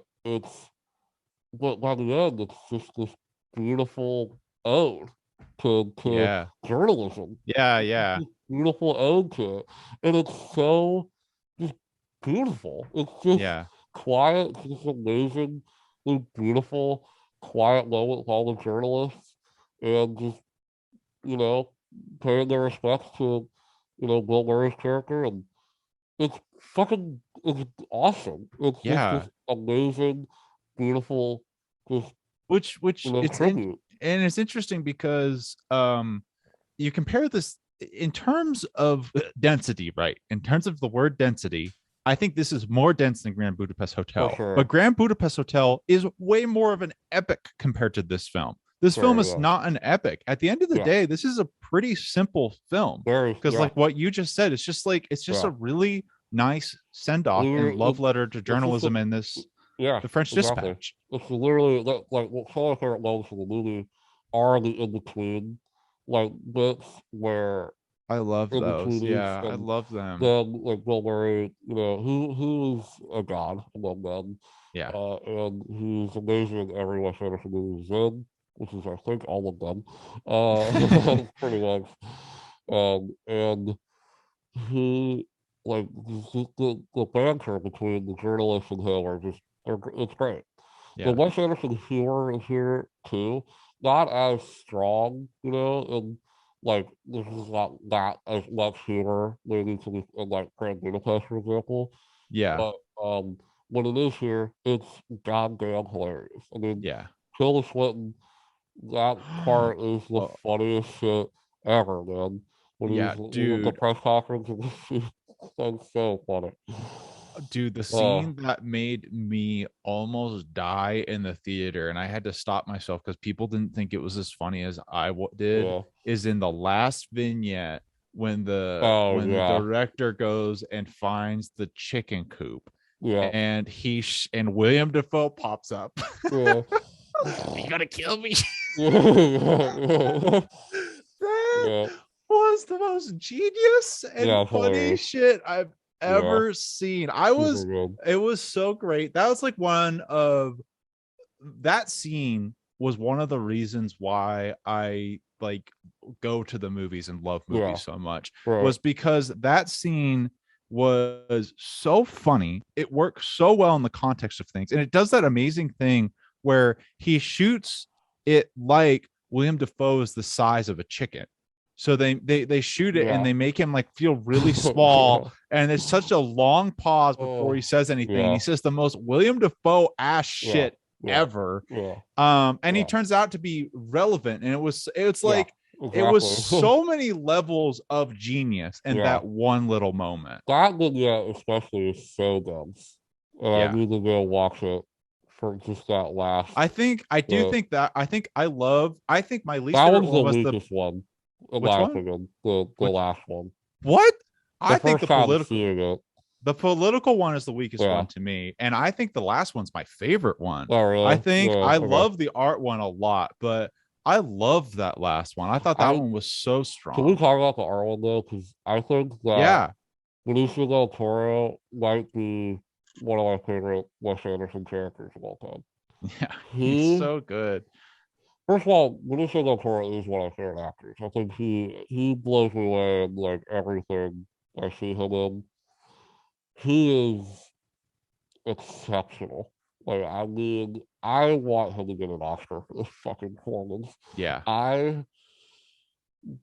[SPEAKER 2] by the end, it's just this beautiful ode to
[SPEAKER 1] yeah,
[SPEAKER 2] journalism.
[SPEAKER 1] yeah,
[SPEAKER 2] It's
[SPEAKER 1] yeah,
[SPEAKER 2] this beautiful ode to it, and it's so just beautiful. It's just
[SPEAKER 1] yeah,
[SPEAKER 2] quiet. It's just amazing, beautiful, quiet moment with all the journalists, and just you know paying their respects to Bill Murray's character, and it's awesome. It's just
[SPEAKER 1] yeah.
[SPEAKER 2] this amazing, beautiful, just
[SPEAKER 1] Which it's in
[SPEAKER 2] tribute.
[SPEAKER 1] and it's interesting because you compare this in terms of density, right? In terms of the word density, I think this is more dense than Grand Budapest
[SPEAKER 2] For
[SPEAKER 1] Hotel. But
[SPEAKER 2] sure.
[SPEAKER 1] Grand Budapest Hotel is way more of an epic compared to this film. This film
[SPEAKER 2] Sure,
[SPEAKER 1] is
[SPEAKER 2] yeah.
[SPEAKER 1] not an epic. At the end of the
[SPEAKER 2] Yeah.
[SPEAKER 1] day, this is a pretty simple film
[SPEAKER 2] Very,
[SPEAKER 1] because,
[SPEAKER 2] yeah.
[SPEAKER 1] like what you just said, it's just a
[SPEAKER 2] Yeah.
[SPEAKER 1] really nice send off and
[SPEAKER 2] Literally,
[SPEAKER 1] love letter to
[SPEAKER 2] it's just a,
[SPEAKER 1] journalism in this,
[SPEAKER 2] yeah,
[SPEAKER 1] the French
[SPEAKER 2] exactly.
[SPEAKER 1] Dispatch.
[SPEAKER 2] It's literally like what some of my favorite moments of the movie are the in between, like bits where
[SPEAKER 1] I love
[SPEAKER 2] in
[SPEAKER 1] those.
[SPEAKER 2] between each,
[SPEAKER 1] Yeah, I
[SPEAKER 2] and
[SPEAKER 1] love them.
[SPEAKER 2] then like Bill Murray, who is a god among them,
[SPEAKER 1] Yeah.
[SPEAKER 2] and he's amazing in every Wes Anderson movie he's in, which is I think all of them, pretty much, and he like the banter between the journalist and him are just it's great. The
[SPEAKER 1] Yeah.
[SPEAKER 2] Wes Anderson humor is here too, not as strong, and like this is not as much humor maybe to in like Grand Budapest, for example.
[SPEAKER 1] Yeah.
[SPEAKER 2] But when it is here, it's goddamn hilarious. I mean,
[SPEAKER 1] Yeah.
[SPEAKER 2] Tilda Swinton, that part is the
[SPEAKER 1] Oh,
[SPEAKER 2] funniest shit ever, man. When
[SPEAKER 1] yeah,
[SPEAKER 2] he's at the
[SPEAKER 1] dude.
[SPEAKER 2] press conference, that's so funny.
[SPEAKER 1] Dude, the
[SPEAKER 2] Uh,
[SPEAKER 1] scene that made me almost die in the theater, and I had to stop myself because people didn't think it was as funny as did,
[SPEAKER 2] yeah.
[SPEAKER 1] is in the last vignette
[SPEAKER 2] Oh
[SPEAKER 1] when the
[SPEAKER 2] yeah.
[SPEAKER 1] director goes and finds the chicken coop,
[SPEAKER 2] Yeah.
[SPEAKER 1] and and William Defoe pops up.
[SPEAKER 2] Yeah.
[SPEAKER 1] Are you gonna kill me?
[SPEAKER 2] Yeah.
[SPEAKER 1] That
[SPEAKER 2] Yeah.
[SPEAKER 1] was the most genius and
[SPEAKER 2] Yeah, it's
[SPEAKER 1] funny
[SPEAKER 2] hilarious.
[SPEAKER 1] shit I've
[SPEAKER 2] Yeah.
[SPEAKER 1] ever seen.
[SPEAKER 2] Super good.
[SPEAKER 1] It was so great. That was like that scene was one of the reasons why I like go to the movies and love
[SPEAKER 2] Yeah.
[SPEAKER 1] movies so much,
[SPEAKER 2] Right.
[SPEAKER 1] was because that scene was so funny. It works so well in the context of things. And it does that amazing thing where he shoots it like William Defoe is the size of a chicken. So they shoot it and
[SPEAKER 2] Yeah.
[SPEAKER 1] they make him like feel really small, and it's such a long pause before he
[SPEAKER 2] Oh.
[SPEAKER 1] says anything. And he
[SPEAKER 2] Yeah.
[SPEAKER 1] says the most William Defoe ass
[SPEAKER 2] Yeah.
[SPEAKER 1] shit
[SPEAKER 2] Yeah.
[SPEAKER 1] ever.
[SPEAKER 2] Yeah.
[SPEAKER 1] And he
[SPEAKER 2] Yeah.
[SPEAKER 1] turns out to be relevant, and it's
[SPEAKER 2] Yeah.
[SPEAKER 1] like it was
[SPEAKER 2] Exactly.
[SPEAKER 1] so many levels of genius in
[SPEAKER 2] Yeah.
[SPEAKER 1] that one little moment.
[SPEAKER 2] That vignette especially is so dense. I
[SPEAKER 1] Yeah.
[SPEAKER 2] need to go watch it for just that last.
[SPEAKER 1] I do
[SPEAKER 2] The
[SPEAKER 1] think that I think my least
[SPEAKER 2] that
[SPEAKER 1] favorite
[SPEAKER 2] one's the
[SPEAKER 1] one was the
[SPEAKER 2] weakest one, in
[SPEAKER 1] which
[SPEAKER 2] my
[SPEAKER 1] one?
[SPEAKER 2] opinion. The
[SPEAKER 1] Which
[SPEAKER 2] last one.
[SPEAKER 1] what?
[SPEAKER 2] The
[SPEAKER 1] I think
[SPEAKER 2] first time seeing it.
[SPEAKER 1] the political one is the weakest
[SPEAKER 2] Yeah.
[SPEAKER 1] one to me, and I think the last one's my favorite one.
[SPEAKER 2] Oh
[SPEAKER 1] I
[SPEAKER 2] really?
[SPEAKER 1] think
[SPEAKER 2] Yeah.
[SPEAKER 1] I
[SPEAKER 2] Okay.
[SPEAKER 1] love the art one a lot, but I love that last one. I thought that
[SPEAKER 2] I
[SPEAKER 1] one was so
[SPEAKER 2] Can we
[SPEAKER 1] strong.
[SPEAKER 2] talk about the R one though? Because I think that
[SPEAKER 1] Yeah.
[SPEAKER 2] Benicio del Toro might be one of my favorite Wes Anderson characters of all time.
[SPEAKER 1] Yeah, he's
[SPEAKER 2] He
[SPEAKER 1] so good.
[SPEAKER 2] First of all, Benicio del Toro is one of my favorite actors. I think he blows me away in like everything I see him in. He is exceptional. Like I mean, I want him to get an Oscar for this fucking performance.
[SPEAKER 1] Yeah.
[SPEAKER 2] I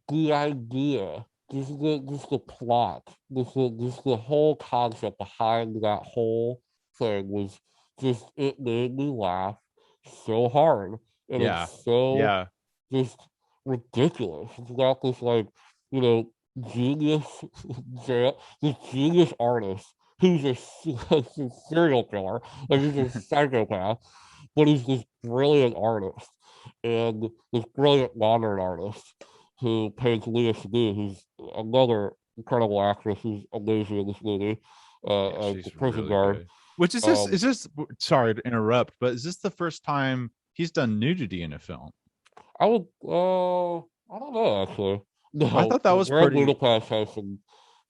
[SPEAKER 2] The idea, just the plot, just the whole concept behind that whole thing was just it made me laugh so hard, and
[SPEAKER 1] Yeah.
[SPEAKER 2] it's so
[SPEAKER 1] Yeah.
[SPEAKER 2] just ridiculous. It's not this like you know genius, this genius artist who's a serial killer, like he's a psychopath, but he's this brilliant artist and this brilliant modern artist who plays Leah Sadu, who's another incredible actress who's amazing in this movie,
[SPEAKER 1] Yeah,
[SPEAKER 2] as the
[SPEAKER 1] she's
[SPEAKER 2] prison
[SPEAKER 1] really
[SPEAKER 2] guard.
[SPEAKER 1] good. Which
[SPEAKER 2] Um,
[SPEAKER 1] is this sorry to interrupt, but is this the first time he's done nudity in a film?
[SPEAKER 2] I would, I don't know actually.
[SPEAKER 1] I
[SPEAKER 2] No,
[SPEAKER 1] thought that was
[SPEAKER 2] Grand
[SPEAKER 1] pretty.
[SPEAKER 2] Budapest has some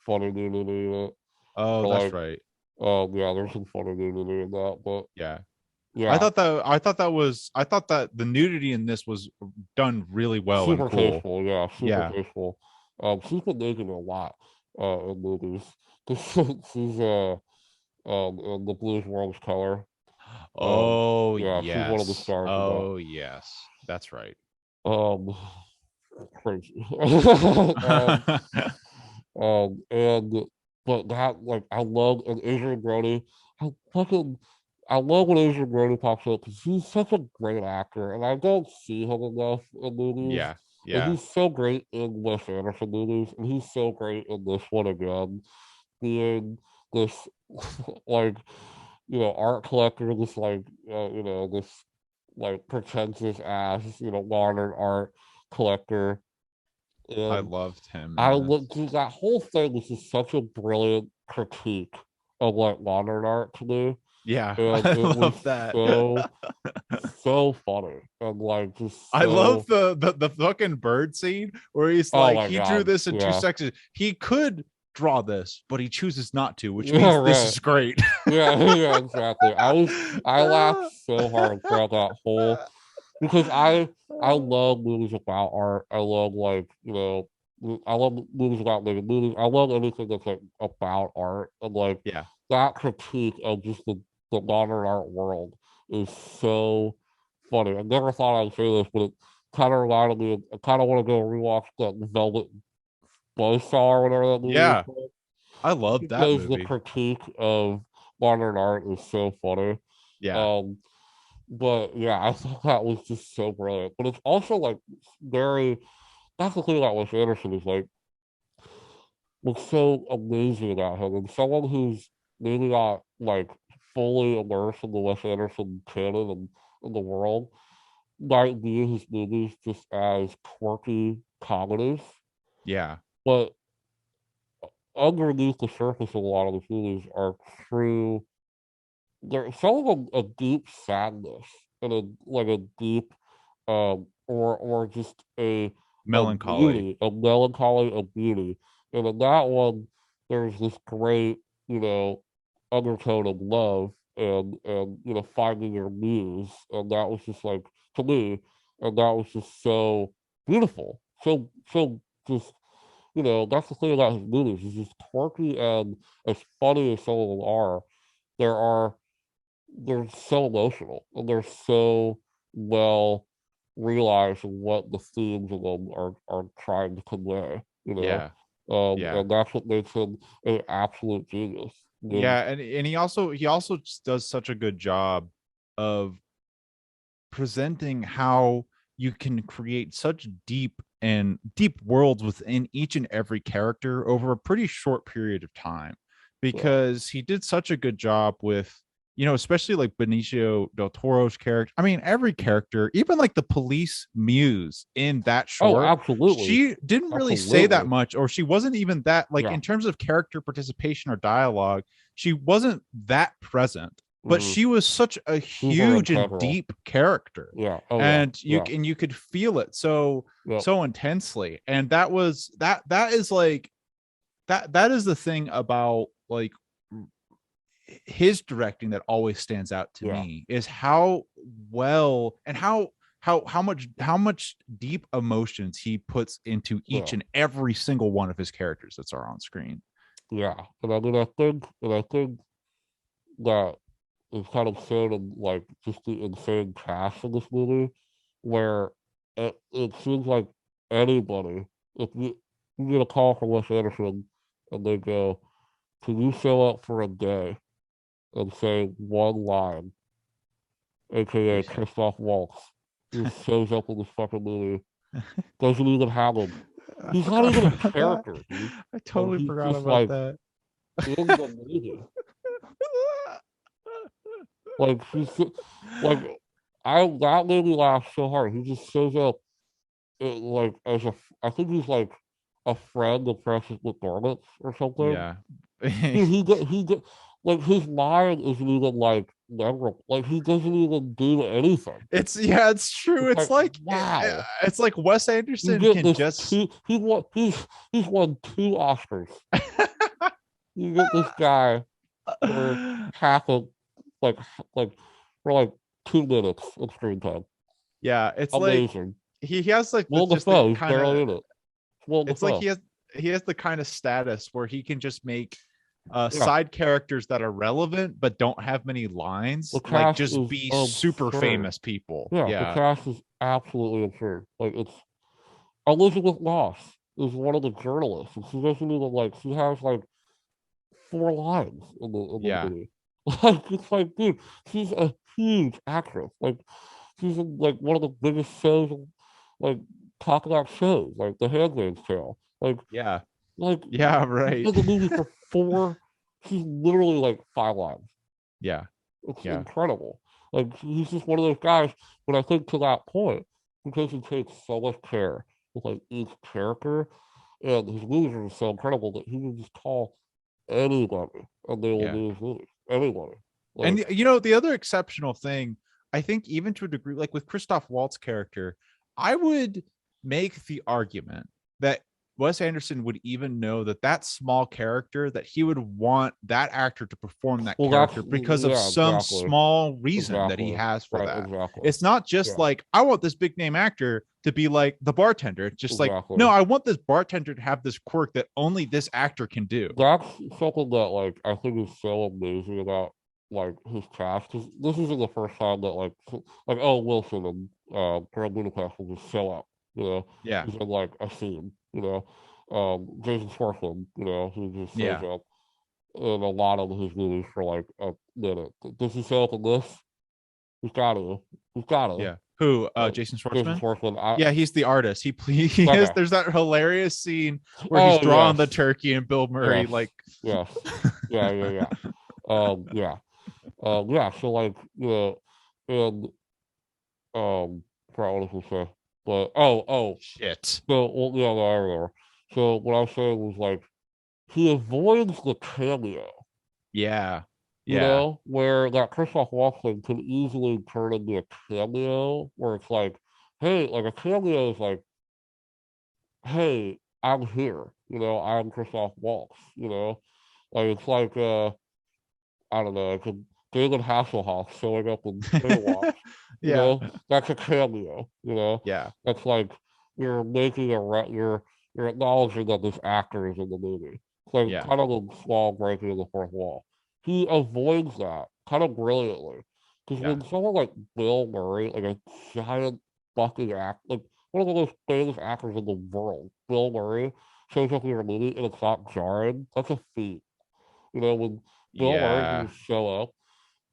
[SPEAKER 2] funny nudity in it.
[SPEAKER 1] Oh,
[SPEAKER 2] Or
[SPEAKER 1] that's
[SPEAKER 2] like,
[SPEAKER 1] right.
[SPEAKER 2] yeah, there's some funny nudity in that, but
[SPEAKER 1] Yeah.
[SPEAKER 2] yeah,
[SPEAKER 1] I thought that the nudity in this was done really well and
[SPEAKER 2] super
[SPEAKER 1] cool.
[SPEAKER 2] tasteful. Yeah, super
[SPEAKER 1] Yeah.
[SPEAKER 2] tasteful. She's been making a lot in movies. She's in The Blues World's Color.
[SPEAKER 1] Oh
[SPEAKER 2] Yeah, she's one of the
[SPEAKER 1] yes.
[SPEAKER 2] stars of that.
[SPEAKER 1] Oh yes. That's right.
[SPEAKER 2] Um, Crazy. um, and but that like I love and Adrian Brody. I fucking I love when Adrian Brody pops up because he's such a great actor, and I don't see him enough in movies.
[SPEAKER 1] Yeah,
[SPEAKER 2] And
[SPEAKER 1] yeah.
[SPEAKER 2] he's so great in Wes Anderson movies, and he's so great in this one again, being this like art collector, this this like pretentious ass modern art collector,
[SPEAKER 1] I
[SPEAKER 2] and
[SPEAKER 1] loved him in
[SPEAKER 2] I look
[SPEAKER 1] this.
[SPEAKER 2] dude, that whole thing was just such a brilliant critique of like modern art to me,
[SPEAKER 1] Yeah,
[SPEAKER 2] and
[SPEAKER 1] I
[SPEAKER 2] it was
[SPEAKER 1] love that.
[SPEAKER 2] so so funny and like just
[SPEAKER 1] I love
[SPEAKER 2] so
[SPEAKER 1] the fucking bird scene where he's
[SPEAKER 2] oh
[SPEAKER 1] like,
[SPEAKER 2] my
[SPEAKER 1] he drew
[SPEAKER 2] god,
[SPEAKER 1] this in two
[SPEAKER 2] yeah.
[SPEAKER 1] sections. He could draw this, but he chooses not to, which
[SPEAKER 2] Yeah,
[SPEAKER 1] means this
[SPEAKER 2] right.
[SPEAKER 1] is great.
[SPEAKER 2] Yeah, yeah, exactly. I laughed so hard throughout that whole because I love movies about art. I love I love movies about living movies. I love anything that's like about art and like
[SPEAKER 1] Yeah.
[SPEAKER 2] that critique of just the modern art world is so funny. I never thought I'd say this, but it kind of reminded me. I kind of want to go rewatch that Velvet Buzzsaw or whatever that movie is
[SPEAKER 1] Yeah.
[SPEAKER 2] called
[SPEAKER 1] I love that
[SPEAKER 2] because the
[SPEAKER 1] movie.
[SPEAKER 2] critique of modern art is so funny.
[SPEAKER 1] Yeah.
[SPEAKER 2] Um, but yeah, I thought that was just so brilliant. But it's also like very that's the thing about Wes Anderson is like what's so amazing about him and someone who's maybe not like fully immersed in the Wes Anderson canon and in the world might view his movies just as quirky comedies.
[SPEAKER 1] Yeah.
[SPEAKER 2] But underneath the surface of a lot of his movies are true there's some of them a deep sadness and a deep or just a
[SPEAKER 1] Melancholy.
[SPEAKER 2] beauty, a melancholy, a beauty. And in that one, there's this great, undertone of love and finding your muse. And that was just like to me, and that was just so beautiful. So just that's the thing about his movies. He's just quirky and as funny as some of them are, there are they're so emotional and they're so well realized what the themes of them are trying to convey,
[SPEAKER 1] Yeah. Yeah.
[SPEAKER 2] and that's what makes him an absolute genius. And,
[SPEAKER 1] Yeah, and he also just does such a good job of presenting how you can create such deep worlds within each and every character over a pretty short period of time,
[SPEAKER 2] yeah,
[SPEAKER 1] because he did such a good job with, especially like Benicio del Toro's character. I mean, every character, even like the police muse in that
[SPEAKER 2] oh,
[SPEAKER 1] short,
[SPEAKER 2] absolutely,
[SPEAKER 1] she didn't really say that
[SPEAKER 2] absolutely,
[SPEAKER 1] much, or she wasn't even that, like,
[SPEAKER 2] yeah,
[SPEAKER 1] in terms of character participation or dialogue, she wasn't that present, but
[SPEAKER 2] mm,
[SPEAKER 1] she was such a
[SPEAKER 2] super
[SPEAKER 1] huge and
[SPEAKER 2] integral,
[SPEAKER 1] deep character,
[SPEAKER 2] yeah, oh yeah,
[SPEAKER 1] and you
[SPEAKER 2] yeah,
[SPEAKER 1] and you could feel it so
[SPEAKER 2] yeah,
[SPEAKER 1] so intensely. And that is like, that is the thing about like his directing that always stands out to
[SPEAKER 2] yeah,
[SPEAKER 1] me, is how well and how much deep emotions he puts into each
[SPEAKER 2] yeah,
[SPEAKER 1] and every single one of his characters that are on screen.
[SPEAKER 2] yeah. And I think that is kind of shown in like just the insane cast in this movie, where it seems like anybody, if you get a call from Wes Anderson and they go, "Can you show up for a day and say one line, aka Christoph Waltz?" He shows up in this fucking movie, doesn't even have him.
[SPEAKER 1] I
[SPEAKER 2] He's not
[SPEAKER 1] forgot
[SPEAKER 2] even a
[SPEAKER 1] about that.
[SPEAKER 2] character, dude,
[SPEAKER 1] I
[SPEAKER 2] and
[SPEAKER 1] totally
[SPEAKER 2] he's
[SPEAKER 1] forgot
[SPEAKER 2] just
[SPEAKER 1] about
[SPEAKER 2] like
[SPEAKER 1] that.
[SPEAKER 2] in the movie. Like like that made me laugh so hard. He just shows up like as a I think he's like a friend of Francis McDormand's or something.
[SPEAKER 1] Yeah.
[SPEAKER 2] Dude, he get like his mind isn't even like memorable. Like he doesn't even do anything.
[SPEAKER 1] It's true.
[SPEAKER 2] It's
[SPEAKER 1] It's
[SPEAKER 2] like
[SPEAKER 1] like
[SPEAKER 2] wow.
[SPEAKER 1] it's like Wes
[SPEAKER 2] You
[SPEAKER 1] Anderson
[SPEAKER 2] get
[SPEAKER 1] can
[SPEAKER 2] this
[SPEAKER 1] just
[SPEAKER 2] two he's won two Oscars. You get this guy for half of like like for like 2 minutes of screen time.
[SPEAKER 1] yeah, it's like
[SPEAKER 2] Amazing.
[SPEAKER 1] he has like the
[SPEAKER 2] Will
[SPEAKER 1] just the
[SPEAKER 2] Dafoe is
[SPEAKER 1] kind
[SPEAKER 2] barely
[SPEAKER 1] of,
[SPEAKER 2] in it. Will
[SPEAKER 1] it's like
[SPEAKER 2] Dafoe.
[SPEAKER 1] he has the kind of status where he can just make
[SPEAKER 2] Yeah.
[SPEAKER 1] side characters that are relevant but don't have many
[SPEAKER 2] The
[SPEAKER 1] lines, like,
[SPEAKER 2] cast
[SPEAKER 1] just
[SPEAKER 2] is
[SPEAKER 1] be super
[SPEAKER 2] absurd.
[SPEAKER 1] famous people.
[SPEAKER 2] Yeah, the
[SPEAKER 1] Yeah.
[SPEAKER 2] cast is absolutely absurd. Like it's Elizabeth Moss is one of the journalists, and she doesn't even like she has like 4 lines in the
[SPEAKER 1] Yeah.
[SPEAKER 2] movie. Like it's like, dude, she's a huge actress. Like she's in like one of the biggest shows, like talk about shows, like The Handmaid's Tale.
[SPEAKER 1] Yeah.
[SPEAKER 2] Like
[SPEAKER 1] Yeah,
[SPEAKER 2] she's
[SPEAKER 1] right.
[SPEAKER 2] in the movie for four. She's literally like 5 lines.
[SPEAKER 1] Yeah.
[SPEAKER 2] It's
[SPEAKER 1] Yeah.
[SPEAKER 2] incredible. Like he's just one of those guys. But I think to that point, because he takes so much care with like each character, and his movies are so incredible that he can just call anybody and they will
[SPEAKER 1] Yeah.
[SPEAKER 2] do his movies. Anybody. Like
[SPEAKER 1] And you know, the other exceptional thing, I think, even to a degree, like with Christoph Waltz character, I would make the argument that Wes Anderson would even know that that small character, that he would want that actor to perform that
[SPEAKER 2] well, that's
[SPEAKER 1] character because of
[SPEAKER 2] yeah,
[SPEAKER 1] some
[SPEAKER 2] exactly,
[SPEAKER 1] small reason that he
[SPEAKER 2] exactly,
[SPEAKER 1] has for
[SPEAKER 2] right,
[SPEAKER 1] that.
[SPEAKER 2] exactly,
[SPEAKER 1] It's not just
[SPEAKER 2] yeah,
[SPEAKER 1] like, I want this big name actor to be like the bartender. It's just like, no,
[SPEAKER 2] exactly.
[SPEAKER 1] I want this bartender to have this quirk that only this actor can do.
[SPEAKER 2] That's something that like I think is so amazing about like his cast. 'Cause this isn't the first time that like oh Wilson and Grand Budapest will just show up. You know,
[SPEAKER 1] Yeah.
[SPEAKER 2] he's in like a scene. You know, Jason Schwartzman. You know, who just shows
[SPEAKER 1] Yeah.
[SPEAKER 2] up in a lot of his movies for like a minute. Does he show up in this? He's got to. He's got to.
[SPEAKER 1] Yeah. Who?
[SPEAKER 2] Like,
[SPEAKER 1] Jason
[SPEAKER 2] Jason
[SPEAKER 1] Schwartzman?
[SPEAKER 2] Schwartzman. I
[SPEAKER 1] Yeah, he's the artist. He is.
[SPEAKER 2] okay.
[SPEAKER 1] There's that hilarious scene where he's
[SPEAKER 2] Oh
[SPEAKER 1] drawing the
[SPEAKER 2] yes,
[SPEAKER 1] turkey and Bill Murray
[SPEAKER 2] yes,
[SPEAKER 1] like,
[SPEAKER 2] yes. Yeah, yeah, yeah. Yeah. Yeah, so like, and forgot what I was gonna say. But
[SPEAKER 1] shit.
[SPEAKER 2] so well, yeah, no, I remember. So what I was saying was like he avoids the cameo,
[SPEAKER 1] Yeah. Yeah.
[SPEAKER 2] where that Christoph Waltz thing could easily turn into a cameo where it's like, hey, like a cameo is like, hey, I'm here, I'm Christoph Waltz, like it's like I don't know, it's a David Hasselhoff showing up in Baywatch.
[SPEAKER 1] Yeah.
[SPEAKER 2] That's a cameo.
[SPEAKER 1] Yeah.
[SPEAKER 2] That's like you're making you're acknowledging that this actor is in the movie. It's like
[SPEAKER 1] Yeah.
[SPEAKER 2] kind of a small breaking of the fourth wall. He avoids that kind of brilliantly. Because
[SPEAKER 1] Yeah.
[SPEAKER 2] when someone like Bill Murray, like a giant fucking act, like one of the most famous actors in the world, Bill Murray, shows up in your movie and it's not jarring, that's a feat. When Bill Murray can
[SPEAKER 1] Yeah.
[SPEAKER 2] just show up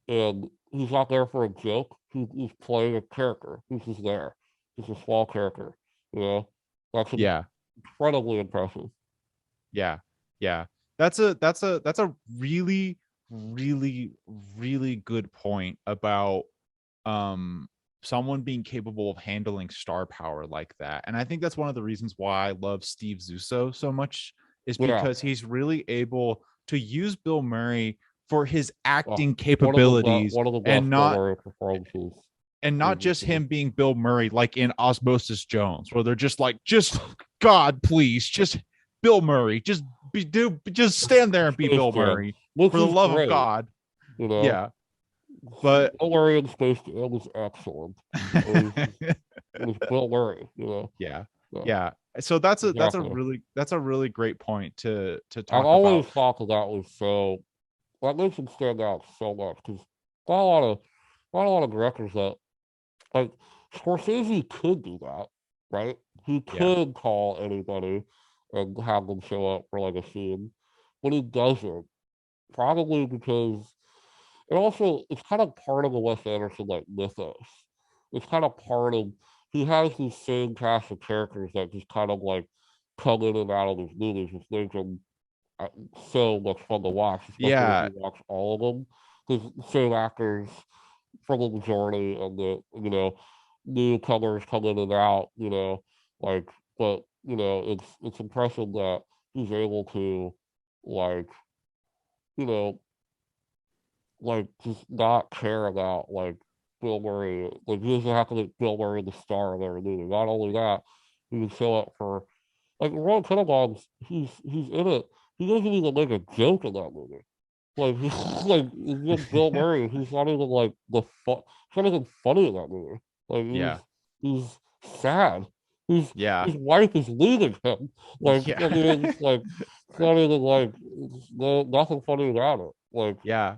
[SPEAKER 2] and he's not there for a joke. He's playing a character. He's just there. He's a small character. You know, that's
[SPEAKER 1] Yeah.
[SPEAKER 2] incredibly impressive.
[SPEAKER 1] Yeah. Yeah. That's a really, really, really good point about um someone being capable of handling star power like that. And I think that's one of the reasons why I love Steve Zissou so much, is
[SPEAKER 2] Yeah,
[SPEAKER 1] because he's really able to use Bill Murray for his acting
[SPEAKER 2] one of the best,
[SPEAKER 1] capabilities,
[SPEAKER 2] one of the
[SPEAKER 1] and
[SPEAKER 2] best Bill
[SPEAKER 1] not
[SPEAKER 2] Murray performances.
[SPEAKER 1] just him being Bill Murray like in Osmosis Jones, where they're just like, just God, please, just Bill Murray, just stand there and be
[SPEAKER 2] Space
[SPEAKER 1] Bill
[SPEAKER 2] Jam,
[SPEAKER 1] Murray,
[SPEAKER 2] which
[SPEAKER 1] for the
[SPEAKER 2] is
[SPEAKER 1] love of
[SPEAKER 2] great.
[SPEAKER 1] God.
[SPEAKER 2] You know,
[SPEAKER 1] Yeah. But
[SPEAKER 2] Bill Murray in Space Jam was excellent. It was Bill Murray.
[SPEAKER 1] yeah.
[SPEAKER 2] Yeah,
[SPEAKER 1] Yeah. So
[SPEAKER 2] exactly.
[SPEAKER 1] that's a really great point to
[SPEAKER 2] I've
[SPEAKER 1] talk
[SPEAKER 2] always
[SPEAKER 1] about.
[SPEAKER 2] thought that was so that makes him stand out so much because not a lot of directors that like Scorsese could do that, right? He
[SPEAKER 1] Yeah.
[SPEAKER 2] could call anybody and have them show up for like a scene, but he doesn't. Probably because and also it's kind of part of the Wes Anderson like mythos. It's kind of part of he has these same cast of characters that just kind of like come in and out of his movies, which makes them uh, so much fun to watch, especially if
[SPEAKER 1] Yeah.
[SPEAKER 2] you watch all of them. Because same actors for the majority of the newcomers come in and out, like but it's impressive that he's able to like you know like just not care about like Bill Murray. Like he doesn't have to make Bill Murray the star of every movie. Not only that, he can show up for like Royal Tenenbaums. He's in it. He doesn't even make a joke in that movie. Like he's like he's with Bill Murray. He's not even like He's not even funny in that movie. Like
[SPEAKER 1] Yeah.
[SPEAKER 2] he's sad.
[SPEAKER 1] Yeah.
[SPEAKER 2] His wife is leaving him. Like
[SPEAKER 1] Yeah.
[SPEAKER 2] I mean, it's not even like nothing funny about it. Like
[SPEAKER 1] Yeah.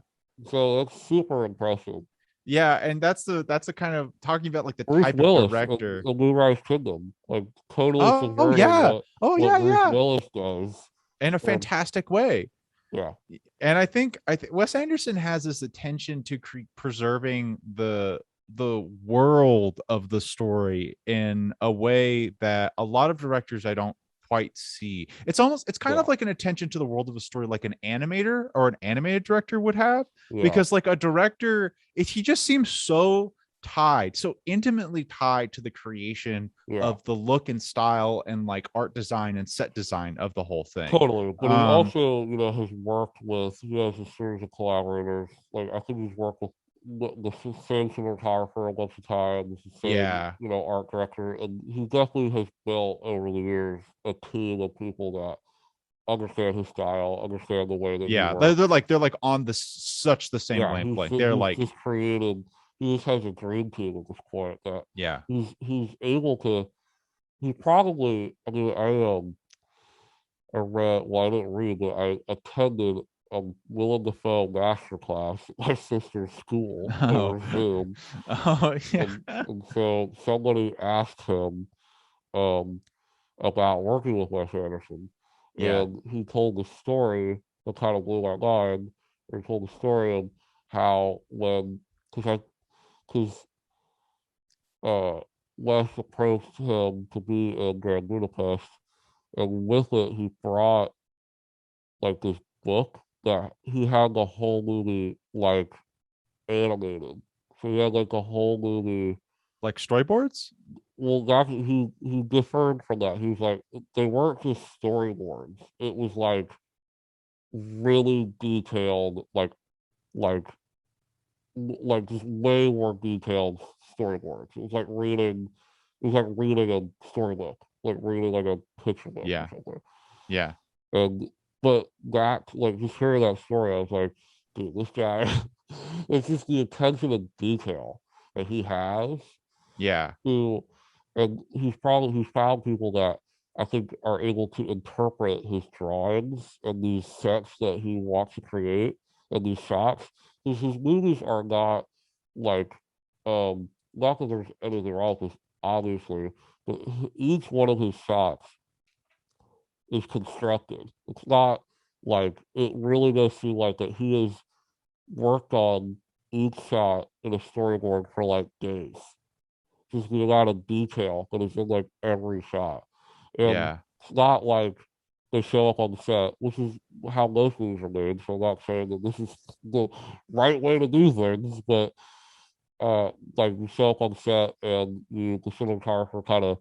[SPEAKER 2] so that's super impressive.
[SPEAKER 1] Yeah. And that's the kind of talking about like the
[SPEAKER 2] Bruce
[SPEAKER 1] type of
[SPEAKER 2] Willis
[SPEAKER 1] director.
[SPEAKER 2] in Moonrise Kingdom, like totally
[SPEAKER 1] Oh
[SPEAKER 2] subverting
[SPEAKER 1] yeah. Oh
[SPEAKER 2] what
[SPEAKER 1] yeah,
[SPEAKER 2] Bruce
[SPEAKER 1] yeah.
[SPEAKER 2] Willis does.
[SPEAKER 1] In a
[SPEAKER 2] And
[SPEAKER 1] fantastic way.
[SPEAKER 2] Yeah.
[SPEAKER 1] And I think Wes Anderson has this attention to preserving the world of the story in a way that a lot of directors I don't quite see. It's kind of
[SPEAKER 2] Yeah.
[SPEAKER 1] like an attention to the world of the story like an animator or an animated director would have,
[SPEAKER 2] Yeah.
[SPEAKER 1] because like a director, he just seems so tied, so intimately tied to the creation
[SPEAKER 2] Yeah.
[SPEAKER 1] of the look and style and like art design and set design of the whole thing.
[SPEAKER 2] Totally. But he
[SPEAKER 1] um
[SPEAKER 2] also, has worked with, he has a series of collaborators. Like, I think he's worked with the same cinematographer a bunch of times, the same,
[SPEAKER 1] yeah,
[SPEAKER 2] art director. And he definitely has built over the years a team of people that understand his style, understand the way that he
[SPEAKER 1] yeah,
[SPEAKER 2] works.
[SPEAKER 1] they're like on the such the same
[SPEAKER 2] Yeah,
[SPEAKER 1] wavelength. They're
[SPEAKER 2] he's
[SPEAKER 1] like,
[SPEAKER 2] just created, he just has a dream team at this point that
[SPEAKER 1] yeah.
[SPEAKER 2] he's able to, he probably, I mean, I read, well, I didn't read, but I attended a Willem Dafoe masterclass at my sister's school
[SPEAKER 1] Oh,
[SPEAKER 2] over Zoom.
[SPEAKER 1] oh yeah,
[SPEAKER 2] And so somebody asked him um, about working with Wes Anderson.
[SPEAKER 1] yeah,
[SPEAKER 2] And he told the story that kind of blew my mind. He told the story of how when, because uh, Wes approached him to be in Grand Budapest, and with it, he brought like this book that he had the whole movie like animated. So he had like a whole movie.
[SPEAKER 1] like storyboards.
[SPEAKER 2] Well, that he differed from that. He was like, they weren't just storyboards. It was really detailed, like just way more detailed storyboards. It was like reading. It was like reading a storybook, like reading like a picture book or
[SPEAKER 1] Yeah,
[SPEAKER 2] something.
[SPEAKER 1] yeah,
[SPEAKER 2] And but that, like, just hearing that story, I was like, dude, this guy, it's just the attention to detail that he has
[SPEAKER 1] yeah,
[SPEAKER 2] to, and he's found people that I think are able to interpret his drawings and these sets that he wants to create and these shots. Because his movies are not like, not that there's anything wrong with this, obviously, but each one of his shots is constructed. It's not like, it really does seem like that he has worked on each shot in a storyboard for like days. Just the amount of detail that is in like every shot. And
[SPEAKER 1] yeah,
[SPEAKER 2] it's not like they show up on the set, which is how most movies are made. So I'm not saying that this is the right way to do things, but like you show up on set and the cinematographer kind of,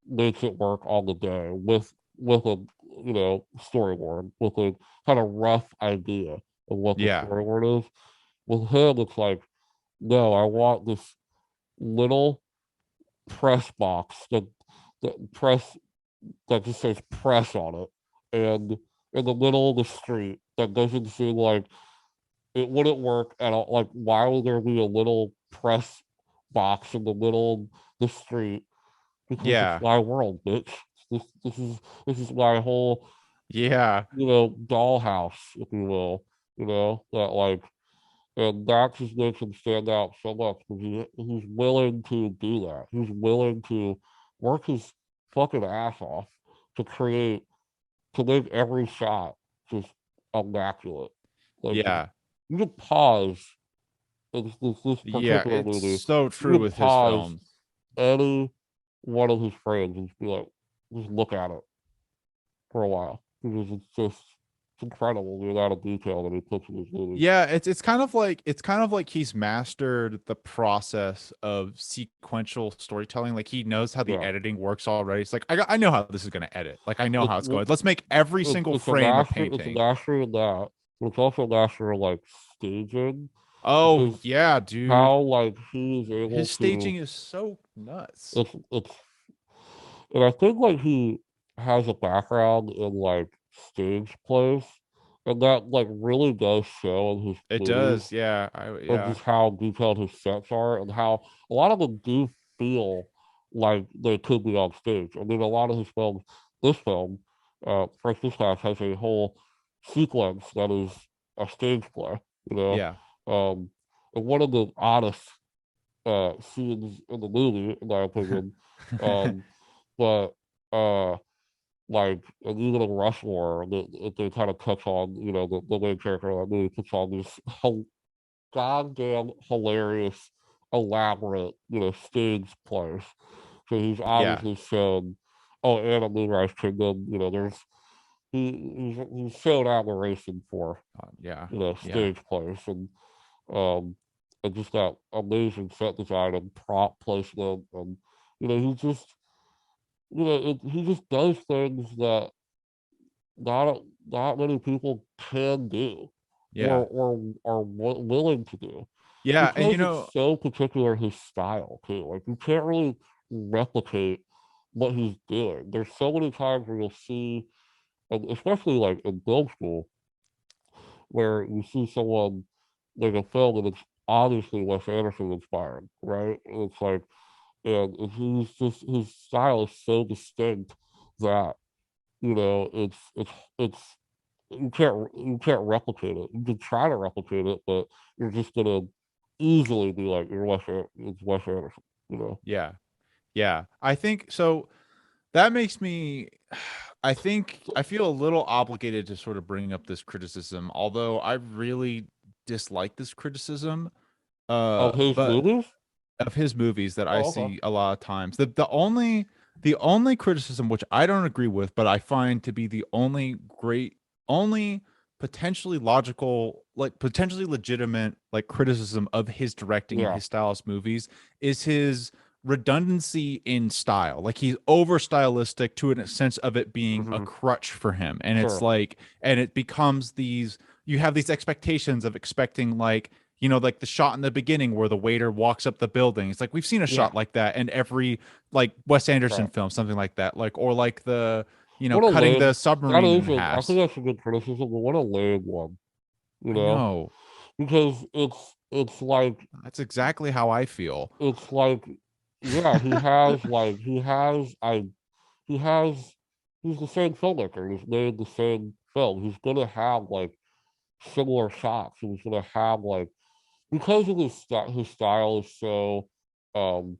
[SPEAKER 2] makes it work on the day with a, storyboard, with a kind of rough idea of what the
[SPEAKER 1] yeah,
[SPEAKER 2] storyboard is. With him, it's like, no, I want this little press box that just says press on it, and in the middle of the street that doesn't seem like it wouldn't work at all. Like, why would there be a little press box in the middle of the street? Because it's
[SPEAKER 1] yeah,
[SPEAKER 2] my world, bitch. This is my whole,
[SPEAKER 1] yeah,
[SPEAKER 2] dollhouse, if you will. That, like, and that just makes him stand out so much because he's willing to do that. He's willing to work his fucking ass off to create, to make every shot just immaculate. Like,
[SPEAKER 1] yeah,
[SPEAKER 2] you could pause in this
[SPEAKER 1] yeah.
[SPEAKER 2] particular
[SPEAKER 1] It's
[SPEAKER 2] movie.
[SPEAKER 1] so
[SPEAKER 2] You
[SPEAKER 1] true
[SPEAKER 2] could
[SPEAKER 1] with his
[SPEAKER 2] pause
[SPEAKER 1] films.
[SPEAKER 2] any one of his frames and just be like, just look at it for a while because it's incredible the amount of detail that he puts in his movies.
[SPEAKER 1] Yeah, it's kind of like he's mastered the process of sequential storytelling. Like he knows how the
[SPEAKER 2] Yeah.
[SPEAKER 1] editing works already. It's like I know how this is going to edit. Like I know
[SPEAKER 2] It's
[SPEAKER 1] how it's
[SPEAKER 2] well,
[SPEAKER 1] going. Let's make every
[SPEAKER 2] it's
[SPEAKER 1] single
[SPEAKER 2] it's a
[SPEAKER 1] frame a
[SPEAKER 2] master it's a
[SPEAKER 1] painting.
[SPEAKER 2] master in that, but it's also a master in like staging
[SPEAKER 1] Oh
[SPEAKER 2] because
[SPEAKER 1] yeah, dude.
[SPEAKER 2] how like he is able
[SPEAKER 1] His
[SPEAKER 2] to,
[SPEAKER 1] staging is so nuts.
[SPEAKER 2] it's and I think like he has a background in like stage plays, and that like really does show in his
[SPEAKER 1] It
[SPEAKER 2] movies
[SPEAKER 1] does. Yeah.
[SPEAKER 2] of
[SPEAKER 1] Yeah.
[SPEAKER 2] just how detailed his sets are and how a lot of them do feel like they could be on stage. I mean, a lot of his films, this film, First Dispatch, has a whole sequence that is a stage play, you know.
[SPEAKER 1] Yeah.
[SPEAKER 2] Um, and one of the oddest scenes in the movie, in my opinion, um, but uh, like, and even in Rushmore, they kind of touch on, the main character of that movie puts on this goddamn hilarious, elaborate, stage plays. So he's
[SPEAKER 1] Yeah.
[SPEAKER 2] obviously shown, oh, and a Moonrise Kingdom, there's he's shown admiration for,
[SPEAKER 1] Yeah. Yeah.
[SPEAKER 2] stage plays, um and just that amazing set design and prop placement, and he just he just does things that not many people can do,
[SPEAKER 1] Yeah.
[SPEAKER 2] or are willing to do,
[SPEAKER 1] Yeah. And
[SPEAKER 2] because it's so particular his style too. Like, you can't really replicate what he's doing. There's so many times where you'll see, and especially like in film school, where you see someone make a film and it's obviously Wes Anderson inspired, right? It's like, and he's just, his style is so distinct that, it's you can't replicate it. You can try to replicate it, but you're just gonna easily be like, it's Wes Anderson, you know.
[SPEAKER 1] yeah. Yeah. I think so. That makes me, I think I feel a little obligated to sort of bring up this criticism, although I really dislike this criticism.
[SPEAKER 2] Of his
[SPEAKER 1] But
[SPEAKER 2] movies?
[SPEAKER 1] of his movies that I
[SPEAKER 2] Oh, okay.
[SPEAKER 1] see a lot of times. The only criticism which I don't agree with, but I find to be the only potentially logical, like potentially legitimate, like criticism of his directing and
[SPEAKER 2] Yeah.
[SPEAKER 1] his stylist movies is his redundancy in style. Like he's over stylistic to a sense of it being a
[SPEAKER 2] Hmm.
[SPEAKER 1] crutch for him. And it's
[SPEAKER 2] Sure.
[SPEAKER 1] like, and it becomes these, you have these expectations of expecting like, like the shot in the beginning where the waiter walks up the building. It's like we've seen a
[SPEAKER 2] Yeah.
[SPEAKER 1] shot like that in every like Wes Anderson
[SPEAKER 2] Right.
[SPEAKER 1] film, something like that. Like or like the
[SPEAKER 2] What a
[SPEAKER 1] cutting the
[SPEAKER 2] lame. That
[SPEAKER 1] submarine in
[SPEAKER 2] is I
[SPEAKER 1] half.
[SPEAKER 2] think that's a good criticism, but what a lame one, you
[SPEAKER 1] I
[SPEAKER 2] know?
[SPEAKER 1] know.
[SPEAKER 2] Because it's like
[SPEAKER 1] That's exactly how I feel.
[SPEAKER 2] it's like yeah, he has he's the same filmmaker. He's made the same film. He's gonna have like similar shots. He's gonna have like, because of his style is so, um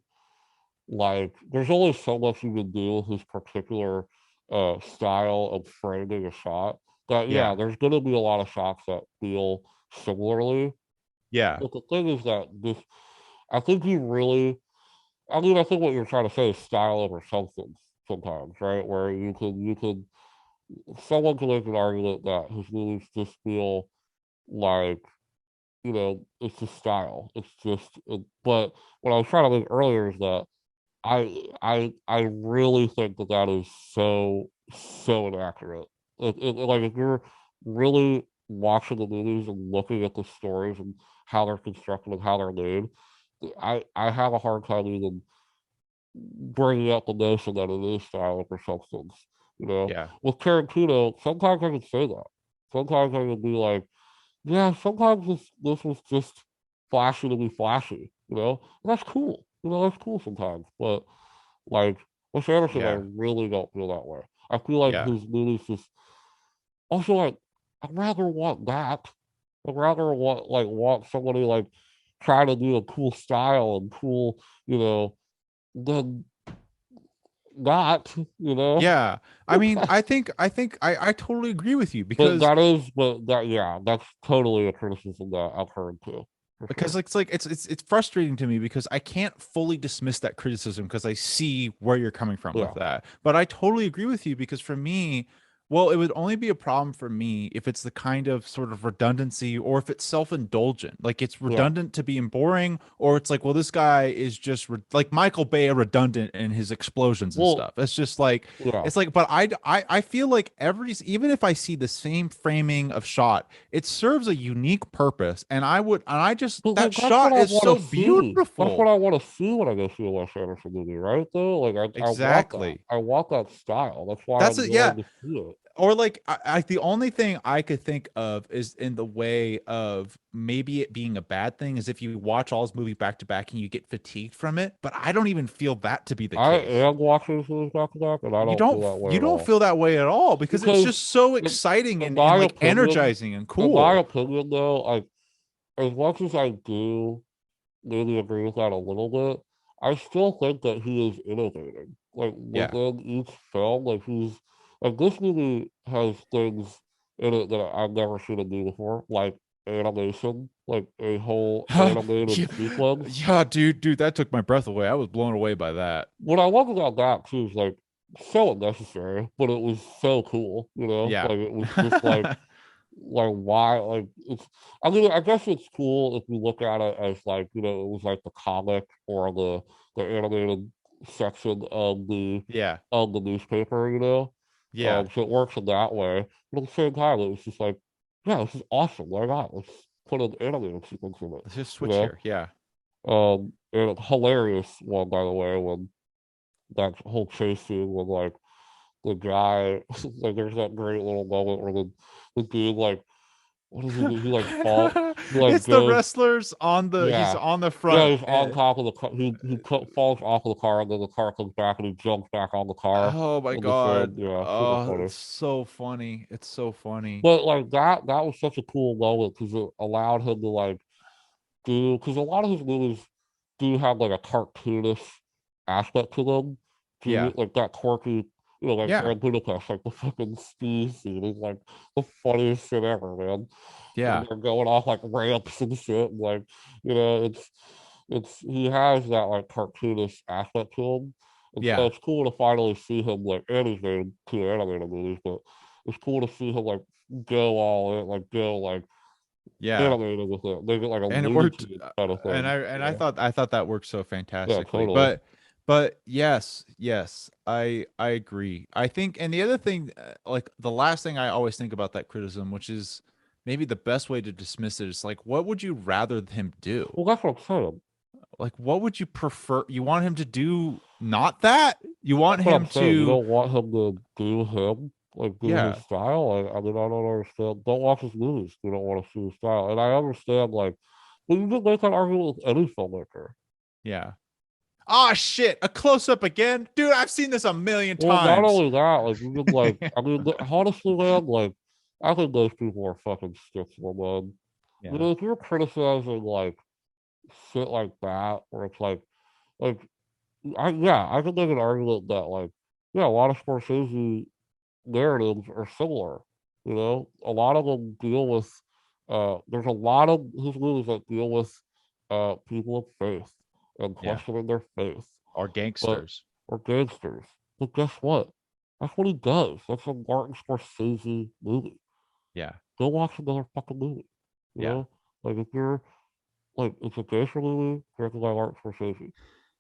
[SPEAKER 2] like, there's only so much you can do with his particular style of framing a shot, that yeah,
[SPEAKER 1] Yeah.
[SPEAKER 2] there's gonna be a lot of shots that feel similarly.
[SPEAKER 1] Yeah.
[SPEAKER 2] But the thing is that this, I think he really, I mean, I think what you're trying to say is style over substance sometimes, right? Where you could someone could make an argument that his movies just feel like, it's just style. But what I was trying to make earlier is that I really think that that is so inaccurate. Like, if you're really watching the movies and looking at the stories and how they're constructed and how they're made, I have a hard time even bringing up the notion that it is style over substance.
[SPEAKER 1] Yeah.
[SPEAKER 2] With Tarantino, sometimes I can say that. Sometimes I can be like, yeah, sometimes this was just flashy to be flashy. And that's cool. That's cool sometimes. But like with Anderson, I
[SPEAKER 1] Yeah.
[SPEAKER 2] really don't feel that way. I feel like
[SPEAKER 1] Yeah.
[SPEAKER 2] his movies just, also, like, I'd rather want that. I'd rather want somebody like trying to do a cool style and cool, you know, than not,
[SPEAKER 1] Yeah. I mean, I totally agree with you
[SPEAKER 2] But that, yeah, that's totally a criticism that I've heard too, for
[SPEAKER 1] because
[SPEAKER 2] sure.
[SPEAKER 1] it's frustrating to me because I can't fully dismiss that criticism because I see where you're coming from with
[SPEAKER 2] Yeah,
[SPEAKER 1] that. But I totally agree with you because for me, well, it would only be a problem for me if it's the kind of sort of redundancy or if it's self-indulgent. Like it's
[SPEAKER 2] yeah.
[SPEAKER 1] redundant to being boring, or it's like, well, this guy is just like Michael Bay redundant in his explosions and
[SPEAKER 2] Well,
[SPEAKER 1] stuff. It's just like
[SPEAKER 2] yeah.
[SPEAKER 1] it's like, but I feel like even if I see the same framing of shot, it serves a unique purpose, and I just
[SPEAKER 2] But
[SPEAKER 1] that
[SPEAKER 2] like, that's what
[SPEAKER 1] shot
[SPEAKER 2] I
[SPEAKER 1] is
[SPEAKER 2] want
[SPEAKER 1] so
[SPEAKER 2] to see. That's what
[SPEAKER 1] beautiful.
[SPEAKER 2] I want to see when I go see a Wes Anderson movie, right? Though, like, I want that.
[SPEAKER 1] Exactly.
[SPEAKER 2] I want that style. That's why
[SPEAKER 1] That's
[SPEAKER 2] I'm
[SPEAKER 1] it. Yeah.
[SPEAKER 2] going to see it.
[SPEAKER 1] Or like the only thing I could think of is in the way of maybe it being a bad thing is if you watch all his movies back to back and you get fatigued from it. But I don't even feel that to be the
[SPEAKER 2] I
[SPEAKER 1] case.
[SPEAKER 2] am watching this movie back to back, and I don't feel that way
[SPEAKER 1] You
[SPEAKER 2] at
[SPEAKER 1] don't
[SPEAKER 2] all.
[SPEAKER 1] feel that way at all because it's
[SPEAKER 2] Because,
[SPEAKER 1] just so
[SPEAKER 2] in,
[SPEAKER 1] exciting
[SPEAKER 2] in
[SPEAKER 1] and
[SPEAKER 2] my
[SPEAKER 1] like
[SPEAKER 2] opinion,
[SPEAKER 1] energizing and cool.
[SPEAKER 2] though, like, as much as I do maybe agree with that a little bit, I still think that he is innovating. Like,
[SPEAKER 1] Yeah.
[SPEAKER 2] within each film, like, Like this movie has things in it that I've never seen a movie before, like animation, like a whole animated
[SPEAKER 1] yeah,
[SPEAKER 2] sequence.
[SPEAKER 1] yeah, dude, that took my breath away. I was blown away by that.
[SPEAKER 2] What I love about that too is like so unnecessary, but it was so cool, you know?
[SPEAKER 1] Yeah.
[SPEAKER 2] Like it was just like why like it's I mean I guess it's cool if you look at it as like, you know, it was like the comic or the animated section
[SPEAKER 1] Yeah.
[SPEAKER 2] of the newspaper, you know.
[SPEAKER 1] Yeah.
[SPEAKER 2] So it works in that way. But at the same time it was just like, yeah, this is awesome. Why not? Let's put an animated sequence in it,
[SPEAKER 1] Let's just
[SPEAKER 2] you
[SPEAKER 1] switch
[SPEAKER 2] know?
[SPEAKER 1] here. Yeah.
[SPEAKER 2] And a hilarious one by the way when that whole chase scene with like the guy like there's that great little moment where the dude like what does he do? He like fall he like
[SPEAKER 1] It's the
[SPEAKER 2] goes
[SPEAKER 1] wrestlers on the he's
[SPEAKER 2] yeah.
[SPEAKER 1] on the
[SPEAKER 2] Yeah,
[SPEAKER 1] front.
[SPEAKER 2] he's on top of the car. He falls off of the car, and then the car comes back, and he jumps back on the car
[SPEAKER 1] Oh my
[SPEAKER 2] in the sand.
[SPEAKER 1] god.
[SPEAKER 2] Yeah, super
[SPEAKER 1] Oh,
[SPEAKER 2] funny.
[SPEAKER 1] it's so funny. It's so funny.
[SPEAKER 2] But like that was such a cool moment because it allowed him to like do because a lot of his movies do have like a cartoonish aspect to them.
[SPEAKER 1] Yeah.
[SPEAKER 2] To like that quirky, you know, like
[SPEAKER 1] Yeah.
[SPEAKER 2] Grand Budapest, like the fucking ski scene is like the funniest shit ever, man. When
[SPEAKER 1] Yeah.
[SPEAKER 2] they're going off like ramps and shit, and, like you know, it's he has that like cartoonish aspect to him, and so
[SPEAKER 1] Yeah.
[SPEAKER 2] it's cool to finally see him like and he's made two animated movies, but it's cool to see him like go all in, like go like
[SPEAKER 1] Yeah.
[SPEAKER 2] animated with it, make it like a
[SPEAKER 1] And it
[SPEAKER 2] Looney
[SPEAKER 1] worked,
[SPEAKER 2] Tunes kind of
[SPEAKER 1] and
[SPEAKER 2] thing.
[SPEAKER 1] I
[SPEAKER 2] Yeah,
[SPEAKER 1] thought that worked so
[SPEAKER 2] yeah,
[SPEAKER 1] fantastically.
[SPEAKER 2] totally.
[SPEAKER 1] But yes, I agree. I think, and the other thing, like the last thing I always think about that criticism, which is maybe the best way to dismiss it, is like, what would you rather him do?
[SPEAKER 2] Well, that's what I'm saying.
[SPEAKER 1] Like, what would you prefer? You want him to do not that? You want
[SPEAKER 2] That's what I'm
[SPEAKER 1] him
[SPEAKER 2] saying. You
[SPEAKER 1] to,
[SPEAKER 2] don't want him to do him, like do his
[SPEAKER 1] yeah,
[SPEAKER 2] style. I mean, I don't understand. Don't watch his movies. You don't want to see his style. And I understand, like, well, you can make that argument with any filmmaker.
[SPEAKER 1] yeah. Oh shit, a close up again. Dude, I've seen this a million
[SPEAKER 2] Well, not
[SPEAKER 1] times.
[SPEAKER 2] only that, like, you can, like, I mean, honestly, man, like, I think those people are fucking sticks, man. You
[SPEAKER 1] Yeah.
[SPEAKER 2] know, if you're criticizing, like, shit like that, where it's like, I could make an argument that, like, yeah, a lot of Scorsese narratives are similar. You know, a lot of them deal with there's a lot of his movies that deal with people of faith and
[SPEAKER 1] Yeah.
[SPEAKER 2] questioning their faith,
[SPEAKER 1] Or
[SPEAKER 2] but
[SPEAKER 1] gangsters.
[SPEAKER 2] or gangsters. But guess what? That's what he does. That's a Martin Scorsese movie.
[SPEAKER 1] Yeah.
[SPEAKER 2] Go watch another fucking movie. You
[SPEAKER 1] Yeah.
[SPEAKER 2] know? Like if you're like it's a gangster movie directed by Martin Scorsese.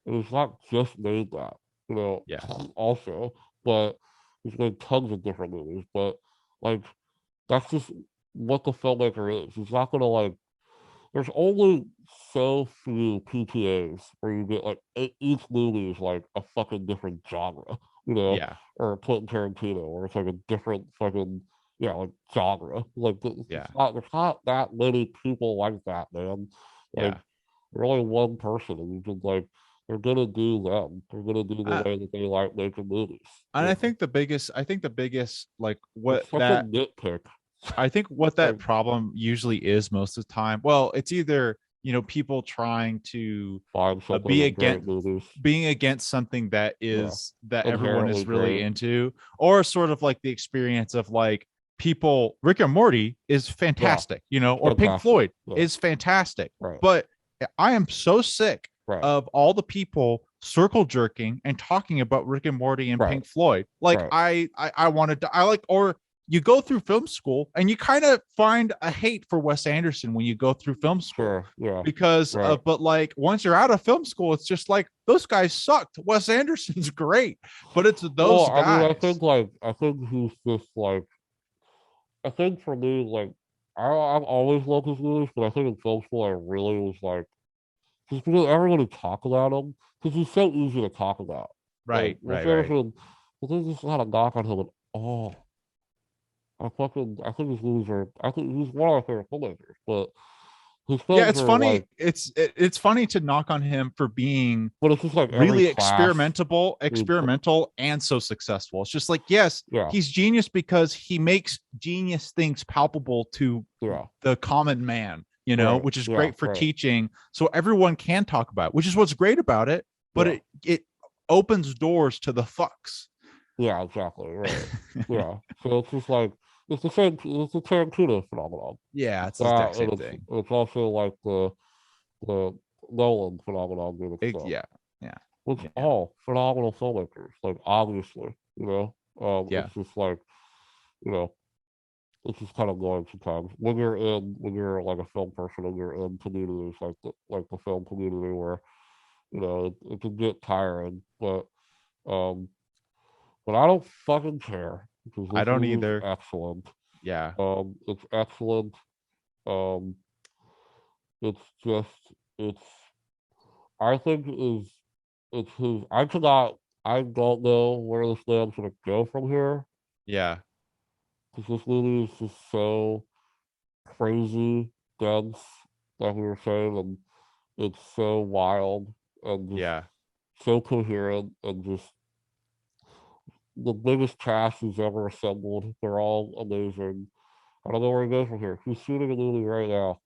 [SPEAKER 2] And it's not just made that, you know,
[SPEAKER 1] Yeah.
[SPEAKER 2] also, but he's made tons of different movies. But like that's just what the filmmaker is. He's not gonna like. There's only so few PTAs where you get like each movie is like a fucking different genre, you know,
[SPEAKER 1] Yeah.
[SPEAKER 2] or Quentin Tarantino, where it's like a different fucking yeah like genre. Like
[SPEAKER 1] Yeah.
[SPEAKER 2] there's not that many people like that, man. Like
[SPEAKER 1] Yeah.
[SPEAKER 2] there's only one person, and you can like they're gonna do them. They're gonna do the
[SPEAKER 1] Uh,
[SPEAKER 2] way that they like making movies.
[SPEAKER 1] and
[SPEAKER 2] You know?
[SPEAKER 1] I think the biggest, like,
[SPEAKER 2] It's
[SPEAKER 1] what
[SPEAKER 2] such a
[SPEAKER 1] that,
[SPEAKER 2] nitpick.
[SPEAKER 1] I think what that
[SPEAKER 2] Like
[SPEAKER 1] problem usually is most of the time, well, it's either, people trying to
[SPEAKER 2] find something
[SPEAKER 1] be
[SPEAKER 2] in great
[SPEAKER 1] against
[SPEAKER 2] movies.
[SPEAKER 1] being against something
[SPEAKER 2] Yeah,
[SPEAKER 1] that everyone
[SPEAKER 2] inherently
[SPEAKER 1] is really
[SPEAKER 2] great.
[SPEAKER 1] into, or sort of like the experience of like people, Rick and Morty is
[SPEAKER 2] Yeah,
[SPEAKER 1] fantastic, or Pink
[SPEAKER 2] fantastic.
[SPEAKER 1] Floyd
[SPEAKER 2] Yeah,
[SPEAKER 1] is fantastic.
[SPEAKER 2] right,
[SPEAKER 1] But I am so sick
[SPEAKER 2] right,
[SPEAKER 1] of all the people circle jerking and talking about Rick and Morty and
[SPEAKER 2] right,
[SPEAKER 1] Pink Floyd. Like
[SPEAKER 2] right.
[SPEAKER 1] I wanted to, I like, or you go through film school and you kind of find a hate for Wes Anderson when you go through film school,
[SPEAKER 2] Sure, yeah,
[SPEAKER 1] because
[SPEAKER 2] right.
[SPEAKER 1] but like once you're out of film school, it's just like those guys sucked. Wes Anderson's great, but it's those
[SPEAKER 2] Well, I mean,
[SPEAKER 1] guys.
[SPEAKER 2] I think he's just like, I think for me, like, I've always loved his movies, but I think in film school I really was like, just because everybody talk about him, because he's so easy to talk about. Like,
[SPEAKER 1] Right,
[SPEAKER 2] Wes
[SPEAKER 1] right, right.
[SPEAKER 2] Anderson, but they just had a knock on him at all. I think his movies are, I think he's one of my favorite filmmakers, but his
[SPEAKER 1] Yeah,
[SPEAKER 2] films
[SPEAKER 1] it's
[SPEAKER 2] are
[SPEAKER 1] funny.
[SPEAKER 2] like,
[SPEAKER 1] It's funny to knock on him for being
[SPEAKER 2] but it's just like every
[SPEAKER 1] really
[SPEAKER 2] class.
[SPEAKER 1] experimental and so successful. It's just like, yes,
[SPEAKER 2] Yeah,
[SPEAKER 1] he's genius because he makes genius things palpable to
[SPEAKER 2] yeah,
[SPEAKER 1] the common man,
[SPEAKER 2] right,
[SPEAKER 1] which is
[SPEAKER 2] yeah,
[SPEAKER 1] great for
[SPEAKER 2] right,
[SPEAKER 1] teaching, so everyone can talk about it, which is what's great about it. But
[SPEAKER 2] yeah,
[SPEAKER 1] it opens doors to the fucks.
[SPEAKER 2] Yeah, exactly. Right. Yeah. So it's just like it's the Tarantino phenomenon.
[SPEAKER 1] Yeah, it's the
[SPEAKER 2] That
[SPEAKER 1] exact
[SPEAKER 2] and
[SPEAKER 1] same thing.
[SPEAKER 2] it's also like the Nolan phenomenon doing stuff.
[SPEAKER 1] Yeah, yeah,
[SPEAKER 2] Which
[SPEAKER 1] yeah,
[SPEAKER 2] all phenomenal filmmakers, like obviously, you know.
[SPEAKER 1] yeah.
[SPEAKER 2] It's just like, you know, it's just kind of annoying sometimes when you're like a film person and you're in communities like the film community where, you know, it can get tiring, um but I don't fucking care because
[SPEAKER 1] I
[SPEAKER 2] this
[SPEAKER 1] don't
[SPEAKER 2] movie is
[SPEAKER 1] either.
[SPEAKER 2] excellent.
[SPEAKER 1] Yeah,
[SPEAKER 2] It's excellent. Um, it's just it's I think it's his. I cannot. I don't know where this man's gonna go from here
[SPEAKER 1] yeah,
[SPEAKER 2] because this movie is just so crazy, dense, like we were saying, and it's so wild and just
[SPEAKER 1] yeah.
[SPEAKER 2] so coherent and just the biggest cast he's ever assembled. They're all amazing. I don't know where he goes from here. He's shooting a movie right now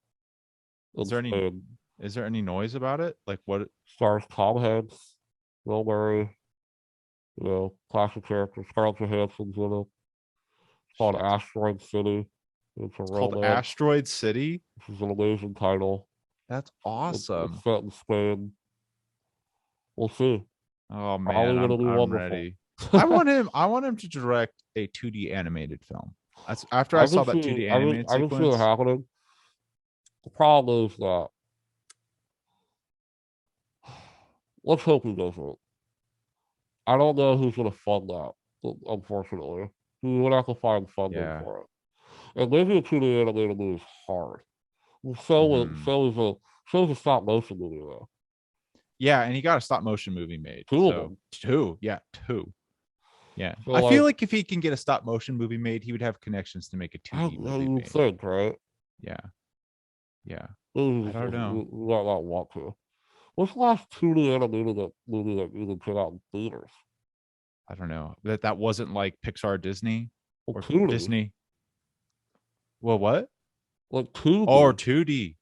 [SPEAKER 1] Is
[SPEAKER 2] in
[SPEAKER 1] there any
[SPEAKER 2] Spain.
[SPEAKER 1] is there any noise about it? Like what?
[SPEAKER 2] Stars Tom Hanks, Bill Murray, you know, classic characters. Scarlett Johansson's in it. It's called
[SPEAKER 1] Shit.
[SPEAKER 2] Asteroid City. It's a
[SPEAKER 1] It's called
[SPEAKER 2] romance.
[SPEAKER 1] Asteroid City.
[SPEAKER 2] This is an amazing title.
[SPEAKER 1] That's
[SPEAKER 2] It's
[SPEAKER 1] awesome.
[SPEAKER 2] set in Spain. We'll see.
[SPEAKER 1] Oh man,
[SPEAKER 2] Probably gonna be
[SPEAKER 1] I'm
[SPEAKER 2] wonderful.
[SPEAKER 1] ready. I want him to direct a 2D animated film. That's after I saw that 2D animated
[SPEAKER 2] I can see it
[SPEAKER 1] sequence.
[SPEAKER 2] happening. The problem is that let's hope he doesn't. I don't know who's gonna fund that, unfortunately. We would have to find funding
[SPEAKER 1] Yeah.
[SPEAKER 2] for it. And maybe a 2D animated movie is hard. So
[SPEAKER 1] Hmm.
[SPEAKER 2] so is a stop motion movie though.
[SPEAKER 1] Yeah, and he got a stop motion movie made.
[SPEAKER 2] Two of
[SPEAKER 1] So
[SPEAKER 2] them.
[SPEAKER 1] two. Yeah, two. Yeah.
[SPEAKER 2] So
[SPEAKER 1] I feel
[SPEAKER 2] like
[SPEAKER 1] like if he can get a stop motion movie made, he would have connections to make a 2D
[SPEAKER 2] how
[SPEAKER 1] movie
[SPEAKER 2] you
[SPEAKER 1] made.
[SPEAKER 2] think, right?
[SPEAKER 1] Yeah. Yeah.
[SPEAKER 2] We
[SPEAKER 1] I don't know.
[SPEAKER 2] might not want to. What's the last 2D animated movie that even came out in theaters?
[SPEAKER 1] I don't know. That wasn't like Pixar Disney
[SPEAKER 2] Well,
[SPEAKER 1] or
[SPEAKER 2] 2D.
[SPEAKER 1] Disney. Well, what?
[SPEAKER 2] Like
[SPEAKER 1] Or
[SPEAKER 2] 2D.
[SPEAKER 1] 2D.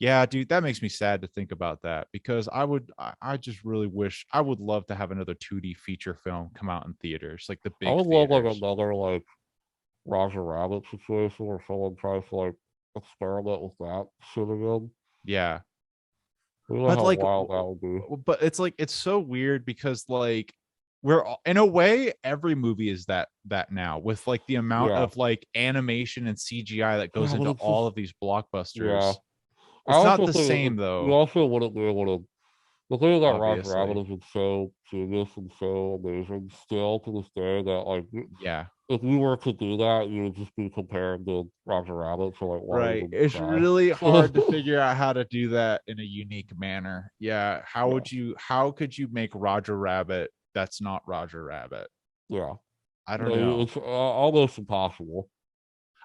[SPEAKER 1] Yeah, dude, that makes me sad to think about that because I just really wish I would love to have another 2D feature film come out in theaters, like the
[SPEAKER 2] I
[SPEAKER 1] big
[SPEAKER 2] would love like
[SPEAKER 1] theaters.
[SPEAKER 2] another like Roger Rabbit situation where someone tries to like experiment with that shit again.
[SPEAKER 1] Yeah.
[SPEAKER 2] You know
[SPEAKER 1] But
[SPEAKER 2] how
[SPEAKER 1] like
[SPEAKER 2] wild that would be.
[SPEAKER 1] but it's like it's so weird because like in a way every movie is that now with like the amount
[SPEAKER 2] Yeah.
[SPEAKER 1] of like animation and CGI that goes
[SPEAKER 2] Yeah, but
[SPEAKER 1] into
[SPEAKER 2] it's just
[SPEAKER 1] all of these
[SPEAKER 2] yeah.
[SPEAKER 1] blockbusters.
[SPEAKER 2] I
[SPEAKER 1] It's not
[SPEAKER 2] also
[SPEAKER 1] the
[SPEAKER 2] think
[SPEAKER 1] same
[SPEAKER 2] you
[SPEAKER 1] though,
[SPEAKER 2] also wouldn't be able to. The thing about Roger Rabbit
[SPEAKER 1] obviously.
[SPEAKER 2] is it's so genius and so amazing still to this day that like
[SPEAKER 1] Yeah.
[SPEAKER 2] if you were to do that, you would just be comparing to Roger Rabbit, so like why
[SPEAKER 1] Right.
[SPEAKER 2] even
[SPEAKER 1] It's
[SPEAKER 2] try?
[SPEAKER 1] really hard to figure out how to do that in a unique manner. Yeah.
[SPEAKER 2] Yeah,
[SPEAKER 1] How could you make Roger Rabbit that's not Roger Rabbit?
[SPEAKER 2] yeah.
[SPEAKER 1] I don't
[SPEAKER 2] No,
[SPEAKER 1] know.
[SPEAKER 2] it's almost impossible.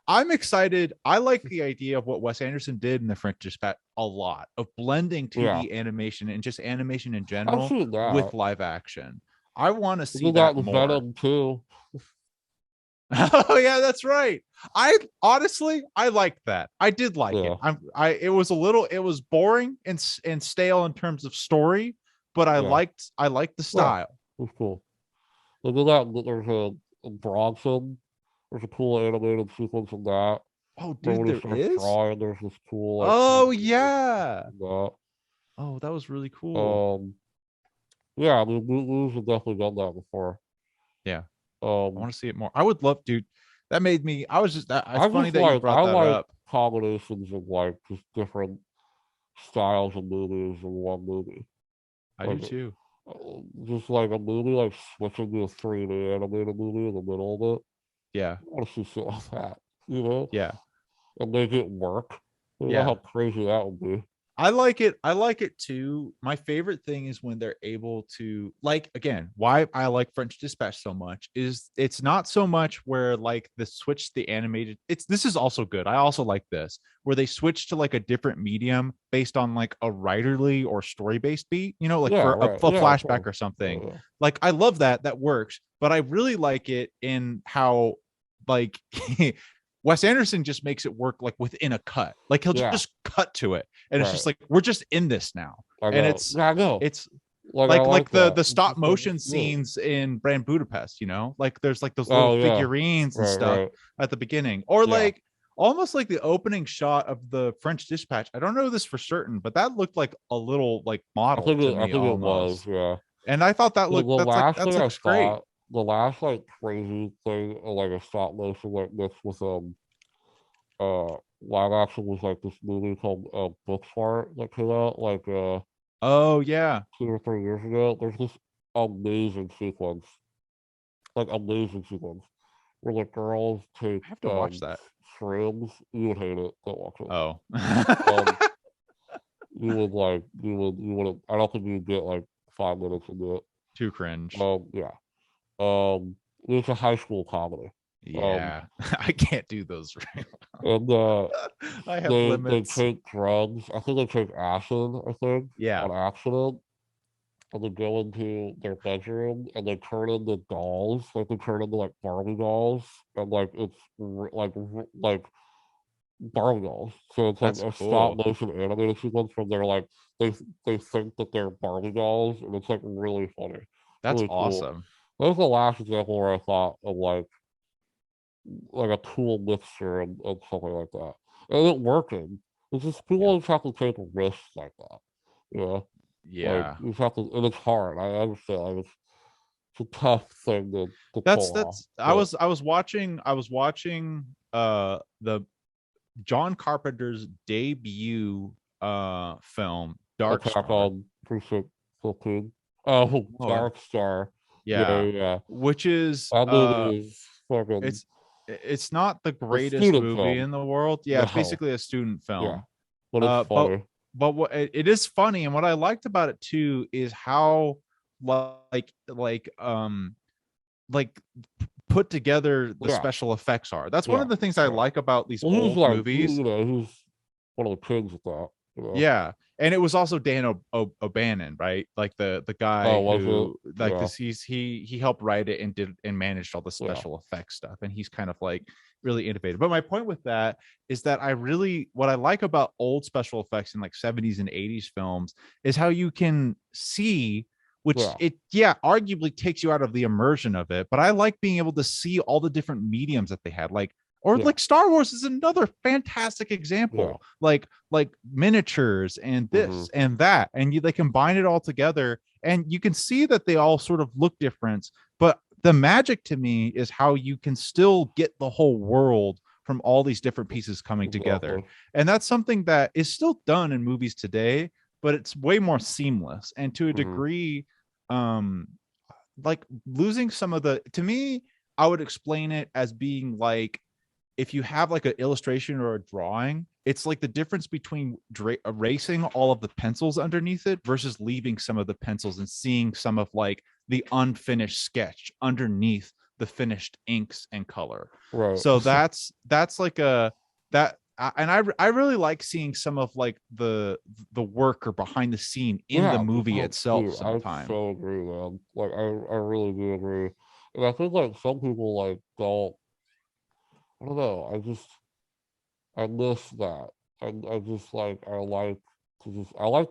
[SPEAKER 1] I'm excited. I like the idea of what Wes Anderson did in The French Dispatch a lot of blending
[SPEAKER 2] Yeah,
[SPEAKER 1] 2D animation and just animation in
[SPEAKER 2] I've
[SPEAKER 1] general
[SPEAKER 2] seen that.
[SPEAKER 1] with live action. I want to
[SPEAKER 2] We
[SPEAKER 1] see
[SPEAKER 2] did that
[SPEAKER 1] that
[SPEAKER 2] with
[SPEAKER 1] more.
[SPEAKER 2] Venom too.
[SPEAKER 1] Oh yeah, that's right. I honestly I liked that. I did like it.
[SPEAKER 2] Yeah,
[SPEAKER 1] I it was a little it was boring and stale in terms of story, but
[SPEAKER 2] yeah,
[SPEAKER 1] I liked the
[SPEAKER 2] yeah.
[SPEAKER 1] style.
[SPEAKER 2] It's cool. We did that. There's a Bronson. There's a cool animated sequence in that.
[SPEAKER 1] Oh
[SPEAKER 2] But
[SPEAKER 1] dude,
[SPEAKER 2] when he
[SPEAKER 1] there
[SPEAKER 2] starts
[SPEAKER 1] is?
[SPEAKER 2] drawing, there's this cool like
[SPEAKER 1] Oh
[SPEAKER 2] animation
[SPEAKER 1] yeah.
[SPEAKER 2] in that.
[SPEAKER 1] Oh, that was really cool.
[SPEAKER 2] Um, yeah, I mean, we've definitely done that before.
[SPEAKER 1] Yeah. I
[SPEAKER 2] Um,
[SPEAKER 1] want to see it more. I would love, dude. That made me. I was just. It's
[SPEAKER 2] I
[SPEAKER 1] funny
[SPEAKER 2] just
[SPEAKER 1] that you
[SPEAKER 2] like
[SPEAKER 1] brought
[SPEAKER 2] I
[SPEAKER 1] that
[SPEAKER 2] like
[SPEAKER 1] up.
[SPEAKER 2] combinations of like just different styles of movies in one movie.
[SPEAKER 1] I
[SPEAKER 2] Like
[SPEAKER 1] do too.
[SPEAKER 2] just like a movie like switching to a 3D animated movie in the middle of it.
[SPEAKER 1] Yeah,
[SPEAKER 2] I want to see shit like that, you know,
[SPEAKER 1] yeah,
[SPEAKER 2] and make it work. You know
[SPEAKER 1] yeah.
[SPEAKER 2] how crazy that would be.
[SPEAKER 1] I like it. I like it too. My favorite thing is when they're able to like again, why I like French Dispatch so much is it's not so much where like the switch the animated it's this is also good. I also like this where they switch to like a different medium based on like a writerly or story-based beat, you know, like
[SPEAKER 2] Yeah,
[SPEAKER 1] for
[SPEAKER 2] right.
[SPEAKER 1] a
[SPEAKER 2] Yeah, of
[SPEAKER 1] flashback
[SPEAKER 2] course.
[SPEAKER 1] or something.
[SPEAKER 2] Yeah,
[SPEAKER 1] Like I love that that works, but I really like it in how like Wes Anderson just makes it work like within a cut. Like he'll
[SPEAKER 2] yeah,
[SPEAKER 1] just cut to it and it's
[SPEAKER 2] right.
[SPEAKER 1] just like we're just in this now
[SPEAKER 2] I
[SPEAKER 1] and
[SPEAKER 2] know. Yeah, I know.
[SPEAKER 1] it's
[SPEAKER 2] Like I like
[SPEAKER 1] the
[SPEAKER 2] that.
[SPEAKER 1] the stop
[SPEAKER 2] Because,
[SPEAKER 1] motion
[SPEAKER 2] yeah.
[SPEAKER 1] scenes in Brand Budapest, you know, like there's like those little
[SPEAKER 2] Oh yeah.
[SPEAKER 1] figurines and
[SPEAKER 2] Right,
[SPEAKER 1] stuff
[SPEAKER 2] right.
[SPEAKER 1] at the beginning, or
[SPEAKER 2] Yeah.
[SPEAKER 1] like almost like the opening shot of the French Dispatch. I don't know this for certain, but that looked like a little like model to
[SPEAKER 2] I
[SPEAKER 1] me
[SPEAKER 2] think it was,
[SPEAKER 1] almost.
[SPEAKER 2] yeah.
[SPEAKER 1] And I thought
[SPEAKER 2] The
[SPEAKER 1] that's like
[SPEAKER 2] last
[SPEAKER 1] that
[SPEAKER 2] thing I
[SPEAKER 1] looks great.
[SPEAKER 2] saw, the last like crazy thing, like a stop motion like this with live action was like this movie called Bookfart that came out like
[SPEAKER 1] Oh yeah,
[SPEAKER 2] 2 or 3 years ago. There's this amazing sequence, like amazing sequence, where the girls take
[SPEAKER 1] I have to watch that.
[SPEAKER 2] shrooms. You would hate it. Don't watch it.
[SPEAKER 1] Oh.
[SPEAKER 2] Um, you would like you would. I don't think you'd get like 5 minutes into it.
[SPEAKER 1] Too cringe.
[SPEAKER 2] Yeah. It's a high school comedy. Um,
[SPEAKER 1] Yeah. I can't do those right.
[SPEAKER 2] and
[SPEAKER 1] I have
[SPEAKER 2] they
[SPEAKER 1] limits.
[SPEAKER 2] take drugs. I think they take acid. I think
[SPEAKER 1] Yeah.
[SPEAKER 2] on accident, and they go into their bedroom and they turn into dolls. Like they turn into like Barbie dolls, and like it's like Barbie dolls. So it's like
[SPEAKER 1] That's
[SPEAKER 2] a stop
[SPEAKER 1] cool.
[SPEAKER 2] motion animated sequence from their like they they think that they're Barbie dolls, and it's like really funny,
[SPEAKER 1] That's
[SPEAKER 2] really cool.
[SPEAKER 1] awesome.
[SPEAKER 2] That was the last example where I thought of like a cool mixture and something like that. And it working. It's just
[SPEAKER 1] Yeah.
[SPEAKER 2] people just have to take risks like that. You know? Like
[SPEAKER 1] Yeah.
[SPEAKER 2] you just have to, and it's hard. I understand. Like it's a tough thing to pull off.
[SPEAKER 1] That's
[SPEAKER 2] But
[SPEAKER 1] I was watching the John Carpenter's debut film Dark
[SPEAKER 2] Attack
[SPEAKER 1] Star.
[SPEAKER 2] on Precinct 15. Oh,
[SPEAKER 1] Oh,
[SPEAKER 2] Dark Star. Yeah,
[SPEAKER 1] yeah.
[SPEAKER 2] yeah.
[SPEAKER 1] Which is
[SPEAKER 2] That movie is fucking
[SPEAKER 1] it's not the
[SPEAKER 2] a
[SPEAKER 1] greatest
[SPEAKER 2] student
[SPEAKER 1] movie
[SPEAKER 2] film.
[SPEAKER 1] in the world. Yeah, it's
[SPEAKER 2] No.
[SPEAKER 1] basically a student
[SPEAKER 2] Yeah.
[SPEAKER 1] film.
[SPEAKER 2] But it's
[SPEAKER 1] Uh, but
[SPEAKER 2] funny.
[SPEAKER 1] but what it is funny, and what I liked about it too is how like put together the
[SPEAKER 2] Yeah.
[SPEAKER 1] special effects are. That's one
[SPEAKER 2] Yeah.
[SPEAKER 1] of the things I
[SPEAKER 2] Right.
[SPEAKER 1] like about these
[SPEAKER 2] Well,
[SPEAKER 1] old movies.
[SPEAKER 2] who's one of the pigs with that, you know?
[SPEAKER 1] Yeah, and it was also Dan O'Bannon, right? Like the
[SPEAKER 2] Oh,
[SPEAKER 1] guy
[SPEAKER 2] was it?
[SPEAKER 1] who like
[SPEAKER 2] Yeah,
[SPEAKER 1] this he helped write it and did and managed all the
[SPEAKER 2] yeah,
[SPEAKER 1] special effects stuff, and he's kind of like really innovative. But my point with that is that I really what I like about old special effects in like 70s and 80s films is how you can see, which
[SPEAKER 2] yeah,
[SPEAKER 1] it yeah arguably takes you out of the immersion of it, but I like being able to see all the different mediums that they had, like or
[SPEAKER 2] yeah,
[SPEAKER 1] like Star Wars is another fantastic
[SPEAKER 2] yeah.
[SPEAKER 1] example, like miniatures and
[SPEAKER 2] Mm-hmm.
[SPEAKER 1] this and that, and they combine it all together, and you can see that they all sort of look different, but the magic to me is how you can still get the whole world from all these different pieces coming together,
[SPEAKER 2] Exactly.
[SPEAKER 1] and that's something that is still done in movies today, but it's way more seamless, and to a
[SPEAKER 2] Mm-hmm.
[SPEAKER 1] degree um like losing some of the to me I would explain it as being like if you have like an illustration or a drawing, it's like the difference between erasing all of the pencils underneath it versus leaving some of the pencils and seeing some of like the unfinished sketch underneath the finished inks and color.
[SPEAKER 2] Right.
[SPEAKER 1] So that's like a that and I really like seeing some of like the work or behind the scene in the
[SPEAKER 2] Yeah,
[SPEAKER 1] movie
[SPEAKER 2] oh,
[SPEAKER 1] itself
[SPEAKER 2] dude, I
[SPEAKER 1] sometime.
[SPEAKER 2] so agree, man. Like, I really do agree. And I think like some people like don't. I don't know. I miss that. I just like I like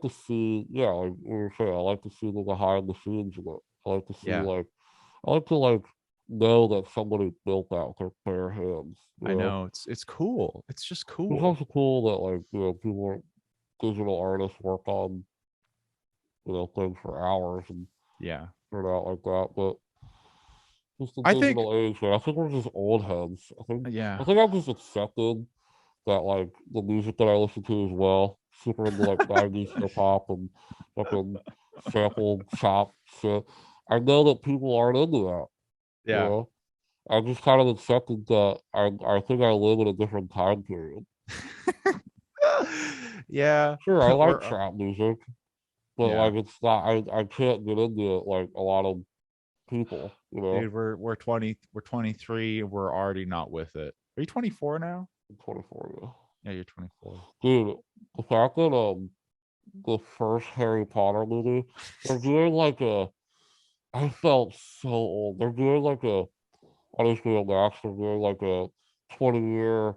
[SPEAKER 2] to see, yeah, like we were saying, I like to see the behind the scenes of it. I like to see
[SPEAKER 1] Yeah,
[SPEAKER 2] like I like to like know that somebody built that with their bare hands, you
[SPEAKER 1] I
[SPEAKER 2] know?
[SPEAKER 1] know it's cool. It's just
[SPEAKER 2] It's
[SPEAKER 1] cool.
[SPEAKER 2] also cool that like, people are digital artists work on, things for hours and
[SPEAKER 1] Yeah.
[SPEAKER 2] turn out like that. But just the
[SPEAKER 1] I think
[SPEAKER 2] digital age, man, I think we're just old heads. I
[SPEAKER 1] yeah.
[SPEAKER 2] think I've just accepted that like the music that I listen to as well, super into like 90s hip hop and fucking sample chop shit. I know that people aren't into that, you
[SPEAKER 1] Yeah.
[SPEAKER 2] know? I just kind of accepted that I think I live in a different time period.
[SPEAKER 1] Yeah.
[SPEAKER 2] Sure, I like
[SPEAKER 1] We're
[SPEAKER 2] trap music, but
[SPEAKER 1] yeah.
[SPEAKER 2] like it's not I can't get into it like a lot of people, you know.
[SPEAKER 1] Dude, we're 20, we're 23, and we're already not with it. Are you 24 now?
[SPEAKER 2] I'm 24, yeah.
[SPEAKER 1] Yeah, you're 24.
[SPEAKER 2] Dude, the fact that the first Harry Potter movie, they're doing like a I felt so old. They're doing like a on HBO Max, they're doing like a 20-year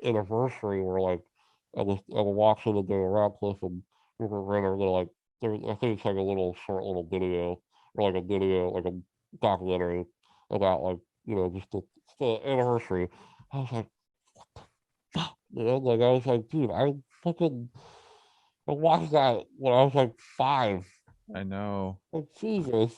[SPEAKER 2] anniversary where like I was watching the day Radcliffe and Rupert Grint are gonna like I think it's like a little short little video or like a video like a documentary about like just the anniversary. I was like, fuck, like I was like, dude, I watched that when I was like 5.
[SPEAKER 1] I know.
[SPEAKER 2] Like Jesus.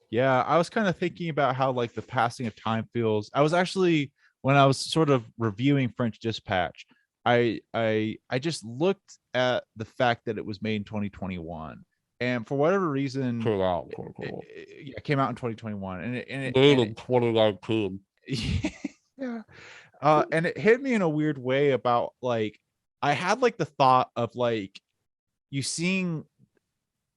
[SPEAKER 1] Yeah, I was kind of thinking about how like the passing of time feels. I was actually when I was sort of reviewing French Dispatch, I just looked at the fact that it was made in 2021, and for whatever reason,
[SPEAKER 2] Came out in 2021.
[SPEAKER 1] it came out in 2021,
[SPEAKER 2] Made in 2019.
[SPEAKER 1] yeah, and it hit me in a weird way about like I had like the thought of like you seeing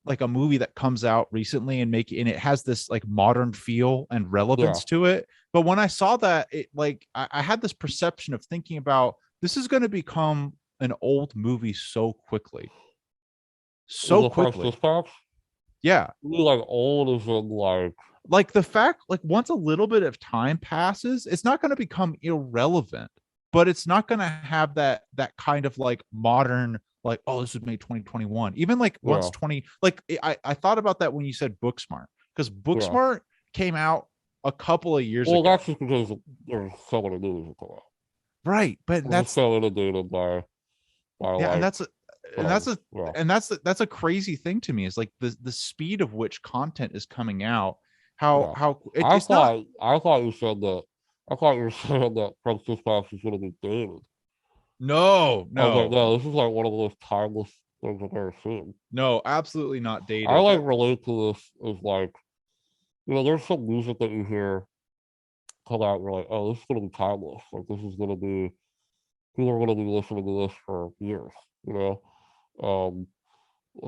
[SPEAKER 1] like a movie that comes out recently and it has this like modern feel and
[SPEAKER 2] Yeah.
[SPEAKER 1] relevance to it. But when I saw that, it like I had this perception of thinking about this is going to become an old movie so quickly.
[SPEAKER 2] In
[SPEAKER 1] So
[SPEAKER 2] the French
[SPEAKER 1] quickly.
[SPEAKER 2] Dispatch?
[SPEAKER 1] Yeah.
[SPEAKER 2] You mean like old as in
[SPEAKER 1] Like the fact like once a little bit of time passes, it's not going to become irrelevant, but it's not going to have that kind of like modern like, oh, this was made 2021. Even like once
[SPEAKER 2] yeah,
[SPEAKER 1] 20 like I thought about that when you said Booksmart, because
[SPEAKER 2] yeah.
[SPEAKER 1] Booksmart came out a couple of years
[SPEAKER 2] Well,
[SPEAKER 1] ago.
[SPEAKER 2] that's just because there's so many movies that come out.
[SPEAKER 1] Right. But
[SPEAKER 2] We're just
[SPEAKER 1] that's
[SPEAKER 2] so inundated by
[SPEAKER 1] yeah, and
[SPEAKER 2] like
[SPEAKER 1] that's a and
[SPEAKER 2] films.
[SPEAKER 1] that's a
[SPEAKER 2] Yeah,
[SPEAKER 1] and that's a crazy thing to me is like the speed of which content is coming out,
[SPEAKER 2] yeah.
[SPEAKER 1] it's not.
[SPEAKER 2] I thought you said that. I thought you were saying that French Dispatch is going to be dated.
[SPEAKER 1] No,
[SPEAKER 2] I was like,
[SPEAKER 1] no,
[SPEAKER 2] no, this is like one of the most timeless things I've ever seen.
[SPEAKER 1] no, absolutely not
[SPEAKER 2] I
[SPEAKER 1] dated.
[SPEAKER 2] like relate to this as like, there's some music that you hear come out and you're like, oh, this is going to be timeless. Like, this is going to be, people are going to be listening to this for years, you know? Um,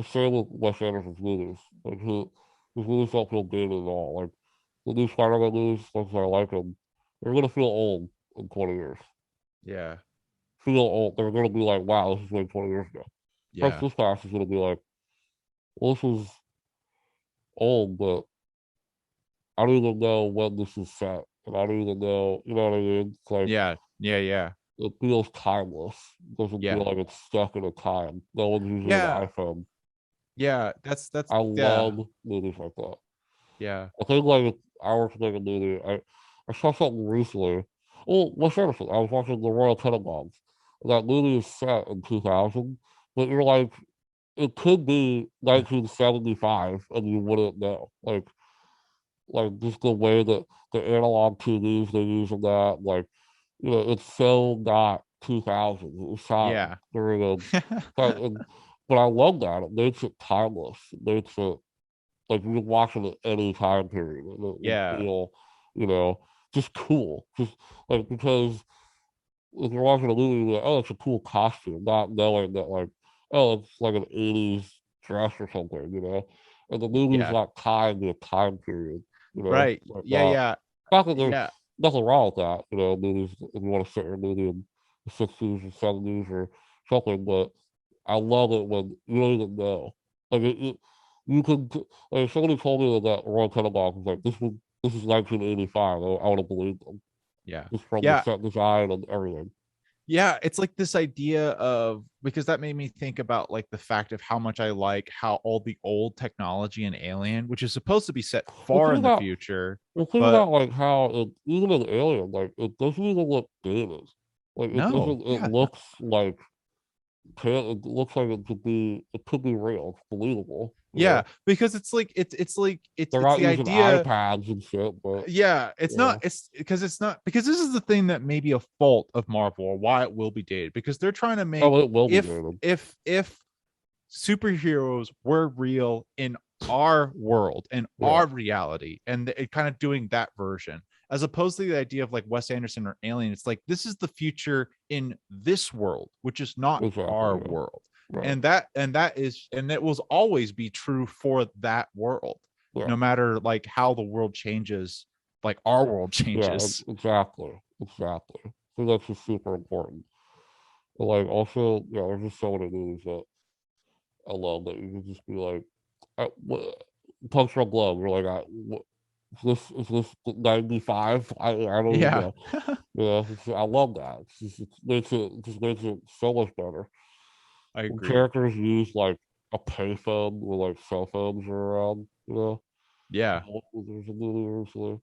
[SPEAKER 2] Same with Wes Anderson's movies. Like, his movies don't feel dated at all. Like, the new Spider-Man movies, as I like them, they're going to feel old in 20 years.
[SPEAKER 1] Yeah,
[SPEAKER 2] Feel old. They're going to be like, wow, this is like 20 years ago. Perhaps
[SPEAKER 1] yeah,
[SPEAKER 2] this class is going to be like, well, this is old, but I don't even know when this is set. And I don't even know, you know what I mean? It's like,
[SPEAKER 1] yeah, yeah, yeah,
[SPEAKER 2] it feels timeless. It doesn't feel
[SPEAKER 1] yeah,
[SPEAKER 2] like it's stuck in a time. No one's using an
[SPEAKER 1] yeah,
[SPEAKER 2] iPhone.
[SPEAKER 1] yeah. That's
[SPEAKER 2] I
[SPEAKER 1] yeah,
[SPEAKER 2] love movies like that.
[SPEAKER 1] yeah,
[SPEAKER 2] I think like if I were to make a movie, I saw something recently. Oh, Wes Anderson. I was watching The Royal Tenenbaums. That movie is set in 2000, but you're like, it could be 1975, and you wouldn't know. Like just the way that the analog TVs they use in that, like, it's so not 2000. It was shot
[SPEAKER 1] yeah,
[SPEAKER 2] during and, but I love that. It makes it timeless. It makes it like you can watch it at any time period and it will
[SPEAKER 1] yeah,
[SPEAKER 2] feel, you know, just cool. Just like because if you're watching a movie, you're like, oh, it's a cool costume, not knowing that like, oh, it's like an 80s dress or something, And the movie's
[SPEAKER 1] yeah.
[SPEAKER 2] not tied to a time period,
[SPEAKER 1] Right.
[SPEAKER 2] like
[SPEAKER 1] Yeah,
[SPEAKER 2] that.
[SPEAKER 1] yeah,
[SPEAKER 2] Not that there's
[SPEAKER 1] yeah,
[SPEAKER 2] nothing wrong with that, movies if you want to sit your movie in the 60s or 70s or something, but I love it when you don't even know. Like you can like if somebody told me that Royal Tenenbaums was like this is 1985, I would have believed them
[SPEAKER 1] yeah,
[SPEAKER 2] just from the
[SPEAKER 1] yeah.
[SPEAKER 2] set design and everything.
[SPEAKER 1] Yeah, it's like this idea of because that made me think about like the fact of how much I like how all the old technology in Alien, which is supposed to be set
[SPEAKER 2] Well,
[SPEAKER 1] far in the future,
[SPEAKER 2] think
[SPEAKER 1] but
[SPEAKER 2] about like how even in Alien, like it doesn't even look dated. Like it
[SPEAKER 1] no,
[SPEAKER 2] doesn't. It
[SPEAKER 1] yeah,
[SPEAKER 2] looks like it looks like it could be real. It's believable.
[SPEAKER 1] yeah, because it's like
[SPEAKER 2] They're
[SPEAKER 1] it's
[SPEAKER 2] not
[SPEAKER 1] the
[SPEAKER 2] using
[SPEAKER 1] idea.
[SPEAKER 2] iPads and shit, but
[SPEAKER 1] Yeah, it's
[SPEAKER 2] yeah,
[SPEAKER 1] not. It's not because this is the thing that may be a fault of Marvel or why it will be dated because they're trying to make
[SPEAKER 2] oh, it will be
[SPEAKER 1] if
[SPEAKER 2] dated.
[SPEAKER 1] if superheroes were real in our world and
[SPEAKER 2] Yeah,
[SPEAKER 1] our reality and it kind of doing that version as opposed to the idea of like Wes Anderson or Alien. It's like this is the future in this world, which is not
[SPEAKER 2] exactly.
[SPEAKER 1] our
[SPEAKER 2] Yeah,
[SPEAKER 1] world.
[SPEAKER 2] right.
[SPEAKER 1] And that will always be true for that world,
[SPEAKER 2] Yeah,
[SPEAKER 1] no matter like how the world changes, like our world
[SPEAKER 2] yeah,
[SPEAKER 1] changes.
[SPEAKER 2] exactly, exactly. So that's just super important. But like also, yeah, there's just so many movies that I love that you can just be like, Punch Drunk Love. You're like, is this 95? I don't even
[SPEAKER 1] Yeah.
[SPEAKER 2] know. Yeah, I love that. It just makes it so much better.
[SPEAKER 1] I
[SPEAKER 2] When
[SPEAKER 1] agree.
[SPEAKER 2] characters use like a payphone where like cell phones are around, you know?
[SPEAKER 1] Yeah.
[SPEAKER 2] There's a movie recently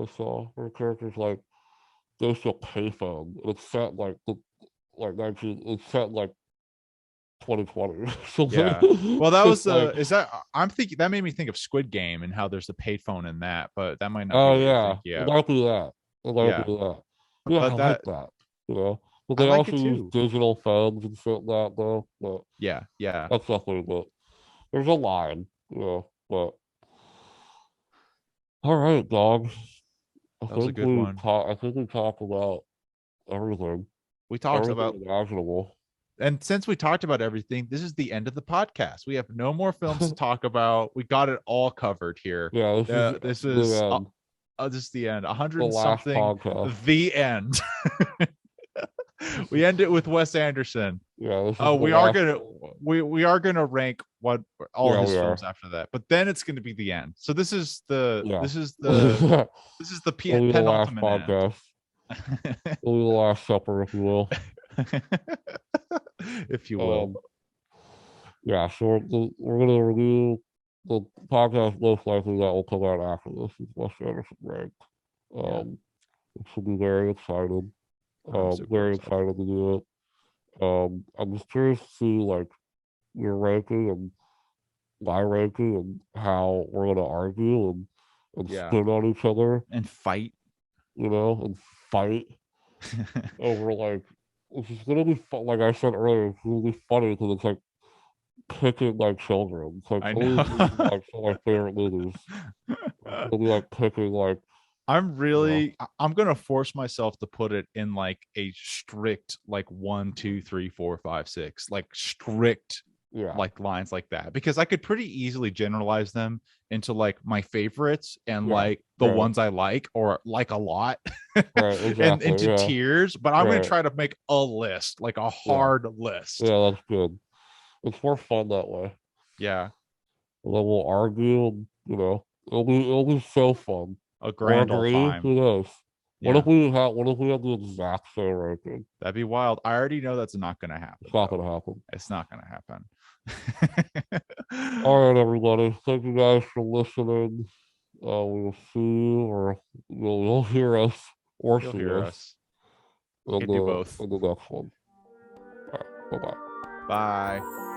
[SPEAKER 2] I saw where characters like goes to a payphone and it's set like 19 it's set like 2020 or something.
[SPEAKER 1] Yeah. Well, that was
[SPEAKER 2] It's like
[SPEAKER 1] is that I'm thinking that made me think of Squid Game and how there's a payphone in that, but that might not be
[SPEAKER 2] oh
[SPEAKER 1] what you're
[SPEAKER 2] yeah,
[SPEAKER 1] thinking. Yeah.
[SPEAKER 2] exactly that.
[SPEAKER 1] Yeah.
[SPEAKER 2] Exactly that. Yeah, I
[SPEAKER 1] But
[SPEAKER 2] like
[SPEAKER 1] that
[SPEAKER 2] that. You know? But
[SPEAKER 1] I
[SPEAKER 2] they
[SPEAKER 1] like it
[SPEAKER 2] also use
[SPEAKER 1] too.
[SPEAKER 2] digital phones and shit like that though. But
[SPEAKER 1] Yeah. Yeah.
[SPEAKER 2] that's definitely good. There's a line, you know, but all right, dog.
[SPEAKER 1] That was a good one.
[SPEAKER 2] I think we talked about everything.
[SPEAKER 1] We talked
[SPEAKER 2] Everything
[SPEAKER 1] about
[SPEAKER 2] imaginable.
[SPEAKER 1] and since we talked about everything, this is the end of the podcast. We have no more films to talk about. We got it all covered here.
[SPEAKER 2] Yeah, this is
[SPEAKER 1] This
[SPEAKER 2] the
[SPEAKER 1] is
[SPEAKER 2] end.
[SPEAKER 1] this is the end. A hundred
[SPEAKER 2] The
[SPEAKER 1] and
[SPEAKER 2] last
[SPEAKER 1] something.
[SPEAKER 2] podcast.
[SPEAKER 1] The end. We end it with Wes Anderson.
[SPEAKER 2] Yeah, this is
[SPEAKER 1] Oh,
[SPEAKER 2] the
[SPEAKER 1] we are
[SPEAKER 2] last
[SPEAKER 1] gonna
[SPEAKER 2] one.
[SPEAKER 1] we are gonna rank what all
[SPEAKER 2] Yeah,
[SPEAKER 1] his
[SPEAKER 2] we
[SPEAKER 1] films
[SPEAKER 2] are.
[SPEAKER 1] after that, but then it's gonna be the end. So this is the
[SPEAKER 2] Yeah.
[SPEAKER 1] this is the
[SPEAKER 2] It'll be the last
[SPEAKER 1] penultimate end.
[SPEAKER 2] podcast. It'll be the last supper, if you will.
[SPEAKER 1] If you will.
[SPEAKER 2] Yeah, so we're gonna review the podcast most likely that will come out after this is Wes Anderson ranked.
[SPEAKER 1] Yeah.
[SPEAKER 2] It should be very excited.
[SPEAKER 1] I'm super
[SPEAKER 2] Very
[SPEAKER 1] excited.
[SPEAKER 2] excited to do it. I'm just curious to see like your ranking and my ranking and how we're gonna argue and
[SPEAKER 1] Yeah.
[SPEAKER 2] spin on each other,
[SPEAKER 1] And fight.
[SPEAKER 2] you know, and fight over like it's just gonna be fun. Like I said earlier, it's gonna be funny because it's like picking like children. It's like
[SPEAKER 1] I
[SPEAKER 2] some of these movies
[SPEAKER 1] know.
[SPEAKER 2] are, like some of my favorite movies. It's gonna be like picking like you know,
[SPEAKER 1] I'm gonna force myself to put it in like a strict like 1, 2, 3, 4, 5, 6 like strict
[SPEAKER 2] yeah,
[SPEAKER 1] like lines like that because I could pretty easily generalize them into like my favorites and
[SPEAKER 2] yeah,
[SPEAKER 1] like the
[SPEAKER 2] right,
[SPEAKER 1] ones I like or like a lot
[SPEAKER 2] right,
[SPEAKER 1] and
[SPEAKER 2] exactly,
[SPEAKER 1] into
[SPEAKER 2] yeah,
[SPEAKER 1] tiers, but I'm gonna
[SPEAKER 2] right,
[SPEAKER 1] try to make a list, like a
[SPEAKER 2] yeah,
[SPEAKER 1] hard list.
[SPEAKER 2] yeah. That's good. It's more fun that way.
[SPEAKER 1] Yeah,
[SPEAKER 2] And then we'll argue, and, you know, it'll be so fun.
[SPEAKER 1] a
[SPEAKER 2] Or
[SPEAKER 1] grand old
[SPEAKER 2] agree,
[SPEAKER 1] time.
[SPEAKER 2] who knows?
[SPEAKER 1] Yeah,
[SPEAKER 2] What if we have the exact same ranking?
[SPEAKER 1] that'd be wild. I already know that's not gonna happen
[SPEAKER 2] It's not
[SPEAKER 1] though.
[SPEAKER 2] gonna happen.
[SPEAKER 1] It's not gonna happen.
[SPEAKER 2] All right, everybody. Thank you guys for listening. We will see you, or you'll hear us, or
[SPEAKER 1] You'll
[SPEAKER 2] see
[SPEAKER 1] hear
[SPEAKER 2] us
[SPEAKER 1] us. You can do both.
[SPEAKER 2] in the next one. All right, bye bye.
[SPEAKER 1] Bye.